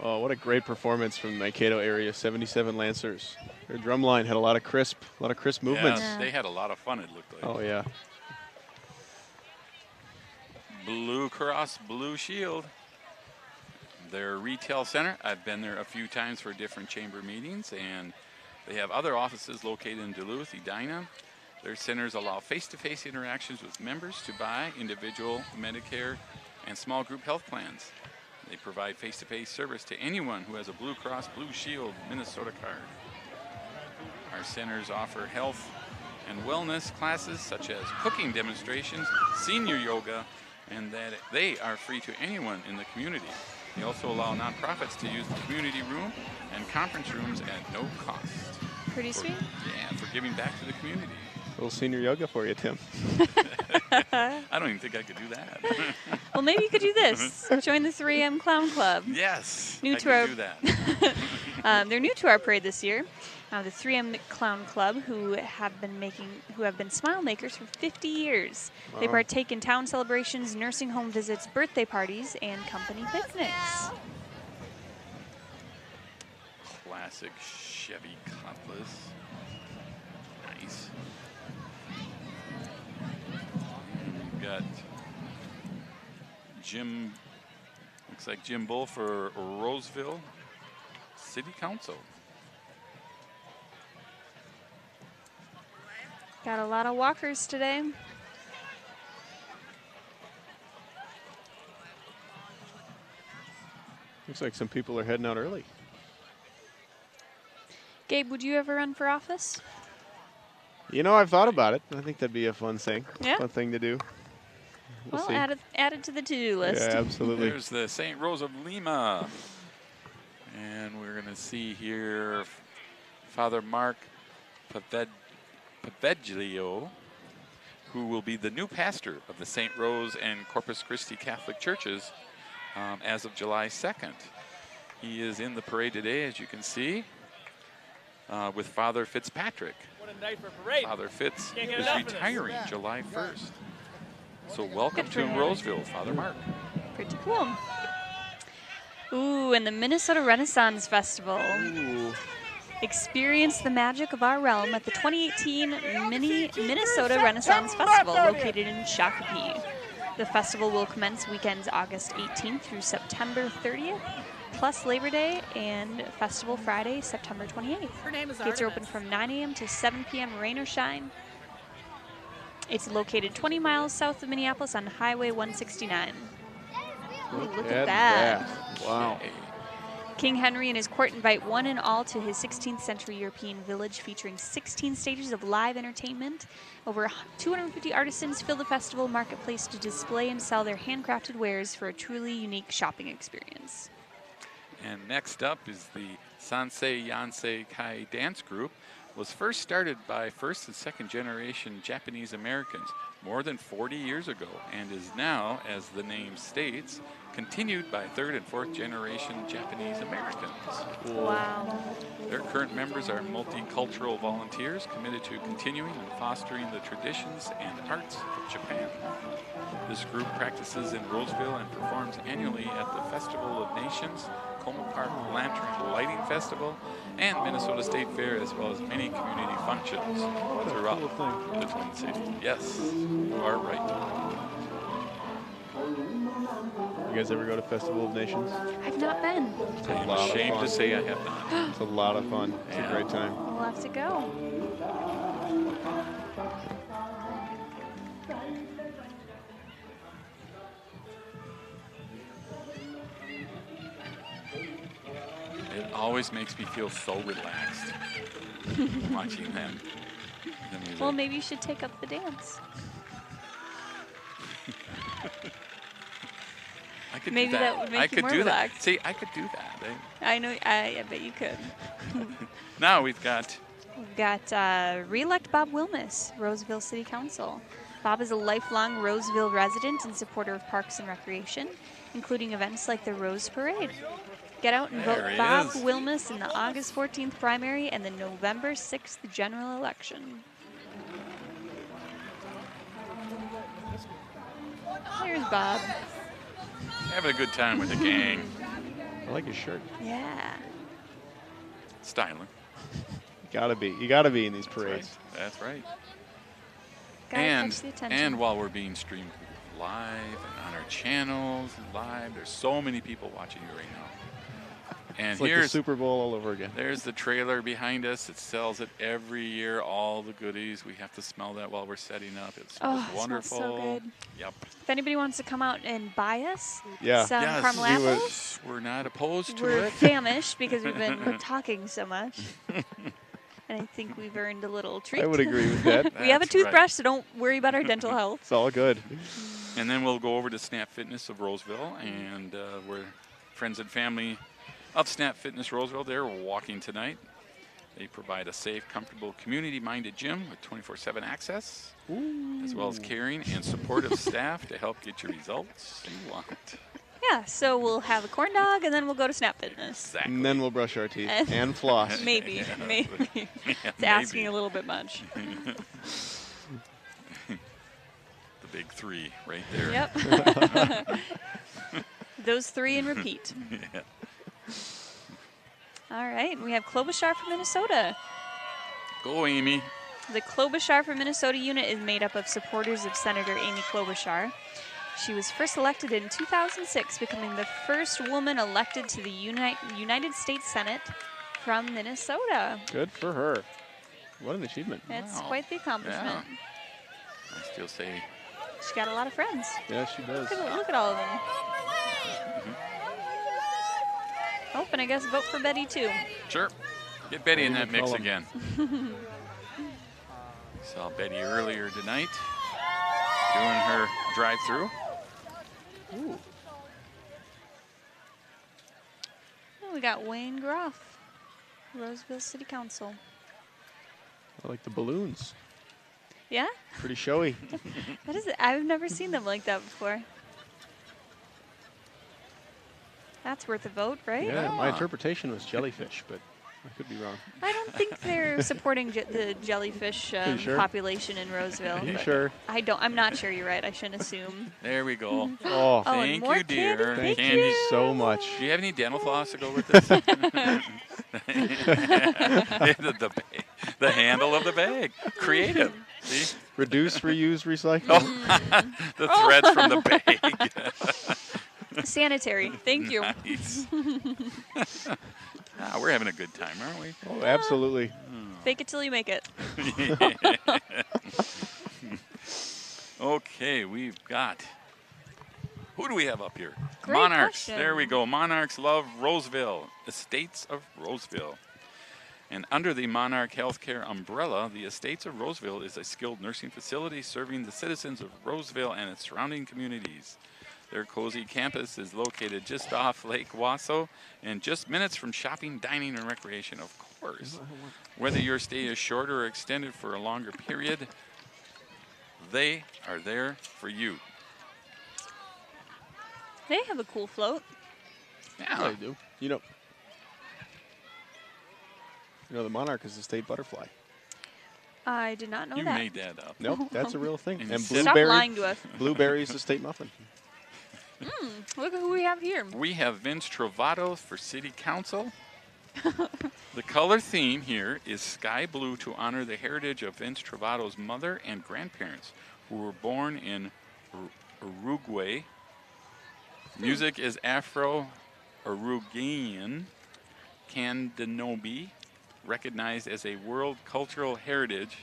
Oh, what a great performance from the Mankato area, 77 Lancers. Their drum line had a lot of crisp movements. Yes, they had a lot of fun, it looked like. Oh, yeah. Blue Cross Blue Shield. Their retail center, I've been there a few times for different chamber meetings, and they have other offices located in Duluth, Edina. Their centers allow face-to-face interactions with members to buy individual, Medicare, and small group health plans. They provide face-to-face service to anyone who has a Blue Cross Blue Shield Minnesota card. Our centers offer health and wellness classes such as cooking demonstrations, senior yoga, and that they are free to anyone in the community. They also allow nonprofits to use the community room and conference rooms at no cost. Pretty sweet. Yeah, for giving back to the community. A little senior yoga for you, Tim. I don't even think I could do that. Well, maybe you could do this. Join the 3M Clown Club. Yes, New I to could our- do that. They're new to our parade this year. The 3M Clown Club, who have been smile makers for 50 years. They Wow. partake in town celebrations, nursing home visits, birthday parties, and company picnics. Classic Chevy Cutlass. Nice. And we've got Jim, looks like Jim Bull for Roseville City Council. Got a lot of walkers today. Looks like some people are heading out early. Gabe, would you ever run for office? You know, I've thought about it. I think that'd be a fun thing. Yeah? Fun thing to do. We'll Well, see. add it to the to-do list. Yeah, absolutely. There's the St. Rose of Lima. And we're going to see here Father Mark Paveglio, who will be the new pastor of the St. Rose and Corpus Christi Catholic Churches as of July 2nd. He is in the parade today, as you can see, with Father Fitzpatrick. What a night for a parade. Father Fitz Can't get is enough of this. retiring July 1st. So welcome Good to for him. Roseville, Father Mark. Pretty cool. Ooh, and the Minnesota Renaissance Festival. Ooh. Experience the magic of our realm at the 2018 Minnesota Renaissance Festival located in Shakopee. The festival will commence weekends August 18th through September 30th, plus Labor Day and Festival Friday, September 28th. Her name is Gates are open Artemis. from 9 a.m. to 7 p.m. rain or shine. It's located 20 miles south of Minneapolis on Highway 169. Ooh, look at that. Wow. King Henry and his court invite one and all to his 16th century European village featuring 16 stages of live entertainment. Over 250 artisans fill the festival marketplace to display and sell their handcrafted wares for a truly unique shopping experience. And next up is the Sansei Yansei Kai dance group. Was first started by first and second generation Japanese Americans more than 40 years ago and is now, as the name states, continued by third and fourth generation Japanese Americans. Wow. Their current members are multicultural volunteers committed to continuing and fostering the traditions and arts of Japan. This group practices in Roseville and performs annually at the Festival of Nations, Coma Park Lantern Lighting Festival, and Minnesota State Fair, as well as many community functions throughout the Twin Cities. Yes, you are right. You guys ever go to Festival of Nations? I've not been. It's a I'm lot of ashamed fun. to say I have not. It's a lot of fun. It's Yeah. a great time. We'll have to go. It always makes me feel so relaxed watching them. The music. Well, maybe you should take up the dance. I could maybe do that would make I you could more do relaxed. that. See, I could do that. I know. I bet you could. Now we've got We've got re-elect Bob Wilmus, Roseville City Council. Bob is a lifelong Roseville resident and supporter of parks and recreation, including events like the Rose Parade. Get out and There vote he Bob is. Wilmus in the August 14th primary and the November 6th general election. Here's Bob. having a good time with the gang. like his shirt. Yeah. Styling. You gotta be in these That's parades. right. That's right. Gotta And catch the attention. and while we're being streamed live and on our channels and live, there's so many people watching you right now. And It's like the here's Super Bowl all over again. there's the trailer behind us. It sells it every year. All the goodies. We have to smell that while we're setting up. It smells Oh, it wonderful. smells so good. Yep. If anybody wants to come out and buy us Yeah. some Yes, caramel do it. apples, We're not opposed to we're it. famished because we've been talking so much. And I think we've earned a little treat. I would agree with that. We have a That's right. toothbrush, so don't worry about our dental health. It's all good. And then we'll go over to Snap Fitness of Roseville, and we're friends and family of Snap Fitness Roseville. They're walking tonight. They provide a safe, comfortable, community-minded gym with 24/7 access, as well as caring and supportive staff to help get your results you want. Yeah, so we'll have a corn dog, and then we'll go to Snap Fitness. Exactly. And then we'll brush our teeth and floss. Maybe. Maybe. Yeah, It's asking maybe. a little bit much. The big three right there. Yep. Those three and repeat. Yeah. All right, we have Klobuchar from Minnesota. Go, Amy. The Klobuchar for Minnesota unit is made up of supporters of Senator Amy Klobuchar. She was first elected in 2006, becoming the first woman elected to the United States Senate from Minnesota. Good for her. What an achievement. That's Wow. quite the accomplishment. I still say She's got a lot of friends. Yeah, she does. Look at all of them. Oh, and I guess vote for Betty, too. sure. Get Betty in that mix Call 'em. again. Saw Betty earlier tonight doing her drive-through. Ooh. Oh, we got Wayne Groff, Roseville City Council. I like the balloons. Yeah? Pretty showy. That is, I've never seen them like that before. That's worth a vote, right? Yeah, my interpretation was jellyfish, but I could be wrong. I don't think they're supporting the jellyfish you sure? population in Roseville. Are you but sure? I'm not sure. You're right. I shouldn't assume. There we go. Oh, Oh, and Thank more you, dear. candy. Thank thank you you. so much. Do you have any dental floss to go with this? the handle of the bag. Creative. See? Reduce, reuse, recycle. The threads from the bag. Sanitary. Thank you. Nice. We're having a good time, aren't we? Oh, absolutely. Fake it till you make it. Okay, we've got. Who do we have up here? Great Monarchs. question. There we go. Monarchs love Roseville. Estates of Roseville. And under the Monarch Healthcare umbrella, the Estates of Roseville is a skilled nursing facility serving the citizens of Roseville and its surrounding communities. Their cozy campus is located just off Lake Wasso and just minutes from shopping, dining, and recreation, of course. Whether your stay is shorter or extended for a longer period, they are there for you. They have a cool float. Yeah, Yeah. they do. You know, the monarch is the state butterfly. I did not know You that. made that up. Nope, that's a real thing. And And you said- Stop blueberry, lying to us. blueberry's the state muffin. Look at who we have here. We have Vince Trovato for City Council. The color theme here is sky blue to honor the heritage of Vince Trovato's mother and grandparents who were born in Uruguay. Music is Afro-Uruguayan Candanobi, recognized as a World Cultural Heritage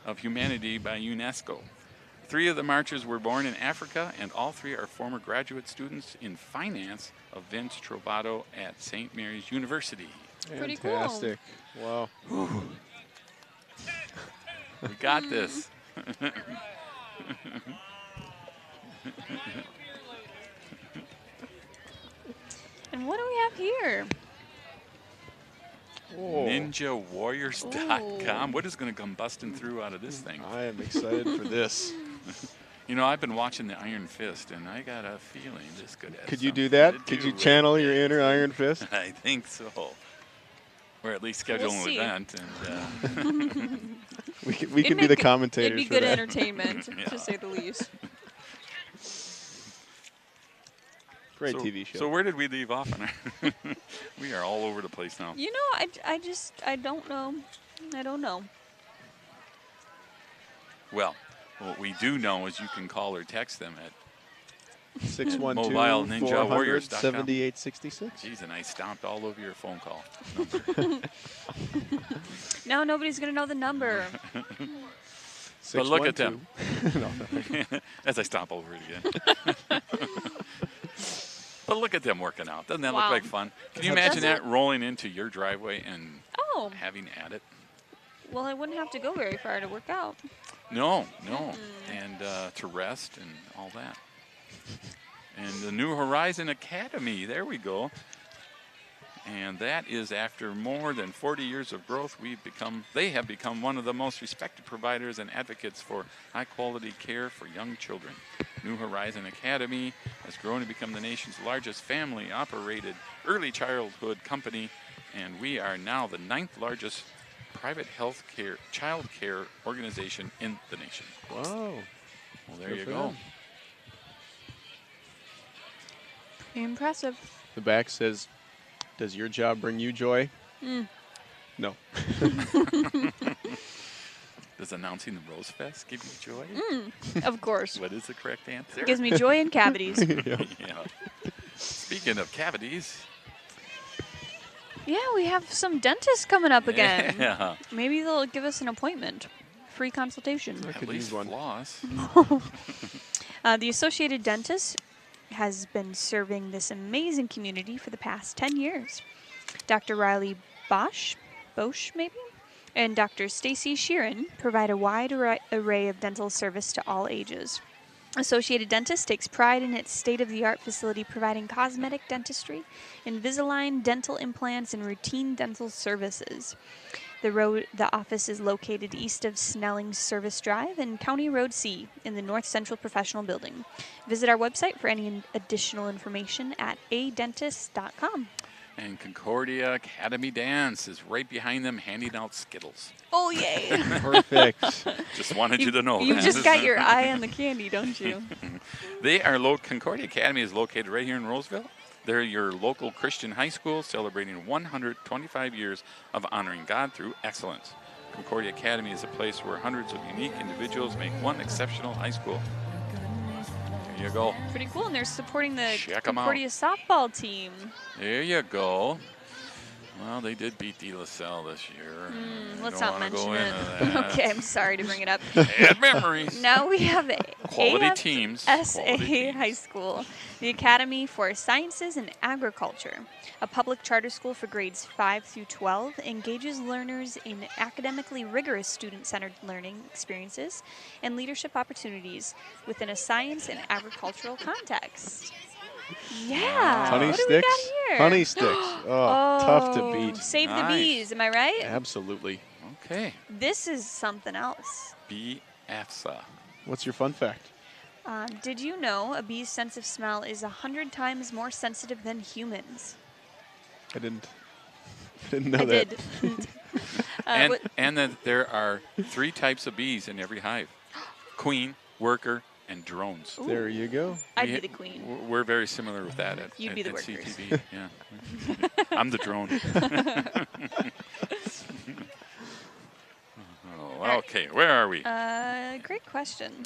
of Humanity by UNESCO. 3 of the marchers were born in Africa, and all 3 are former graduate students in finance of Vince Trovato at St. Mary's University. Pretty cool. Fantastic. Wow. We got this. And what do we have here? NinjaWarriors.com. What is going to come busting through out of this thing? I am excited for this. You know, I've been watching the Iron Fist, and I got a feeling this could have Could you do something that? to Could do you with channel it. your inner Iron Fist? I think so. Or at least schedule We'll an see. event. And, We It'd could be make the good- commentators It'd be for good that. entertainment, Yeah. to say the least. Great TV show. So where did we leave off on our We are all over the place now. You know, I don't know. I don't know. Well, what we do know is you can call or text them at 612-400-7866. Jeez, and I stomped all over your phone call. Now nobody's going to know the number. But look at them. As I stomp over it again. But look at them working out. Doesn't that look like fun? Can you imagine that rolling into your driveway and having at it? Well, I wouldn't have to go very far to work out. No. And to rest and all that. And the New Horizon Academy, there we go. And that is after more than 40 years of growth, they have become one of the most respected providers and advocates for high-quality care for young children. New Horizon Academy has grown to become the nation's largest family-operated early childhood company, and we are now the 9th largest private child care organization in the nation. Wow. Well, there you go. Pretty impressive. The back says, does your job bring you joy? No. Does announcing the Rosefest give you joy? Of course. What is the correct answer? It gives me joy and cavities. Yeah. Speaking of cavities. Yeah, we have some dentists coming up again. Yeah. Maybe they'll give us an appointment. Free consultation. At least floss. The Associated Dentist has been serving this amazing community for the past 10 years. Dr. Riley Bosch maybe, and Dr. Stacy Sheeran provide a wide array of dental service to all ages. Associated Dentist takes pride in its state-of-the-art facility providing cosmetic dentistry, Invisalign, dental implants, and routine dental services. The office is located east of Snelling Service Drive and County Road C in the North Central Professional Building. Visit our website for any additional information at adentist.com. And Concordia Academy Dance is right behind them handing out Skittles. Oh, yay. Perfect. Just wanted you to know You that. just got your eye on the candy, don't you? Concordia Academy is located right here in Roseville. They're your local Christian high school celebrating 125 years of honoring God through excellence. Concordia Academy is a place where hundreds of unique individuals make one exceptional high school. There you go. Pretty cool, and they're supporting the Check 'em out. Concordia softball team. There you go. Well, they did beat De La Salle this year. Let's Don't not wanna mention go it. into that. Okay, I'm sorry to bring it up. Bad memories. Now we have Quality teams. SA Quality teams. High School, the Academy for Sciences and Agriculture, a public charter school for grades 5 through 12, engages learners in academically rigorous student-centered learning experiences and leadership opportunities within a science and agricultural context. Yeah. Honey what sticks? do we got here? Honey sticks. Oh, tough to beat. Save Nice. the bees, am I right? Absolutely. Okay. This is something else. BFSA. What's your fun fact? Did you know a bee's sense of smell is 100 times more sensitive than humans? I didn't know I that. did. And that there are 3 types of bees in every hive. Queen, worker, and drones. There you go. I'd be the queen. We're very similar with that at, You'd be the at workers. CTV. Yeah. I'm the drone. Okay, where are we? Great question.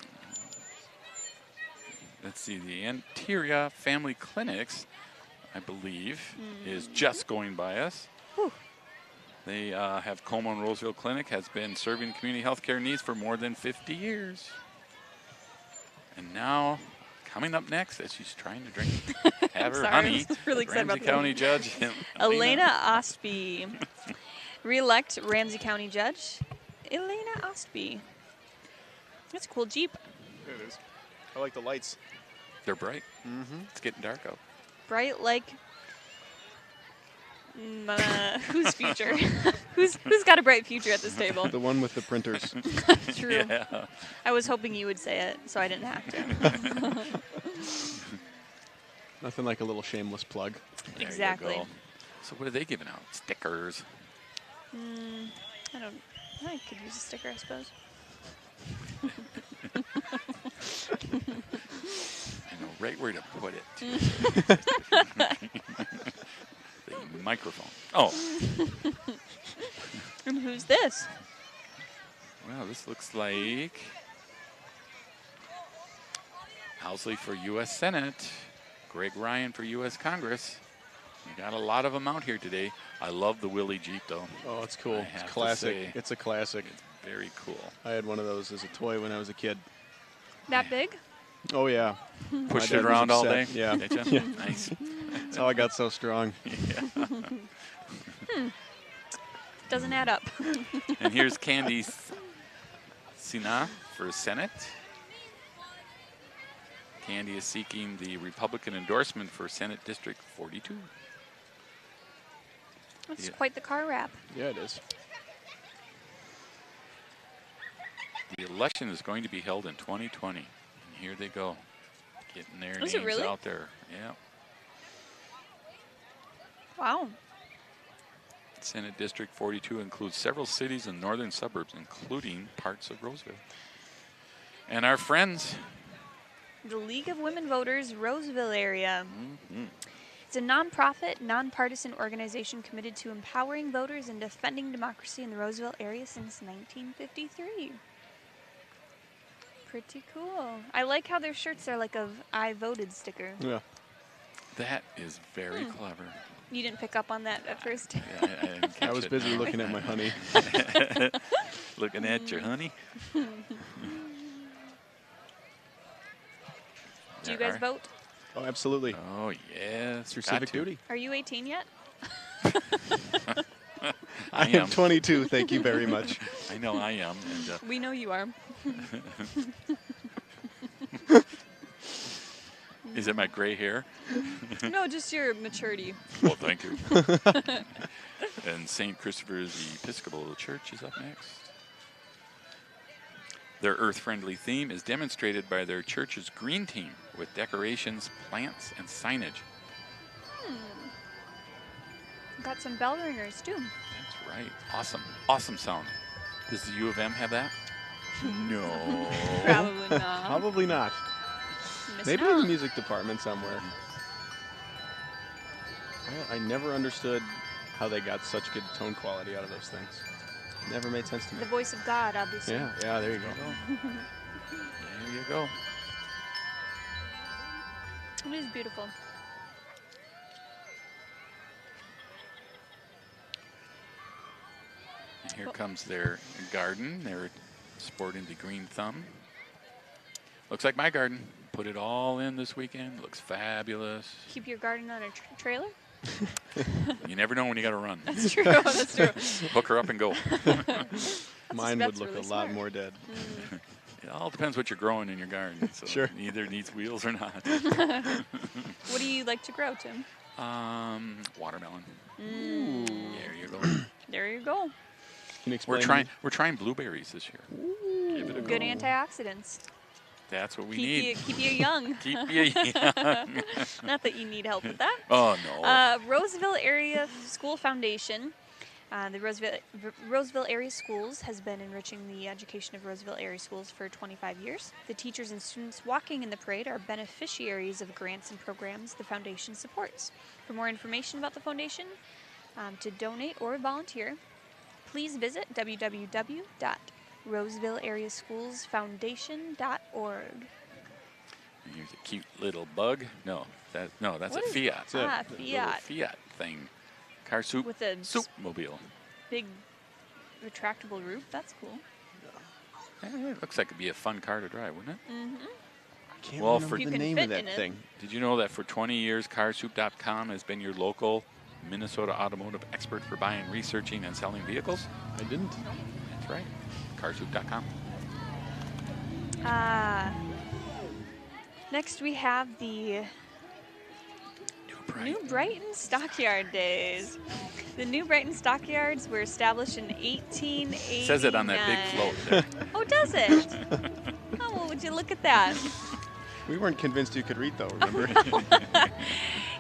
Let's see, the Anteria Family Clinics, I believe, is just going by us. Whew. They have Como and Roseville Clinic, has been serving community health care needs for more than 50 years. And now, coming up next, as she's trying to have her sorry, honey, I was really excited Ramsey about that. County Judge Elena Ostby. Re-elect Ramsey County Judge. Elena Ostby. That's a cool Jeep. It is. I like the lights. They're bright. It's getting dark out. Bright like... whose future? who's got a bright future at this table? The one with the printers. True. Yeah. I was hoping you would say it, so I didn't have to. Nothing like a little shameless plug. There you Exactly. go. So what are they giving out? Stickers. I could use a sticker, I suppose. I know right where to put it. too. The microphone. Oh, And who's this? well, this looks like Housley for U.S. Senate, Greg Ryan for U.S. Congress. We got a lot of them out here today. I love the Willie Jeep, though. Oh, it's cool. I It's have to classic. say. It's a classic. It's very cool. I had one of those as a toy when I was a kid. That big? Oh, yeah. Pushed My it dad was around all day? upset. Yeah. Did ya? Yeah. Nice. That's how I got so strong. Doesn't add up. And here's Candy Sina for Senate. Candy is seeking the Republican endorsement for Senate District 42. That's Yeah. quite the car wrap. Yeah, it is. The election is going to be held in 2020. And here they go, getting their Is it names really? out there. Yeah. Wow. Senate District 42 includes several cities and northern suburbs, including parts of Roseville. And our friends, The League of Women Voters, Roseville area. mhm, It's a nonprofit, nonpartisan organization committed to empowering voters and defending democracy in the Roseville area since 1953. Pretty cool. I like how their shirts are like a I voted sticker. Yeah. that is very clever. You didn't pick up on that at first. Yeah, I didn't catch I was it. busy looking at my honey. Looking at your honey. Do you There guys are- vote? Oh, absolutely. Oh, yes. It's your got civic to. duty. Are you 18 yet? I am 22. Thank you very much. I know I am. And, We know you are. is it my gray hair? No, just your maturity. Well, thank you. And St. Christopher's Episcopal Church is up next. Their earth-friendly theme is demonstrated by their church's green team with decorations, plants, and signage. Got some bell ringers too. That's right. Awesome. Awesome sound. Does the U of M have that? No. Probably not. Probably not. Missing Maybe in the out. music department somewhere. I never understood how they got such good tone quality out of those things. Never made sense to me. The voice of God, obviously. Yeah, yeah, there you go. There you go. It is beautiful. And here comes their garden. They're sporting the green thumb. Looks like my garden. Put it all in this weekend. Looks fabulous. Keep your garden on a trailer? You never know when you got to run. That's true. That's true. Hook her up and go. Mine that's would look really a smart. lot more dead. It all depends what you're growing in your garden. So Sure. it either needs wheels or not. What do you like to grow, Tim? Watermelon. Ooh. There you go. There you go. Can you explain? We're trying blueberries this year. Give it a Good go. antioxidants. That's what we need. Keep you young. Keep you young. Not that you need help with that. Oh no. Roseville Area School Foundation. The Roseville Area Schools has been enriching the education of Roseville Area Schools for 25 years. The teachers and students walking in the parade are beneficiaries of grants and programs the foundation supports. For more information about the foundation, to donate or volunteer, please visit www.rosevilleareaschoolsfoundation.org. Here's a cute little bug. No, that's What a is- Fiat. That's it. Ah, The little Fiat. Fiat thing. Car soup. With a soup mobile. big retractable roof. That's cool. It looks like it'd be a fun car to drive, wouldn't it? I can't Well, remember for- You the can name fit of that in it. thing. Did you know that for 20 years, carsoup.com has been your local Minnesota automotive expert for buying, researching, and selling vehicles? I didn't. That's right. Carsoup.com. Next we have the New Brighton Stockyard Days. The New Brighton Stockyards were established in 1889. It says it on that big float there. Oh, does it? Oh, well, would you look at that? We weren't convinced you could read though, remember?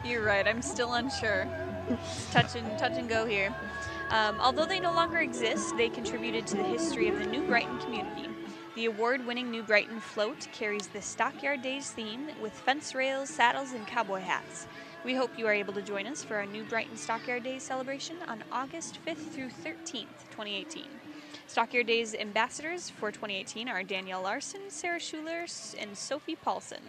You're right. I'm still unsure. Touch and go here. Although they no longer exist, they contributed to the history of the New Brighton community. The award-winning New Brighton float carries the Stockyard Days theme with fence rails, saddles, and cowboy hats. We hope you are able to join us for our New Brighton Stockyard Days celebration on August 5th through 13th, 2018. Stockyard Days ambassadors for 2018 are Danielle Larson, Sarah Schuler, and Sophie Paulson.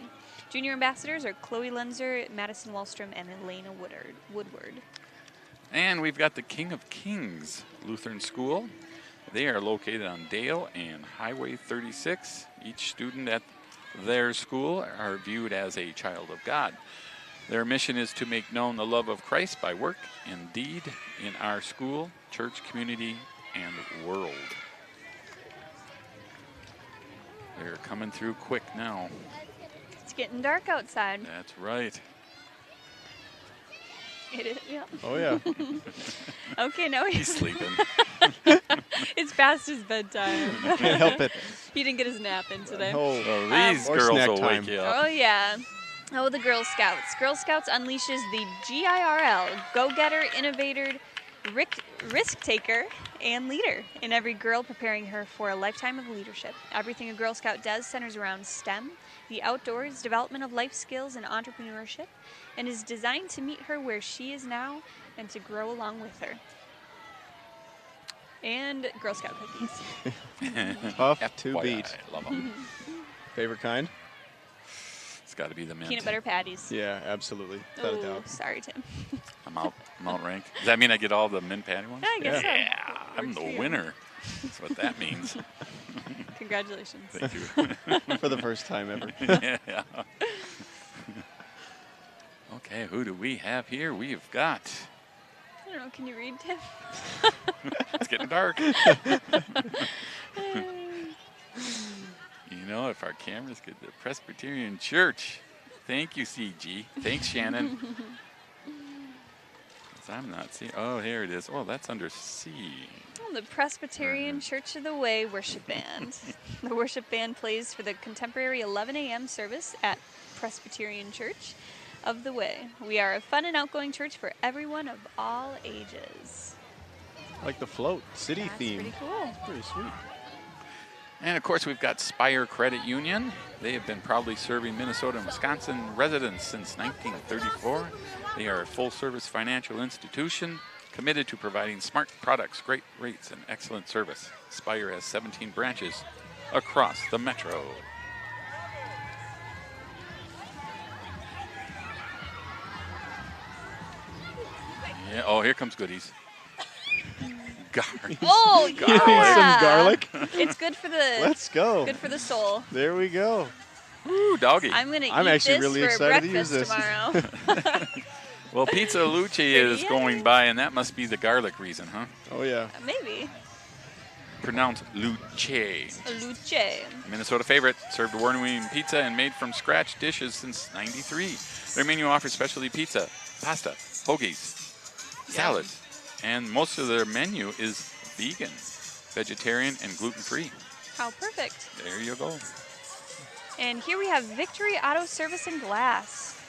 Junior ambassadors are Chloe Lenzer, Madison Wallstrom, and Elena Woodward. And we've got the King of Kings Lutheran School. They are located on Dale and Highway 36. Each student at their school are viewed as a child of God. Their mission is to make known the love of Christ by work and deed in our school, church, community, and world. They're coming through quick now. It's getting dark outside. That's right. It is, yeah. Oh, yeah. Okay, now He's sleeping. It's past his bedtime. Can't help it. He didn't get his nap in today. Oh, these or girls snack will time. wake you up. Oh, yeah. Oh, the Girl Scouts. Girl Scouts unleashes the GIRL, go-getter, innovator, risk-taker, and leader in every girl, preparing her for a lifetime of leadership. Everything a Girl Scout does centers around STEM, the outdoors, development of life skills, and entrepreneurship, and is designed to meet her where she is now and to grow along with her. And Girl Scout cookies. Tough to FYI, beat. Love them. Favorite kind? It's got to be the mint. Peanut butter patties. Yeah, absolutely. Without a Oh, doubt. sorry, Tim. I'm outrank. Does that mean I get all the mint patty ones? I guess so. Yeah, I'm Works for the you. winner. That's what that means. Congratulations. Thank you. For the first time ever. Yeah. Okay, who do we have here? We've got. I don't know. Can you read, Tim? It's getting dark. You know, if our cameras could, the Presbyterian Church. Thank you, CG. Thanks, Shannon. 'Cause I'm not seeing. Oh, here it is. Oh, that's under C. Oh, the Presbyterian Church of the Way Worship Band. The worship band plays for the contemporary 11 a.m. service at Presbyterian Church of the Way. We are a fun and outgoing church for everyone of all ages. Like the float, city That's theme. pretty cool. Pretty sweet. And of course, we've got Spire Credit Union. They have been proudly serving Minnesota and Wisconsin residents since 1934. They are a full-service financial institution committed to providing smart products, great rates, and excellent service. Spire has 17 branches across the metro. Yeah. Oh, here comes goodies. Garlic. Oh, yeah. Some garlic. It's good for the Let's go. good for the soul. There we go. Ooh, doggy. I'm gonna I'm eat actually this really for excited to use breakfast this. tomorrow. Well, Pizza Luce is Yeah. going by, and that must be the garlic reason, huh? Oh, yeah. Maybe. Pronounced Luce. Luce. Minnesota favorite, served award-winning pizza and made from scratch dishes since '93. Their menu offers specialty pizza, pasta, hoagies, salads, and most of their menu is vegan, vegetarian, and gluten-free. How perfect. There you go. And here we have Victory Auto Service and Glass.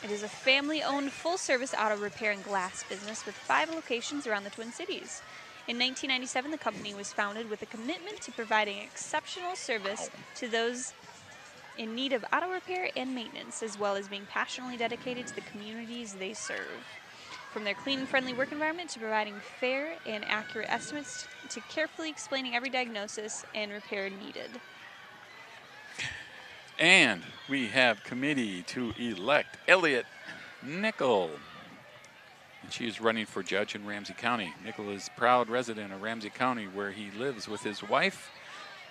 It is a family-owned full-service auto repair and glass business with 5 locations around the Twin Cities. In 1997, the company was founded with a commitment to providing exceptional service to those in need of auto repair and maintenance, as well as being passionately dedicated to the communities they serve. From their clean and friendly work environment to providing fair and accurate estimates to carefully explaining every diagnosis and repair needed. And we have committee to elect Elliot Nickel. And she is running for judge in Ramsey County. Nickel is a proud resident of Ramsey County, where he lives with his wife.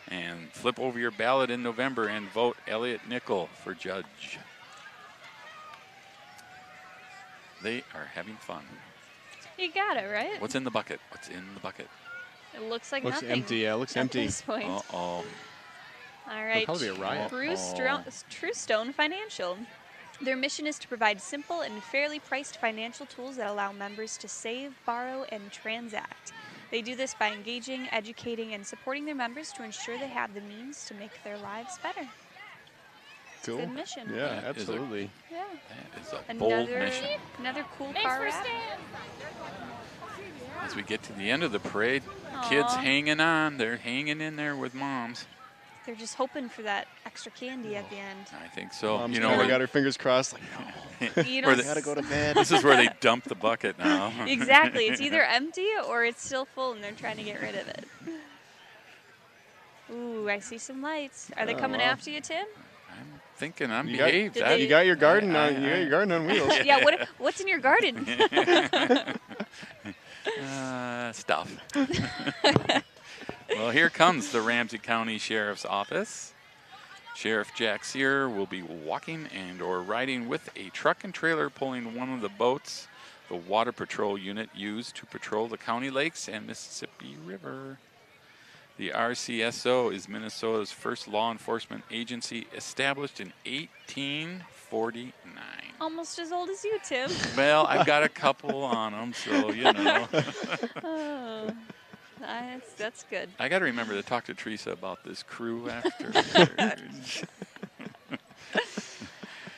And flip over your ballot in November and vote Elliot Nickel for judge. They are having fun. You got it, right? What's in the bucket? What's in the bucket? It looks like Looks nothing. empty. Yeah, looks at empty. this point. Uh-oh. All right. probably be a riot. True Stone Financial. Their mission is to provide simple and fairly priced financial tools that allow members to save, borrow, and transact. They do this by engaging, educating, and supporting their members to ensure they have the means to make their lives better. Cool. Good mission. Yeah, That is a- absolutely. Yeah. That is a bold mission. Another cool car wrap. As we get to the end of the parade, kids Aw. hanging on. They're hanging in there with moms. they're just hoping for that extra candy at the end. I think so. Mom's You know, kinda we're- got her fingers crossed. Like, no. You Or know, the- Gotta go to bed. this is where they dump the bucket now. exactly. It's either empty or it's still full and they're trying to get rid of it. Ooh, I see some lights. Are they Oh, coming wow. after you, Tim? I'm thinking I'm You behaved. Did they- You got your garden I- on. You got your garden on wheels. Yeah, what's in your garden? Stuff. Well, here comes the Ramsey County Sheriff's Office. Sheriff Jack Sear will be walking and or riding with a truck and trailer pulling one of the boats the Water Patrol unit used to patrol the county lakes and Mississippi River. The RCSO is Minnesota's first law enforcement agency, established in 1849. Almost as old as you, Tim. Well, I've got a couple on them, so you know. Oh, that's good. I got to remember to talk to Teresa about this crew after.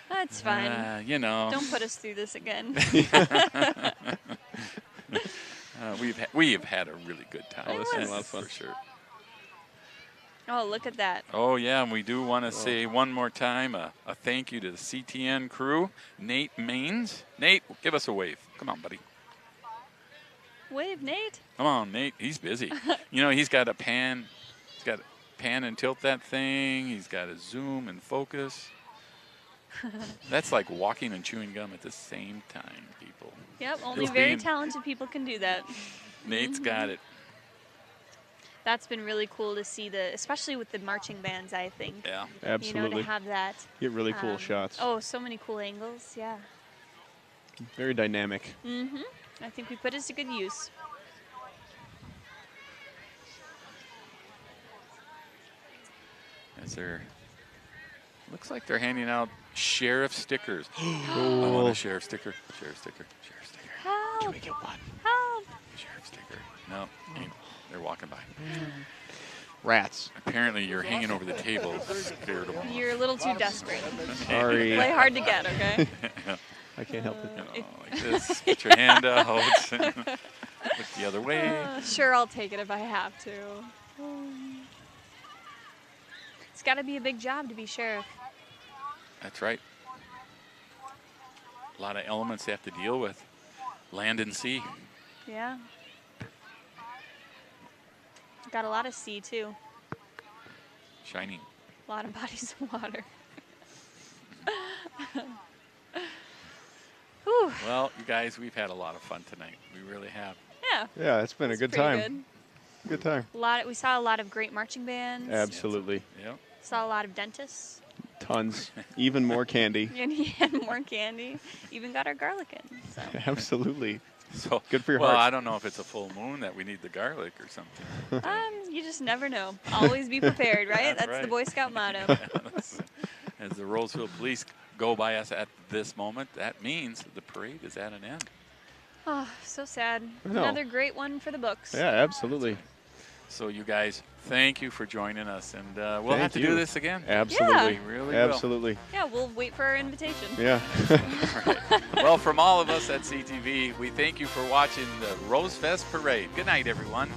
That's fine. You know. Don't put us through this again. We have had a really good time. Oh, this is a lot of fun. For sure. Oh, look at that. Oh, yeah, and we do want to say one more time a thank you to the CTN crew, Nate Maines. Nate, give us a wave. Come on, buddy. Wave, Nate. Come on, Nate. He's busy. You know, he's got to pan. He's got to pan and tilt that thing. He's got to zoom and focus. That's like walking and chewing gum at the same time, people. Yep, only It's very being- talented people can do that. Nate's got it. That's been really cool to see, especially with the marching bands, I think. Yeah. You know, Absolutely. to have that. Get really cool um, shots. Oh, so many cool angles, yeah. Very dynamic. Mm-hmm. I think we put it to good use. As they're, looks like they're handing out sheriff stickers. I want a sheriff sticker. Sheriff sticker. Sheriff sticker. Help! Can we get one? Help! Sheriff sticker. No, ain't- they're walking by. Rats. Apparently, you're hanging over the table. Scared them. You're a little too desperate. Sorry. Play hard to get, okay? I can't help it. You know, like this. Put your hand out. Look the other way. Sure, I'll take it if I have to. It's got to be a big job to be sheriff. That's right. A lot of elements they have to deal with. Land and sea. Yeah. Got a lot of sea, too. Shining. A lot of bodies of water. Whew. Well, you guys, we've had a lot of fun tonight. We really have. Yeah. Yeah, it's been a it's good pretty time. Good time. We saw a lot of great marching bands. Absolutely. Yep. Saw a lot of dentists. Tons. Even more candy. And he had more candy. Even got our garlic in. So. Absolutely. So Good for your well, heart. I don't know if it's a full moon that we need the garlic or something. You just never know. Always be prepared, right? That's That's the right. Boy Scout motto. As the Roseville police go by us at this moment, that means the parade is at an end. Oh, so sad. I know. Another great one for the books. Yeah, absolutely. So you guys, thank you for joining us, and we'll Thank have to you. do this again. Absolutely. We really Absolutely. Yeah, we'll wait for our invitation. Yeah. will. Well, from all of us at CTV, we thank you for watching the Rosefest Parade. Good night, everyone.